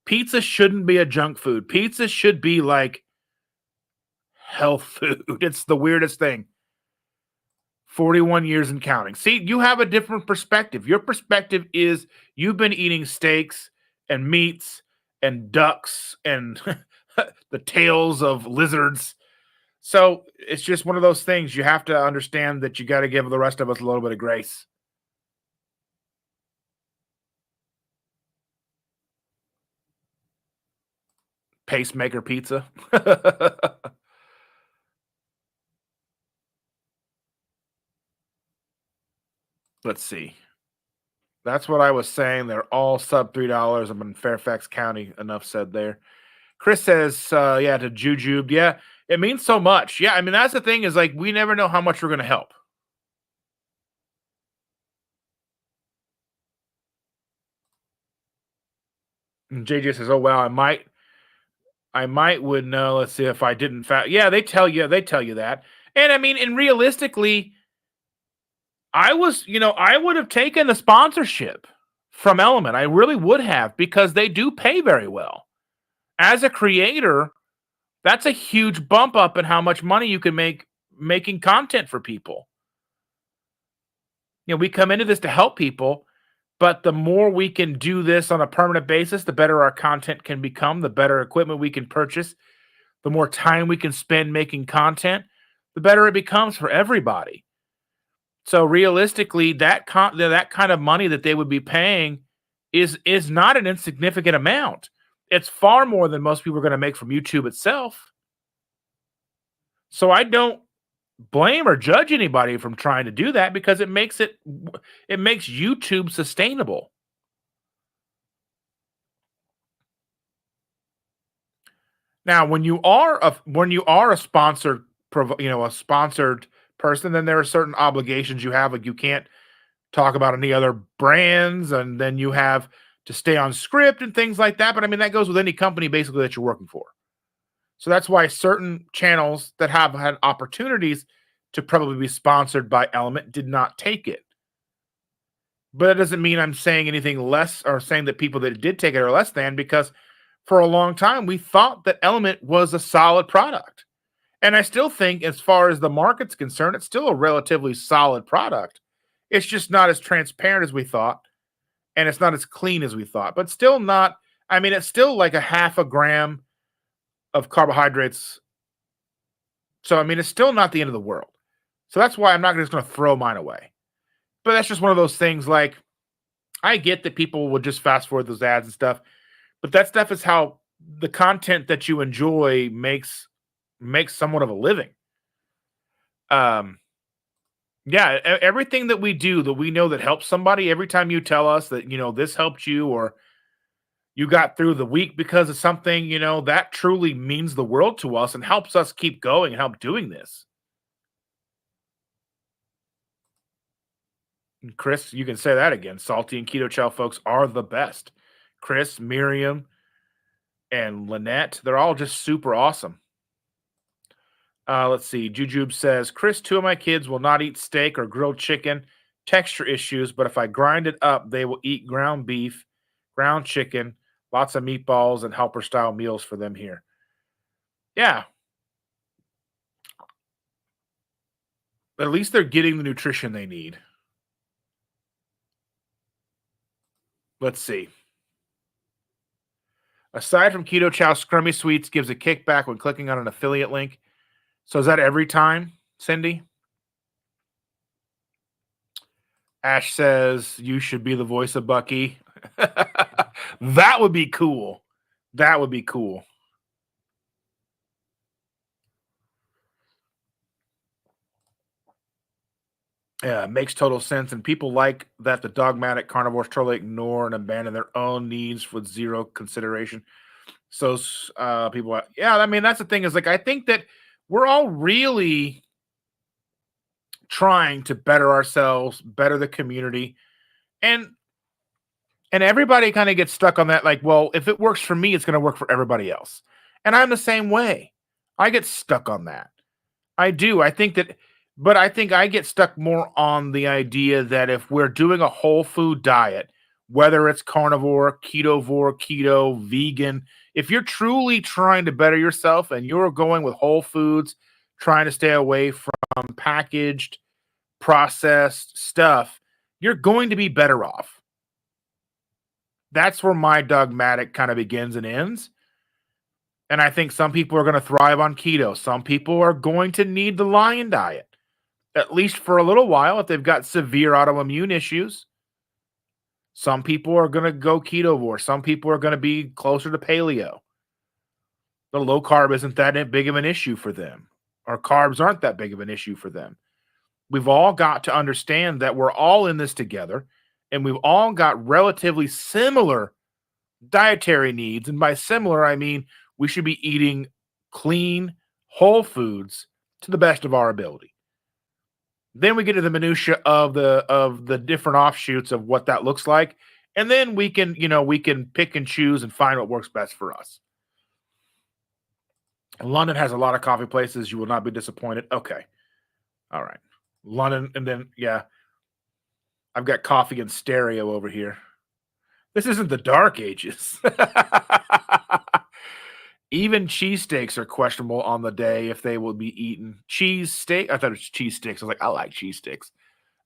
pizza shouldn't be a junk food. Pizza should be like health food. It's the weirdest thing. 41 years and counting. See, you have a different perspective. Your perspective is you've been eating steaks and meats and ducks and the tails of lizards. So it's just one of those things. You have to understand that you got to give the rest of us a little bit of grace. Pacemaker pizza. Let's see. That's what I was saying. They're all sub $3. I'm in Fairfax County. Enough said there. Chris says, yeah, to Jujube. Yeah, it means so much. Yeah, I mean, that's the thing is like, we never know how much we're going to help. And JJ says, oh, wow, I might would know. Let's see if I didn't. Yeah, they tell you that. And I mean, and realistically, I would have taken the sponsorship from Element. I really would have because they do pay very well. As a creator, that's a huge bump up in how much money you can make making content for people. We come into this to help people, but the more we can do this on a permanent basis, the better our content can become, the better equipment we can purchase, the more time we can spend making content, the better it becomes for everybody. So realistically, that kind of money that they would be paying is not an insignificant amount. It's far more than most people are going to make from YouTube itself. So I don't blame or judge anybody from trying to do that because it makes YouTube sustainable. Now, when you are a sponsored a sponsored person, then there are certain obligations you have. Like you can't talk about any other brands, and then you have to stay on script and things like that. But I mean, that goes with any company basically that you're working for. So that's why certain channels that have had opportunities to probably be sponsored by Element did not take it. But that doesn't mean I'm saying anything less or saying that people that did take it are less than, because for a long time we thought that Element was a solid product. And I still think, as far as the market's concerned, it's still a relatively solid product. It's just not as transparent as we thought, and it's not as clean as we thought, but still not. I mean, it's still like a half a gram of carbohydrates. So, I mean, it's still not the end of the world. So that's why I'm not just going to throw mine away. But that's just one of those things. Like, I get that people would just fast forward those ads and stuff, but that stuff is how the content that you enjoy makes somewhat of a living. Um, yeah, everything that we do that we know that helps somebody. Every time you tell us that this helped you, or you got through the week because of something, that truly means the world to us and helps us keep going and help doing this. And Chris, you can say that again. Salty and Keto Chow folks are the best. Chris, Miriam, and Lynette, they're all just super awesome. Let's see. Jujube says, Chris, two of my kids will not eat steak or grilled chicken, texture issues, but if I grind it up, they will eat ground beef, ground chicken, lots of meatballs, and helper style meals for them here. Yeah, at least they're getting the nutrition they need. Let's see. Aside from Keto Chow, Scrummy Sweets gives a kickback when clicking on an affiliate link. So is that every time, Cindy? Ash says you should be the voice of Bucky. That would be cool. That would be cool. Yeah, it makes total sense. And people like that the dogmatic carnivores totally ignore and abandon their own needs with zero consideration. So people, yeah, I mean, that's the thing is like, I think that we're all really trying to better ourselves, better the community. And everybody kind of gets stuck on that, like, well, if it works for me, it's going to work for everybody else. And I'm the same way. I get stuck on that. I do. But I think I get stuck more on the idea that if we're doing a whole food diet, whether it's carnivore, ketovore, keto, vegan, if you're truly trying to better yourself and you're going with whole foods, trying to stay away from packaged, processed stuff, you're going to be better off. That's where my dogmatic kind of begins and ends. And I think some people are going to thrive on keto. Some people are going to need the lion diet, at least for a little while, if they've got severe autoimmune issues. Some people are going to go ketovore. Some people are going to be closer to paleo. The low carb isn't that big of an issue for them, or carbs aren't that big of an issue for them. We've all got to understand that we're all in this together, and we've all got relatively similar dietary needs. And by similar, I mean We should be eating clean, whole foods to the best of our ability. Then we get to the minutia of the different offshoots of what that looks like, and then we can pick and choose and find what works best for us. London has a lot of coffee places. You will not be disappointed. Okay. All right. London, and then yeah, I've got coffee and stereo over here. This isn't the dark ages. Even cheesesteaks are questionable on the day if they will be eaten. Cheese steak, I thought it was cheese sticks. I was like, I like cheese sticks.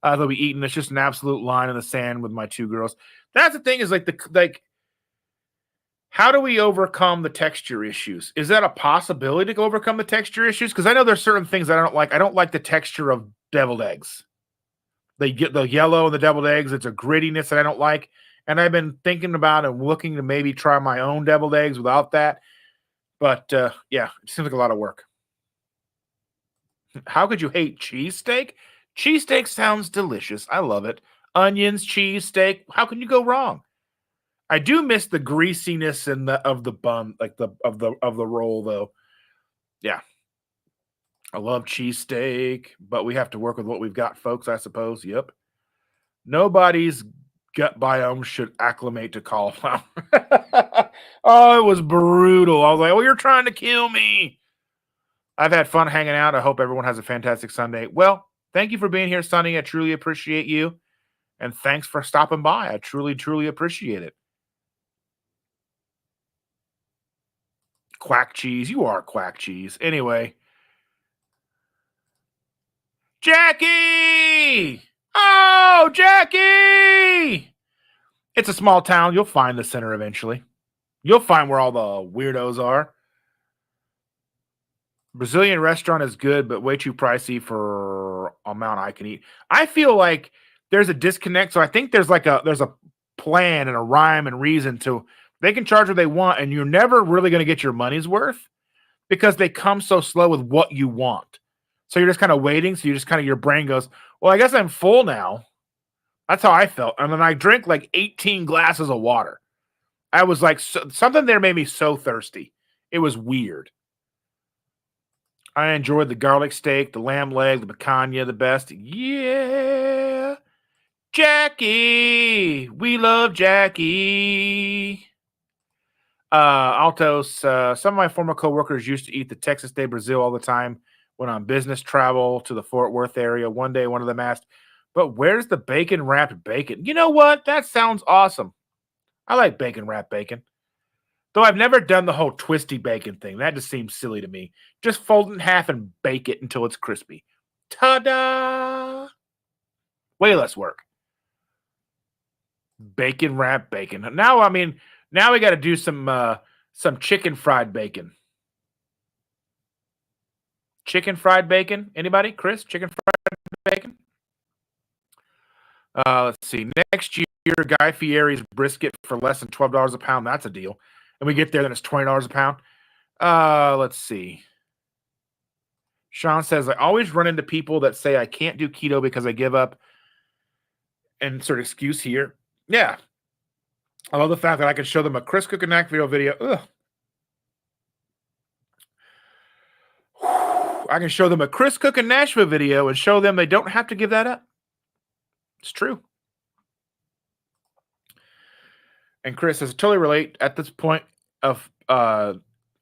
They'll be eaten. It's just an absolute line in the sand with my two girls. That's the thing is like how do we overcome the texture issues? Is that a possibility to overcome the texture issues? Because I know there's certain things I don't like. I don't like the texture of deviled eggs. They get the yellow and the deviled eggs. It's a grittiness that I don't like. And I've been thinking about and looking to maybe try my own deviled eggs without that. But yeah, it seems like a lot of work. How could you hate cheesesteak? Cheesesteak sounds delicious. I love it. Onions, cheesesteak. How can you go wrong? I do miss the greasiness and the of the bun, like the roll, though. Yeah, I love cheesesteak, but we have to work with what we've got, folks. I suppose. Yep. Nobody's gut biome should acclimate to cauliflower. Oh, it was brutal. I was like, "Oh, you're trying to kill me." I've had fun hanging out. I hope everyone has a fantastic Sunday. Well, thank you for being here, Sonny. I truly appreciate you. And thanks for stopping by. I truly, truly appreciate it. Quack cheese. You are quack cheese. Anyway, Jackie! Oh, Jackie! It's a small town. You'll find the center eventually. You'll find where all the weirdos are. Brazilian restaurant is good, but way too pricey for amount I can eat. I feel like there's a disconnect. So I think there's a plan and a rhyme and reason to they can charge what they want, and you're never really going to get your money's worth because they come so slow with what you want. So you're just kind of waiting. So you just kind of your brain goes, well, I guess I'm full now. That's how I felt. And then I drank like 18 glasses of water. I was like, something there made me so thirsty. It was weird. I enjoyed the garlic steak, the lamb leg, the picanha, the best. Yeah. Jackie. We love Jackie. Altos, some of my former coworkers used to eat the Texas de Brazil all the time when on business travel to the Fort Worth area. One day, one of them asked, but where's the bacon wrapped bacon? You know what? That sounds awesome. I like bacon wrapped bacon. Though I've never done the whole twisty bacon thing. That just seems silly to me. Just fold it in half and bake it until it's crispy. Ta-da! Way less work. Bacon wrapped bacon. Now, I mean, now we got to do some chicken fried bacon. Chicken fried bacon? Anybody? Chris? Chicken fried bacon? Let's see. Next year, Guy Fieri's brisket for less than $12 a pound. That's a deal. And we get there, then it's $20 a pound. Let's see. Sean says, I always run into people that say I can't do keto because I give up. And sort of excuse here. Yeah. I love the fact that I can show them a Chris Cook and Knack video. Ugh. I can show them a Chris Cook and Nashville video and show them they don't have to give that up. It's true. And Chris says, totally relate. At this point of I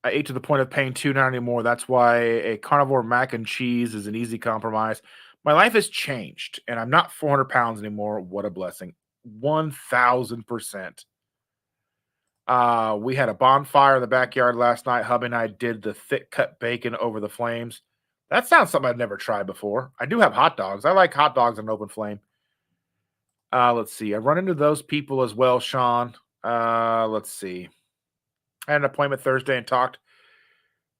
ate to the point of paying $2.90 anymore. That's why a carnivore mac and cheese is an easy compromise. My life has changed, and I'm not 400 pounds anymore. What a blessing. 1,000%. We had a bonfire in the backyard last night. Hubby and I did the thick cut bacon over the flames. That sounds something I've never tried before. I do have hot dogs. I like hot dogs on an open flame. Let's see. I run into those people as well, Sean. Let's see. I had an appointment Thursday and talked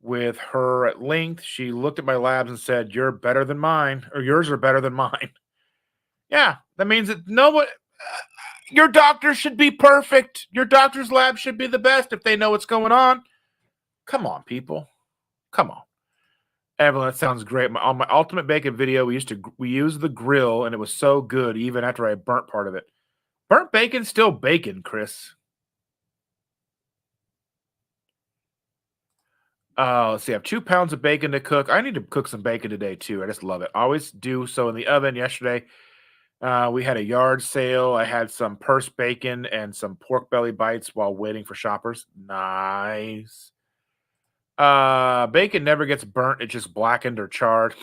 with her at length. She looked at my labs and said, "You're better than mine, or yours are better than mine." Yeah, that means that your doctor should be perfect. Your doctor's lab should be the best if they know what's going on. Come on, people. Come on. Evelyn, that sounds great. On my ultimate bacon video, we used the grill, and it was so good even after I burnt part of it. Burnt bacon's still bacon, Chris. Let's see. I have 2 pounds of bacon to cook. I need to cook some bacon today too. I just love it. I always do so in the oven. Yesterday, we had a yard sale. I had some purse bacon and some pork belly bites while waiting for shoppers. Nice. Bacon never gets burnt. It's just blackened or charred.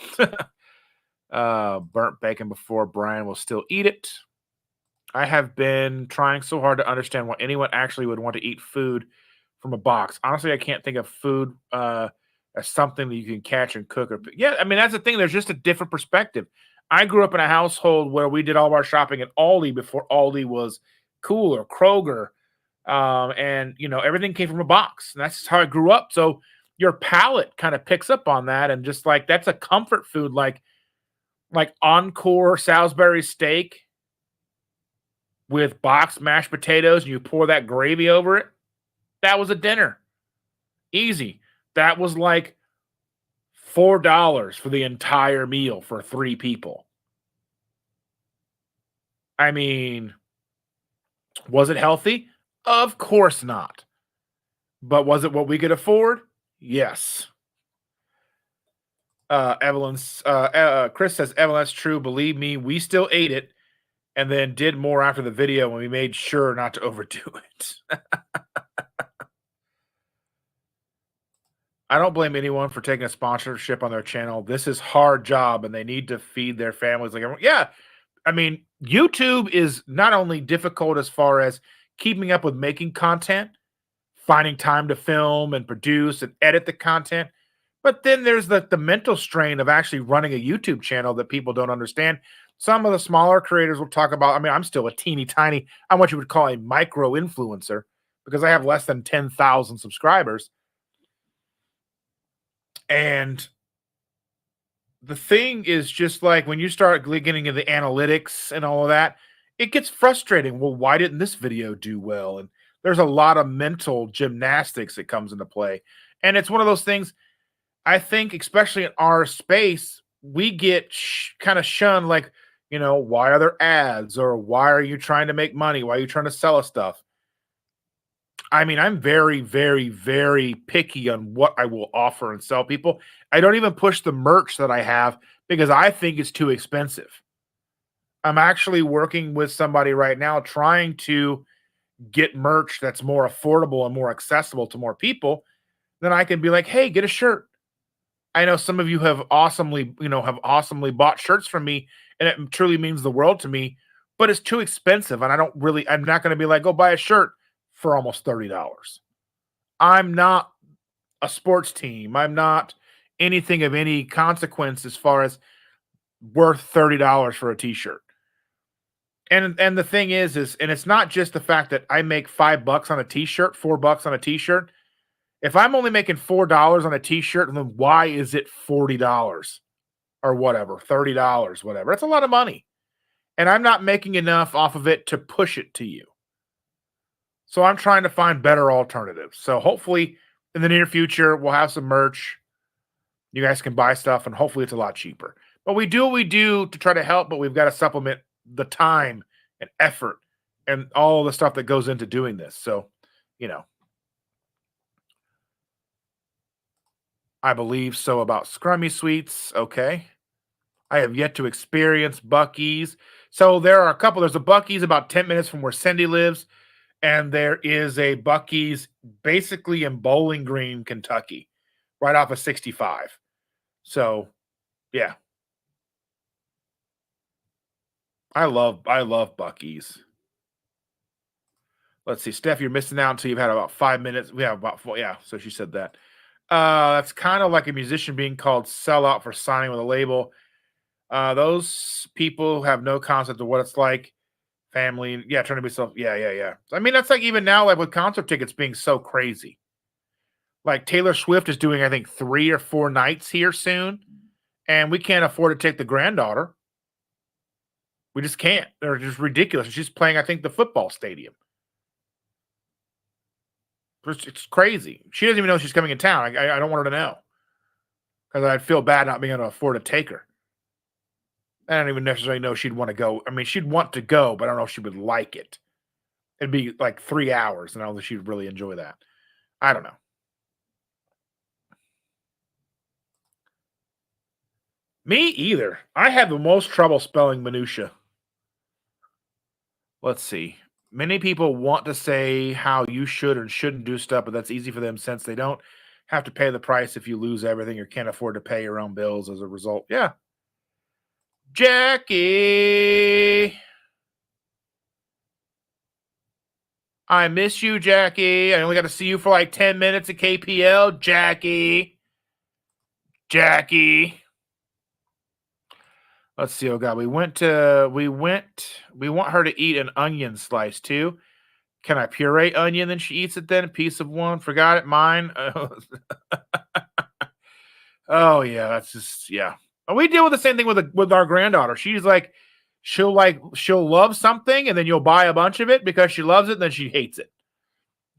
Burnt bacon before Brian will still eat it. I have been trying so hard to understand why anyone actually would want to eat food from a box. Honestly, I can't think of food as something that you can catch and cook. Or yeah, I mean that's the thing. There's just a different perspective. I grew up in a household where we did all of our shopping at Aldi before Aldi was cool or Kroger, and everything came from a box. And that's just how I grew up. So your palate kind of picks up on that, and just like that's a comfort food, like Encore Salisbury steak with boxed mashed potatoes and you pour that gravy over it, that was a dinner. Easy. That was like $4 for the entire meal for 3 people. I mean, was it healthy? Of course not. But was it what we could afford? Yes. Chris says, Evelyn, that's true. Believe me, we still ate it and then did more after the video when we made sure not to overdo it. I don't blame anyone for taking a sponsorship on their channel. This is hard job and they need to feed their families like everyone. Yeah. I mean, YouTube is not only difficult as far as keeping up with making content, finding time to film and produce and edit the content, but then there's the mental strain of actually running a YouTube channel that people don't understand. Some of the smaller creators will talk about, I mean, I'm still a teeny tiny, I'm what you would call a micro influencer because I have less than 10,000 subscribers. And the thing is just like when you start getting into the analytics and all of that, it gets frustrating. Well, why didn't this video do well? And there's a lot of mental gymnastics that comes into play. And it's one of those things, I think, especially in our space, we get kind of shunned like, why are there ads or why are you trying to make money? Why are you trying to sell us stuff? I mean, I'm very, very, very picky on what I will offer and sell people. I don't even push the merch that I have because I think it's too expensive. I'm actually working with somebody right now trying to get merch that's more affordable and more accessible to more people. Then I can be like, hey, get a shirt. I know some of you have awesomely bought shirts from me, and it truly means the world to me, but it's too expensive. And I'm not going to be like, go buy a shirt for almost $30. I'm not a sports team. I'm not anything of any consequence as far as worth $30 for a t-shirt. And the thing is and it's not just the fact that I make $5 on a t-shirt, $4 on a t-shirt. If I'm only making $4 on a t-shirt, then why is it $40 or whatever, $30, whatever? It's a lot of money. And I'm not making enough off of it to push it to you. So I'm trying to find better alternatives. So hopefully in the near future, we'll have some merch. You guys can buy stuff and hopefully it's a lot cheaper. But we do what we do to try to help, but we've got to supplement the time and effort and all the stuff that goes into doing this. So, I believe so about Scrummy Sweets. Okay. I have yet to experience Buc-ee's. So there's a Buc-ee's about 10 minutes from where Cindy lives. And there is a Buc-ee's basically in Bowling Green, Kentucky, right off of 65. So, yeah. I love Buc-ee's. Let's see, Steph, you're missing out until you've had about 5 minutes. We have about 4. Yeah, so she said that. That's kind of like a musician being called sellout for signing with a label. Those people have no concept of what it's like. Family, yeah, trying to be self. Yeah, yeah, yeah. I mean, that's like even now, like with concert tickets being so crazy. Like Taylor Swift is doing, I think, 3 or 4 nights here soon, and we can't afford to take the granddaughter. We just can't. They're just ridiculous. She's playing, I think, the football stadium. It's crazy. She doesn't even know she's coming in town. I don't want her to know because I'd feel bad not being able to afford to take her. I don't even necessarily know she'd want to go. I mean, she'd want to go, but I don't know if she would like it. It'd be like 3 hours, and I don't think she'd really enjoy that. I don't know. Me either. I have the most trouble spelling minutia. Let's see. Many people want to say how you should or shouldn't do stuff, but that's easy for them since they don't have to pay the price if you lose everything or can't afford to pay your own bills as a result. Yeah. Jackie. I miss you, Jackie. I only got to see you for like 10 minutes at KPL. Jackie. Jackie. Let's see. Oh God, we want her to eat an onion slice too. Can I puree onion? Then she eats it then, a piece of one. Forgot it, mine. Oh yeah, that's just yeah. And we deal with the same thing with our granddaughter. She's like, she'll love something, and then you'll buy a bunch of it because she loves it, and then she hates it.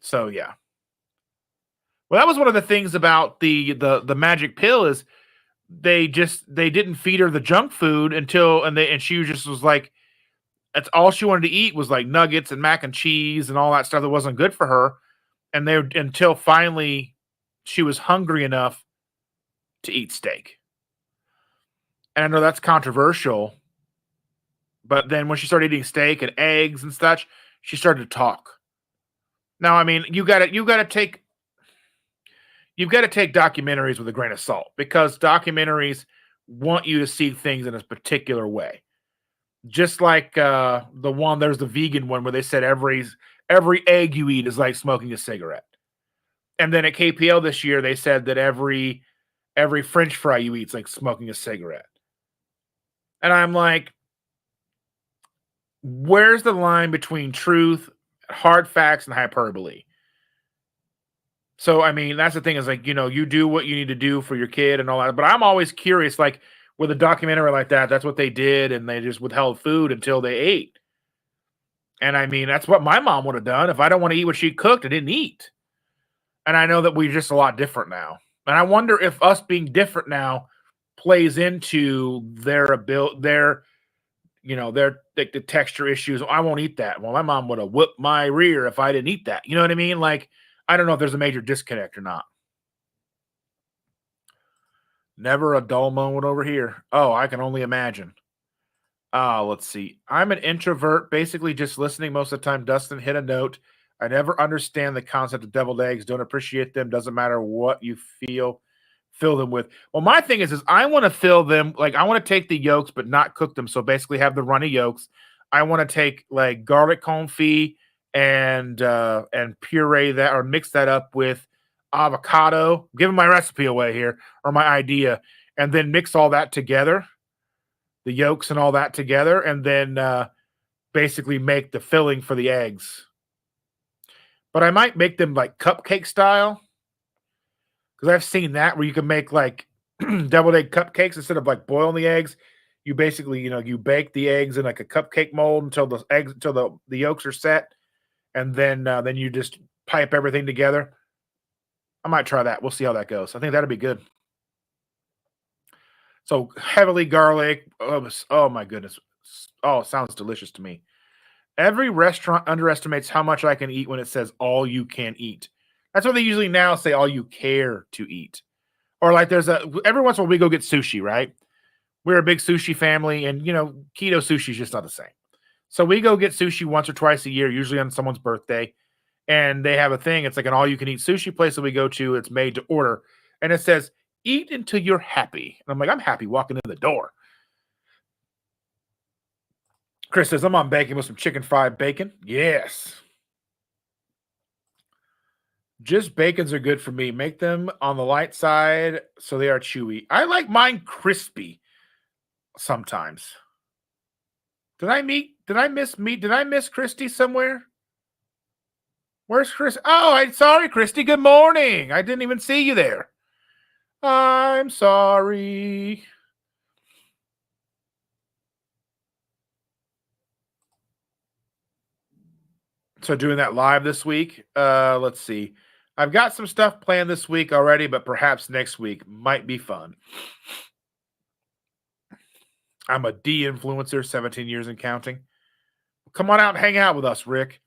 So yeah. Well, that was one of the things about the magic pill is they didn't feed her the junk food until and she just was like that's all she wanted to eat was like nuggets and mac and cheese and all that stuff that wasn't good for her. And they until finally she was hungry enough to eat steak. And I know that's controversial, but then when she started eating steak and eggs and such, she started to talk. Now, I mean, you've got to take documentaries with a grain of salt because documentaries want you to see things in a particular way. Just like there's the vegan one where they said every egg you eat is like smoking a cigarette. And then at KPL this year, they said that every French fry you eat is like smoking a cigarette. And I'm like, where's the line between truth, hard facts, and hyperbole? So, I mean, that's the thing is like, you do what you need to do for your kid and all that. But I'm always curious, like with a documentary like that, that's what they did. And they just withheld food until they ate. And I mean, that's what my mom would have done. If I don't want to eat what she cooked, I didn't eat. And I know that we're just a lot different now. And I wonder if us being different now plays into their ability, their like the texture issues. I won't eat that. Well, my mom would have whipped my rear if I didn't eat that. You know what I mean? Like, I don't know if there's a major disconnect or not. Never a dull moment over here. Oh, I can only imagine. Let's see. I'm an introvert, basically just listening most of the time. Dustin hit a note. I never understand the concept of deviled eggs. Don't appreciate them. Doesn't matter what you fill them with. Well, my thing is I want to fill them like I want to take the yolks but not cook them. So basically have the runny yolks. I want to take like garlic confit and puree that or mix that up with avocado. I'm giving my recipe away here or my idea, and then mix all that together, the yolks and all that together, and then basically make the filling for the eggs. But I might make them like cupcake style because I've seen that where you can make like deviled egg cupcakes instead of like boiling the eggs. You basically, you bake the eggs in like a cupcake mold until the yolks are set, and then you just pipe everything together. I might try that. We'll see how that goes. I think that'd be good. So heavily garlic. Oh my goodness. Oh, it sounds delicious to me. Every restaurant underestimates how much I can eat when it says all you can eat. That's what they usually now say all you care to eat. Or like every once in a while we go get sushi, right? We're a big sushi family and keto sushi is just not the same. So we go get sushi once or twice a year, usually on someone's birthday, and they have a thing. It's like an all you can eat sushi place that we go to. It's made to order. And it says eat until you're happy. And I'm like, I'm happy walking in the door. Chris says, I'm on bacon with some chicken fried bacon. Yes. Just bacons are good for me. Make them on the light side so they are chewy. I like mine crispy sometimes. Did I miss meat? Did I miss Christy somewhere? Where's Chris? Oh, I'm sorry, Christy. Good morning. I didn't even see you there. I'm sorry. So doing that live this week. Let's see. I've got some stuff planned this week already, but perhaps next week might be fun. I'm a de-influencer, 17 years and counting. Come on out and hang out with us, Rick.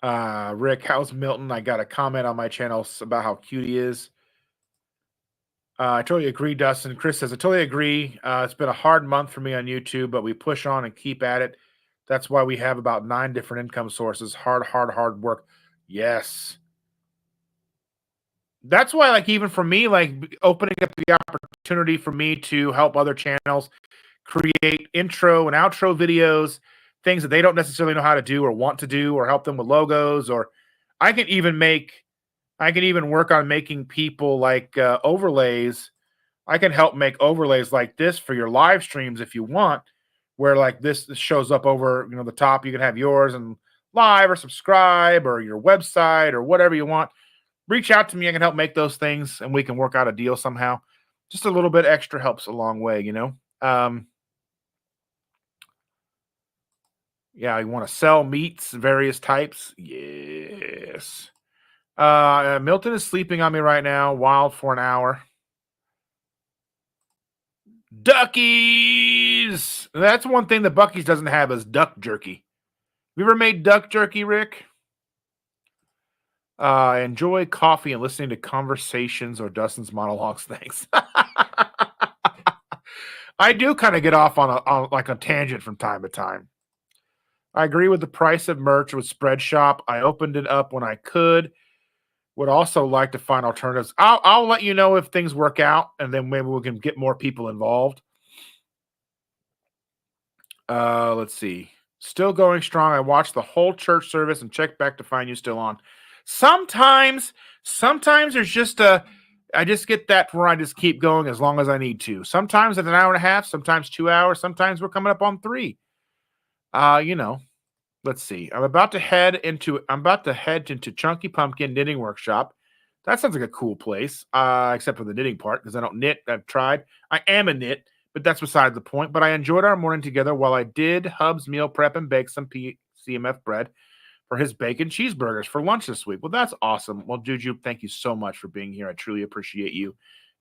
Rick, how's Milton? I got a comment on my channel about how cute he is. I totally agree, Dustin. Chris says, I totally agree. It's been a hard month for me on YouTube, but we push on and keep at it. That's why we have about 9 different income sources. Hard work. Yes. That's why, like, even for me, like, opening up the opportunity for me to help other channels create intro and outro videos, things that they don't necessarily know how to do or want to do, or help them with logos, or I can even make I can even work on making people like overlays. I can help make overlays like this for your live streams if you want, where like this shows up over the top. You can have yours and live or subscribe or your website or whatever you want. Reach out to me. I can help make those things and we can work out a deal somehow. Just a little bit extra helps a long way. Yeah, you want to sell meats, various types. Yes. Milton is sleeping on me right now, wild for an hour. Duckies! That's one thing that Bucky's doesn't have is duck jerky. Have you ever made duck jerky, Rick? Enjoy coffee and listening to conversations or Dustin's monologues. Thanks. I do kind of get off on like a tangent from time to time. I agree with the price of merch with Spread Shop. I opened it up when I could. Would also like to find alternatives. I'll let you know if things work out, and then maybe we can get more people involved. Let's see. Still going strong. I watched the whole church service and checked back to find you still on. Sometimes there's just I just get that where I just keep going as long as I need to. Sometimes it's an hour and a half, sometimes 2 hours, sometimes we're coming up on 3. Let's see. I'm about to head into Chunky Pumpkin Knitting Workshop. That sounds like a cool place, except for the knitting part, because I don't knit. I've tried. I am a knit, but that's beside the point. But I enjoyed our morning together while I did Hub's meal prep and bake some CMF bread for his bacon cheeseburgers for lunch this week. Well, that's awesome. Well, Juju, thank you so much for being here. I truly appreciate you.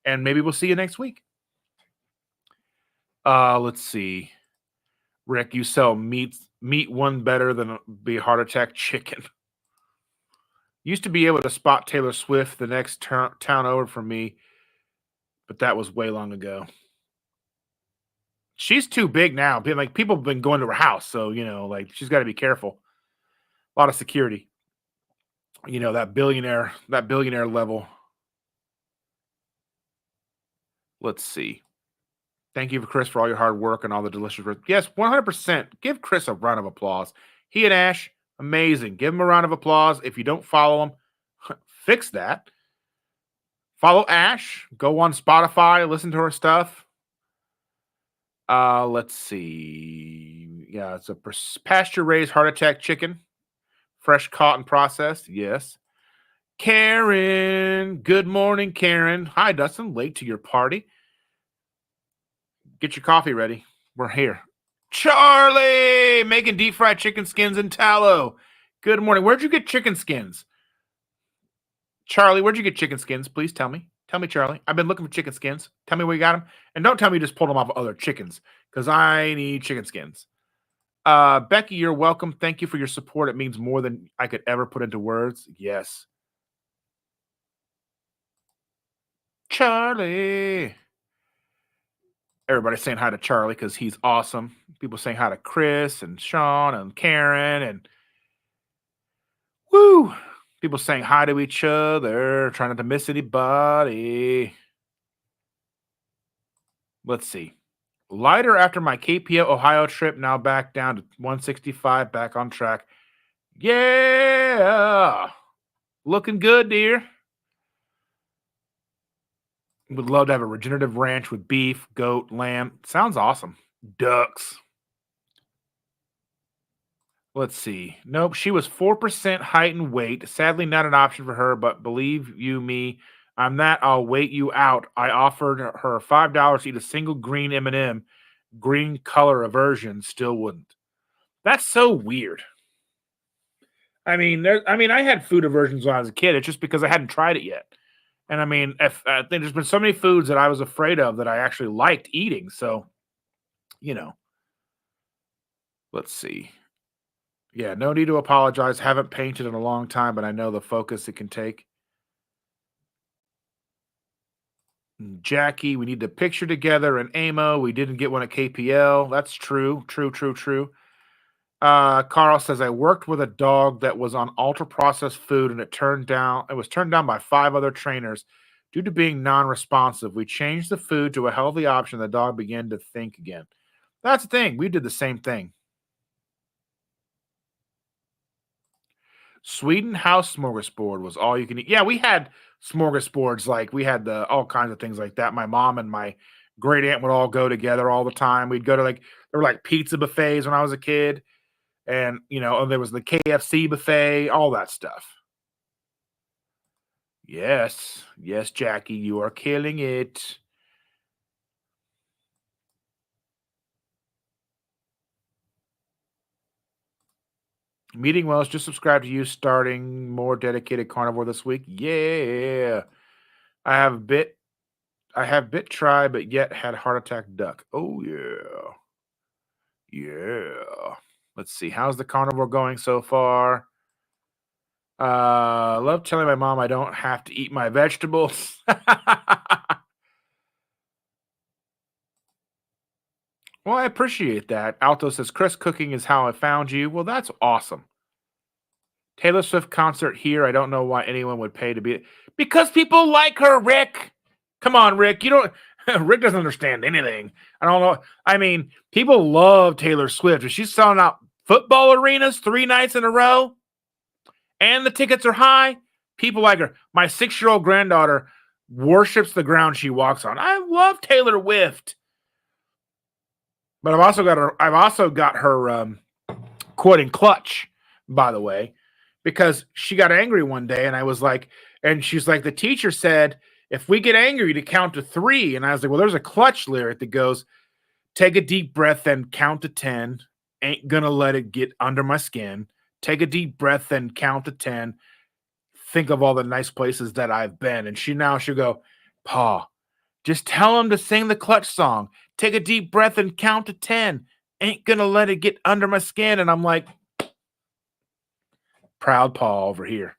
And maybe we'll see you next week. Let's see. Rick, you sell meat one better than be heart attack chicken. Used to be able to spot Taylor Swift the next town over from me, but that was way long ago. She's too big now. Like, people have been going to her house, so like, she's got to be careful. A lot of security. That billionaire level. Let's see. Thank you, Chris, for all your hard work and all the delicious. Yes, 100%. Give Chris a round of applause. He and Ash, amazing. Give him a round of applause. If you don't follow him, fix that. Follow Ash. Go on Spotify. Listen to her stuff. Let's see. Yeah, it's a pasture-raised heart attack chicken. Fresh caught and processed. Yes. Karen. Good morning, Karen. Hi, Dustin. Late to your party. Get your coffee ready. We're here. Charlie making deep fried chicken skins in tallow. Good morning. Where'd you get chicken skins? Charlie, where'd you get chicken skins? Please tell me. Tell me, Charlie. I've been looking for chicken skins. Tell me where you got them. And don't tell me you just pulled them off of other chickens, because I need chicken skins. Becky, you're welcome. Thank you for your support. It means more than I could ever put into words. Yes. Charlie. Everybody's saying hi to Charlie because he's awesome. People saying hi to Chris and Sean and Karen and woo. People saying hi to each other, trying not to miss anybody. Let's see. Lighter after my KPO Ohio trip, now back down to 165, back on track. Yeah. Looking good, dear. Would love to have a regenerative ranch with beef, goat, lamb. Sounds awesome. Ducks. Let's see. Nope, she was 4% height and weight. Sadly, not an option for her, but believe you me, I'm that. I'll wait you out. I offered her $5 to eat a single green M&M, green color aversion, still wouldn't. That's so weird. I mean, I had food aversions when I was a kid. It's just because I hadn't tried it yet. And I mean, I think there's been so many foods that I was afraid of that I actually liked eating. So, let's see. Yeah, no need to apologize. Haven't painted in a long time, but I know the focus it can take. Jackie, we need the picture together. And Amo, we didn't get one at KPL. That's true. True, true, true. Carl says I worked with a dog that was on ultra processed food and it was turned down by 5 other trainers due to being non-responsive. We changed the food to a healthy option. The dog began to think again. That's the thing. We did the same thing. Sweden House Smorgasbord was all you can eat. Yeah, we had smorgasbords, like we had the all kinds of things like that. My mom and my great aunt would all go together all the time. We'd go to like there were like pizza buffets when I was a kid, and there was the KFC buffet, all that stuff. Yes, yes, Jackie, you are killing it. Meeting Wells just subscribed to you, starting more dedicated carnivore this week. Yeah, I have bit I have bit try, but yet had heart attack duck. Oh yeah. Yeah. Let's see. How's the carnivore going so far? Love telling my mom I don't have to eat my vegetables. Well, I appreciate that. Alto says Chris cooking is how I found you. Well, that's awesome. Taylor Swift concert here. I don't know why anyone would pay to be because people like her, Rick. Come on, Rick. You don't Rick doesn't understand anything. I don't know. I mean, people love Taylor Swift. If she's selling out football arenas 3 nights in a row and the tickets are high, people like her. My 6-year-old granddaughter worships the ground she walks on. I love Taylor Swift. But I've also got her quoting Clutch, by the way, because she got angry one day, and I was like, and she's like, the teacher said, if we get angry to count to 3, and I was like, well, there's a Clutch lyric that goes, take a deep breath and count to 10. Ain't gonna let it get under my skin. Take a deep breath and count to 10. Think of all the nice places that I've been. And she'll go, Pa, just tell him to sing the Clutch song. Take a deep breath and count to 10. Ain't gonna let it get under my skin. And I'm like, proud Paul over here.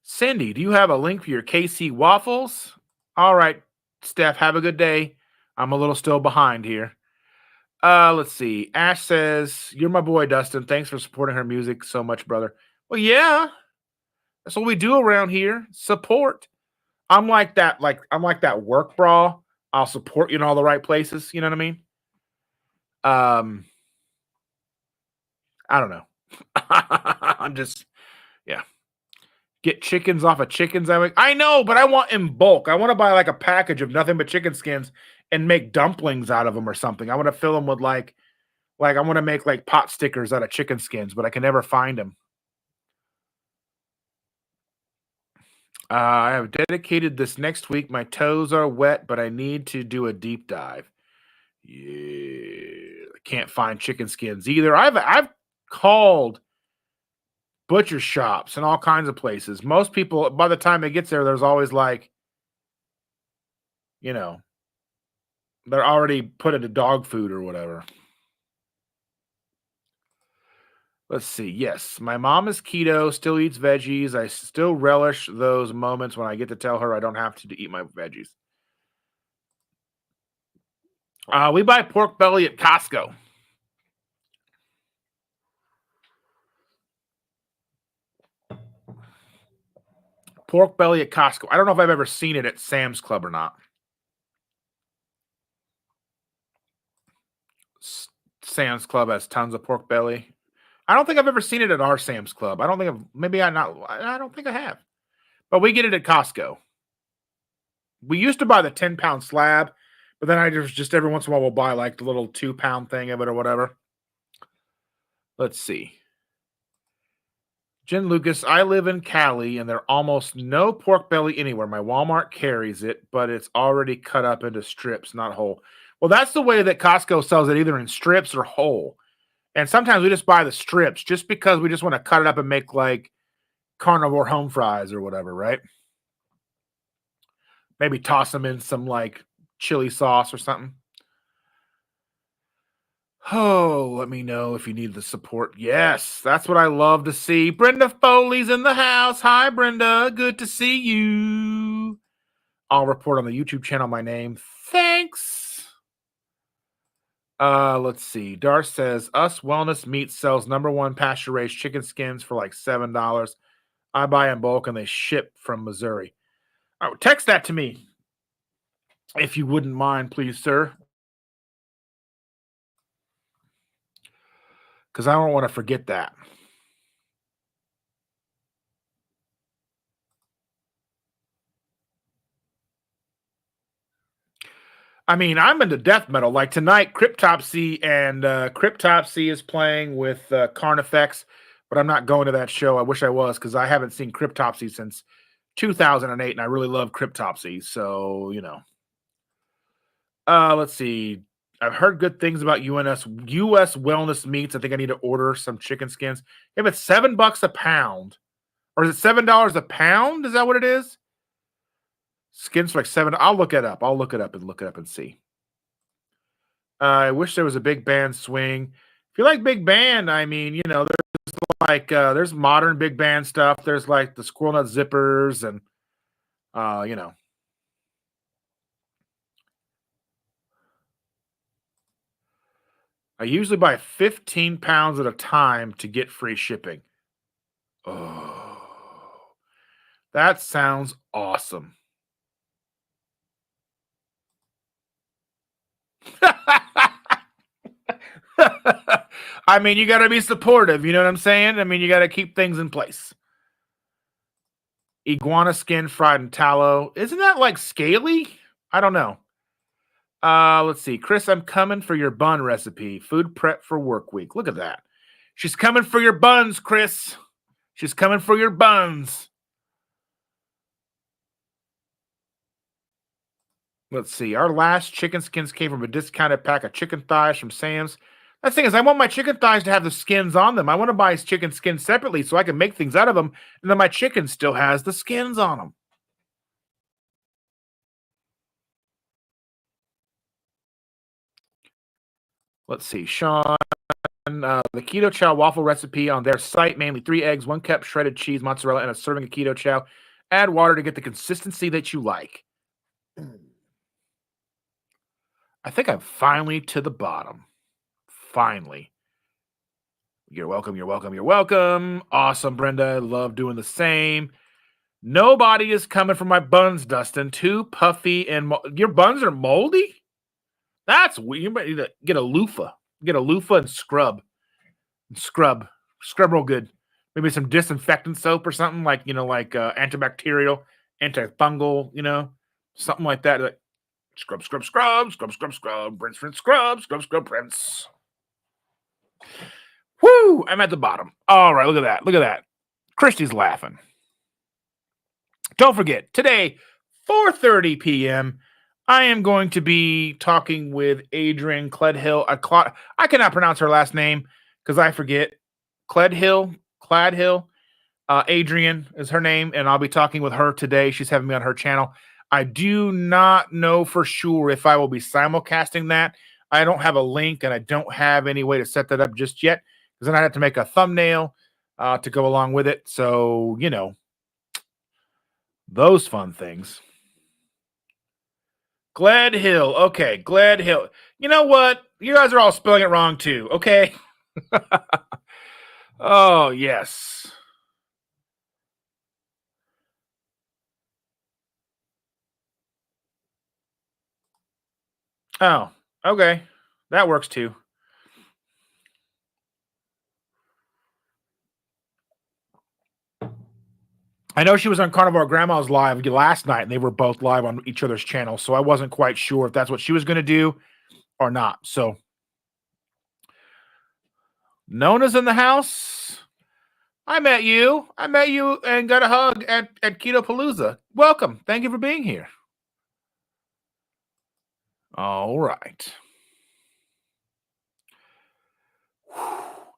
Cindy, do you have a link for your KC waffles? All right, Steph, have a good day. I'm a little still behind here. Let's see. Ash says, you're my boy, Dustin. Thanks for supporting her music so much, brother. Well, yeah, that's what we do around here. Support. I'm like that work bra. I'll support you in all the right places. You know what I mean? Um, I don't know. I'm just yeah. Get chickens off of chickens. I know, but I want in bulk. I want to buy like a package of nothing but chicken skins and make dumplings out of them or something. I want to fill them with like I want to make like pot stickers out of chicken skins, but I can never find them. I have dedicated this next week. My toes are wet, but I need to do a deep dive. Yeah, I can't find chicken skins either. I've called butcher shops and all kinds of places. Most people, by the time it gets there, there's always like, you know, they're already put into dog food or whatever. Let's see. Yes, my mom is keto, still eats veggies. I still relish those moments when I get to tell her I don't have to eat my veggies. We buy pork belly at Costco. Pork belly at Costco. I don't know if I've ever seen it at Sam's Club or not. Sam's Club has tons of pork belly. I don't think I've ever seen it at our Sam's Club. I don't think I've maybe I not I don't think I have. But we get it at Costco. We used to buy the 10-pound slab, but then I just every once in a while we'll buy like the little 2-pound thing of it or whatever. Let's see. Jen Lucas, I live in Cali and there almost no pork belly anywhere. My Walmart carries it, but it's already cut up into strips, not whole. Well, that's the way that Costco sells it, either in strips or whole. And sometimes we just buy the strips just because we just want to cut it up and make like carnivore home fries or whatever, right? Maybe toss them in some like chili sauce or something. Oh, let me know if you need the support. Yes, that's what I love to see. Brenda Foley's in the house. Hi, Brenda. Good to see you. I'll report on the YouTube channel my name. Thanks. Let's see. Dar says Us Wellness Meat sells number one pasture raised chicken skins for like $7. I buy in bulk and they ship from Missouri. All right, text that to me if you wouldn't mind, please, sir. Because I don't want to forget that. I mean, I'm into death metal. Like tonight, Cryptopsy is playing with Carnifex, but I'm not going to that show. I wish I was because I haven't seen Cryptopsy since 2008, and I really love Cryptopsy. So let's see. I've heard good things about US Wellness Meats. I think I need to order some chicken skins. If it's $7 a pound, or is it $7 a pound? Is that what it is? Skins for like seven. I'll look it up. I'll look it up and see. I wish there was a big band swing. If you like big band, I mean, there's modern big band stuff. There's like the squirrel nut zippers and uh, you know. I usually buy 15 pounds at a time to get free shipping. Oh, that sounds awesome. I mean, you got to be supportive. You know what I'm saying? I mean, you got to keep things in place. Iguana skin fried in tallow. Isn't that like scaly? I don't know. Let's see. Chris, I'm coming for your bun recipe. Food prep for work week. Look at that. She's coming for your buns, Chris. She's coming for your buns. Let's see. Our last chicken skins came from a discounted pack of chicken thighs from Sam's. The thing is, I want my chicken thighs to have the skins on them. I want to buy chicken skins separately so I can make things out of them, and then my chicken still has the skins on them. Let's see. Sean, the keto chow waffle recipe on their site, mainly 3 eggs, 1 cup shredded cheese, mozzarella, and a serving of keto chow. Add water to get the consistency that you like. I think I'm finally to the bottom. Finally. You're welcome. You're welcome. You're welcome. Awesome, Brenda. Love doing the same. Nobody is coming for my buns, Dustin. Too puffy and your buns are moldy? That's weird. You might need to get a loofah. Get a loofah and scrub. Scrub. Scrub real good. Maybe some disinfectant soap or something like, antibacterial, antifungal, something like that. Like, scrub, scrub, scrub, scrub, scrub, scrub, rinse, rinse, scrub, scrub, scrub, rinse. Whoo! I'm at the bottom. All right, look at that. Look at that. Christy's laughing. Don't forget, today, 4:30 p.m., I am going to be talking with Adrian Cledhill. I cannot pronounce her last name because I forget. Cladhill. Adrian is her name, and I'll be talking with her today. She's having me on her channel. I do not know for sure if I will be simulcasting that. I don't have a link, and I don't have any way to set that up just yet because then I'd have to make a thumbnail to go along with it. So, those fun things. Glad Hill. Okay, Glad Hill. You know what? You guys are all spelling it wrong too, okay? Oh, yes. Oh, okay. That works too. I know she was on Carnivore Grandma's live last night, and they were both live on each other's channels, so I wasn't quite sure if that's what she was going to do or not. So, Nona's in the house. I met you. I met you and got a hug at Keto Palooza. Welcome. Thank you for being here. All right.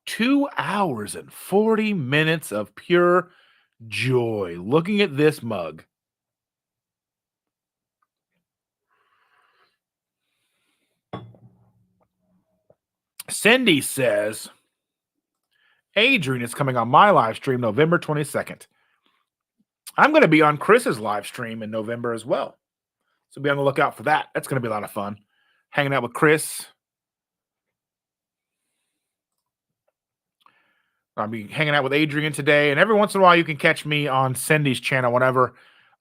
2 hours and 40 minutes of pure joy looking at this mug. Cindy says, Adrian is coming on my live stream November 22nd. I'm going to be on Chris's live stream in November as well. So be on the lookout for that. That's going to be a lot of fun. Hanging out with Chris. I'll be hanging out with Adrian today. And every once in a while, you can catch me on Cindy's channel whenever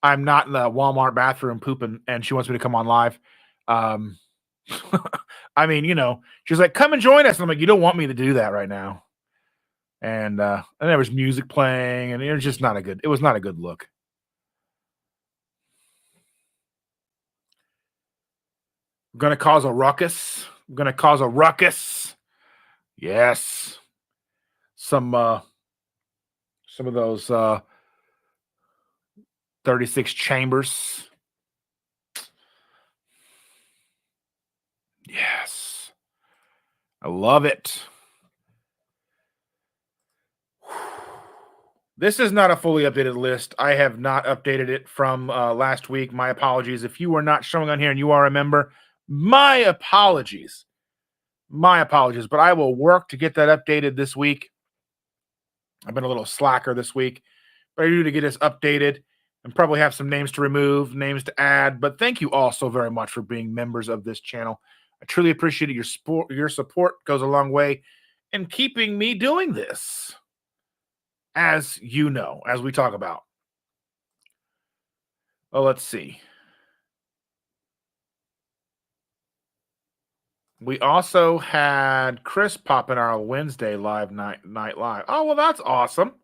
I'm not in the Walmart bathroom pooping and she wants me to come on live. I mean, she's like, come and join us. And I'm like, you don't want me to do that right now. And there was music playing, and it was just not a good look. I'm gonna cause a ruckus. Yes. Some of those 36 chambers. Yes. I love it. This is not a fully updated list. I have not updated it from last week. My apologies. If you are not showing on here and you are a member, my apologies. But I will work to get that updated this week. I've been a little slacker this week, but I need to get this updated and probably have some names to remove, names to add. But thank you all so very much for being members of this channel. I truly appreciate it. Your support goes a long way in keeping me doing this. As you know, as we talk about. Well, let's see. We also had Chris pop in our Wednesday live night live. Oh, well, that's awesome.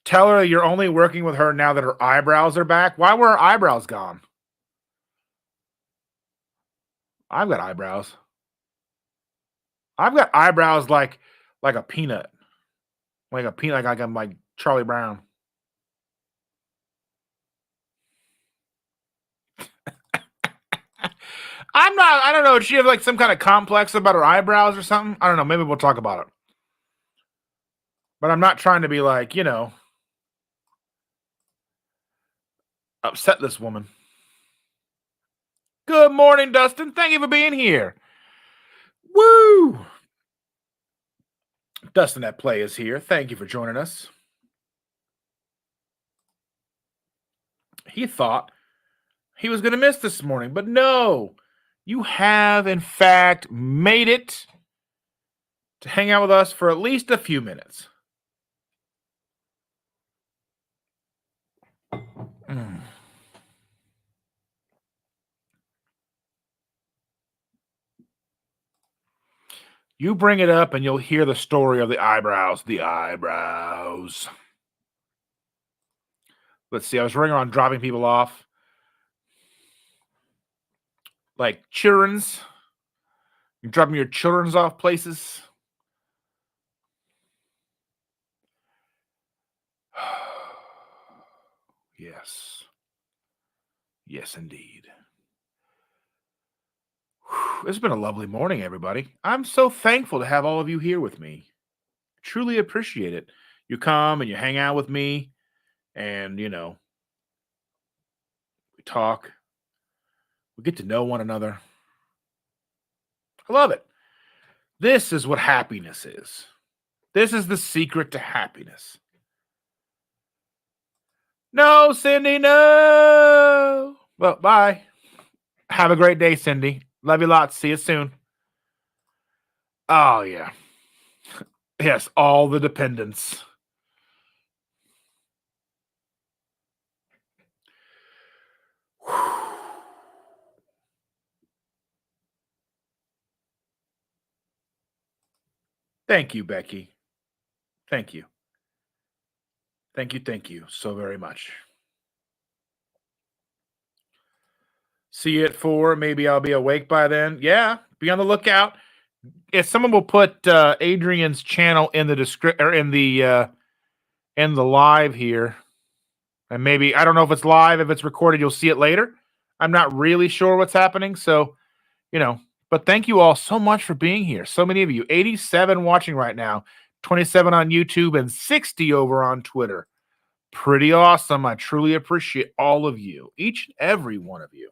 Tell her you're only working with her now that her eyebrows are back. Why were her eyebrows gone? I've got eyebrows. I've got eyebrows like a peanut. Like a peanut, like I'm like Charlie Brown. I don't know. Does she have like some kind of complex about her eyebrows or something? I don't know. Maybe we'll talk about it. But I'm not trying to be like, upset this woman. Good morning, Dustin. Thank you for being here. Woo! Dustin at Play is here. Thank you for joining us. He thought he was going to miss this morning, but no. You have, in fact, made it to hang out with us for at least a few minutes. You bring it up and you'll hear the story of the eyebrows. The eyebrows. Let's see. I was running around dropping people off. Like children's. You're dropping your children's off places. Yes. Yes, indeed. It's been a lovely morning, everybody. I'm so thankful to have all of you here with me. Truly appreciate it. You come and you hang out with me and, we talk. We get to know one another. I love it. This is what happiness is. This is the secret to happiness. No, Cindy, no. Well, bye. Have a great day, Cindy. Love you lots. See you soon. Oh, yeah. Yes, all the dependents. Thank you, Becky. Thank you. Thank you so very much. See you at 4. Maybe I'll be awake by then. Yeah, be on the lookout. If someone will put Adrian's channel in the description or in the live here, and maybe I don't know if it's live, if it's recorded, you'll see it later. I'm not really sure what's happening, so But thank you all so much for being here. So many of you, 87 watching right now, 27 on YouTube, and 60 over on Twitter. Pretty awesome. I truly appreciate all of you, each and every one of you.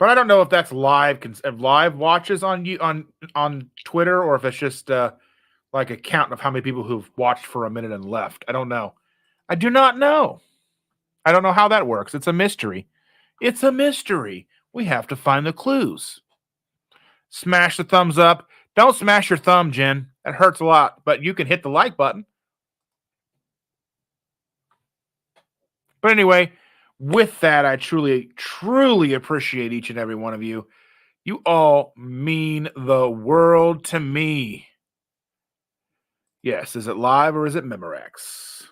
But I don't know if that's live watches on you on Twitter, or if it's just like a count of how many people who've watched for a minute and left. I don't know. I do not know. I don't know how that works. It's a mystery. It's a mystery. We have to find the clues. Smash the thumbs up. Don't smash your thumb, Jen. That hurts a lot, but you can hit the like button. But anyway, with that, I truly, truly appreciate each and every one of you. You all mean the world to me. Yes, is it live or is it Memorex?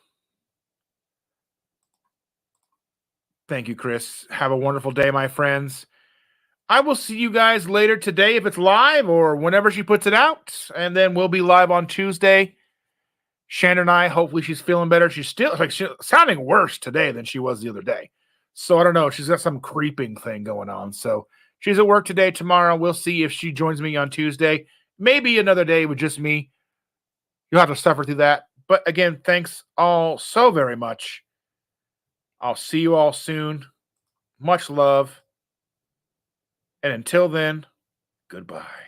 Thank you, Chris. Have a wonderful day, my friends. I will see you guys later today if it's live or whenever she puts it out. And then we'll be live on Tuesday. Shannon and I, hopefully she's feeling better. She's still she's sounding worse today than she was the other day. So I don't know. She's got some creeping thing going on. So she's at work today. Tomorrow, we'll see if she joins me on Tuesday. Maybe another day with just me. You'll have to suffer through that. But again, thanks all so very much. I'll see you all soon. Much love. And until then, goodbye.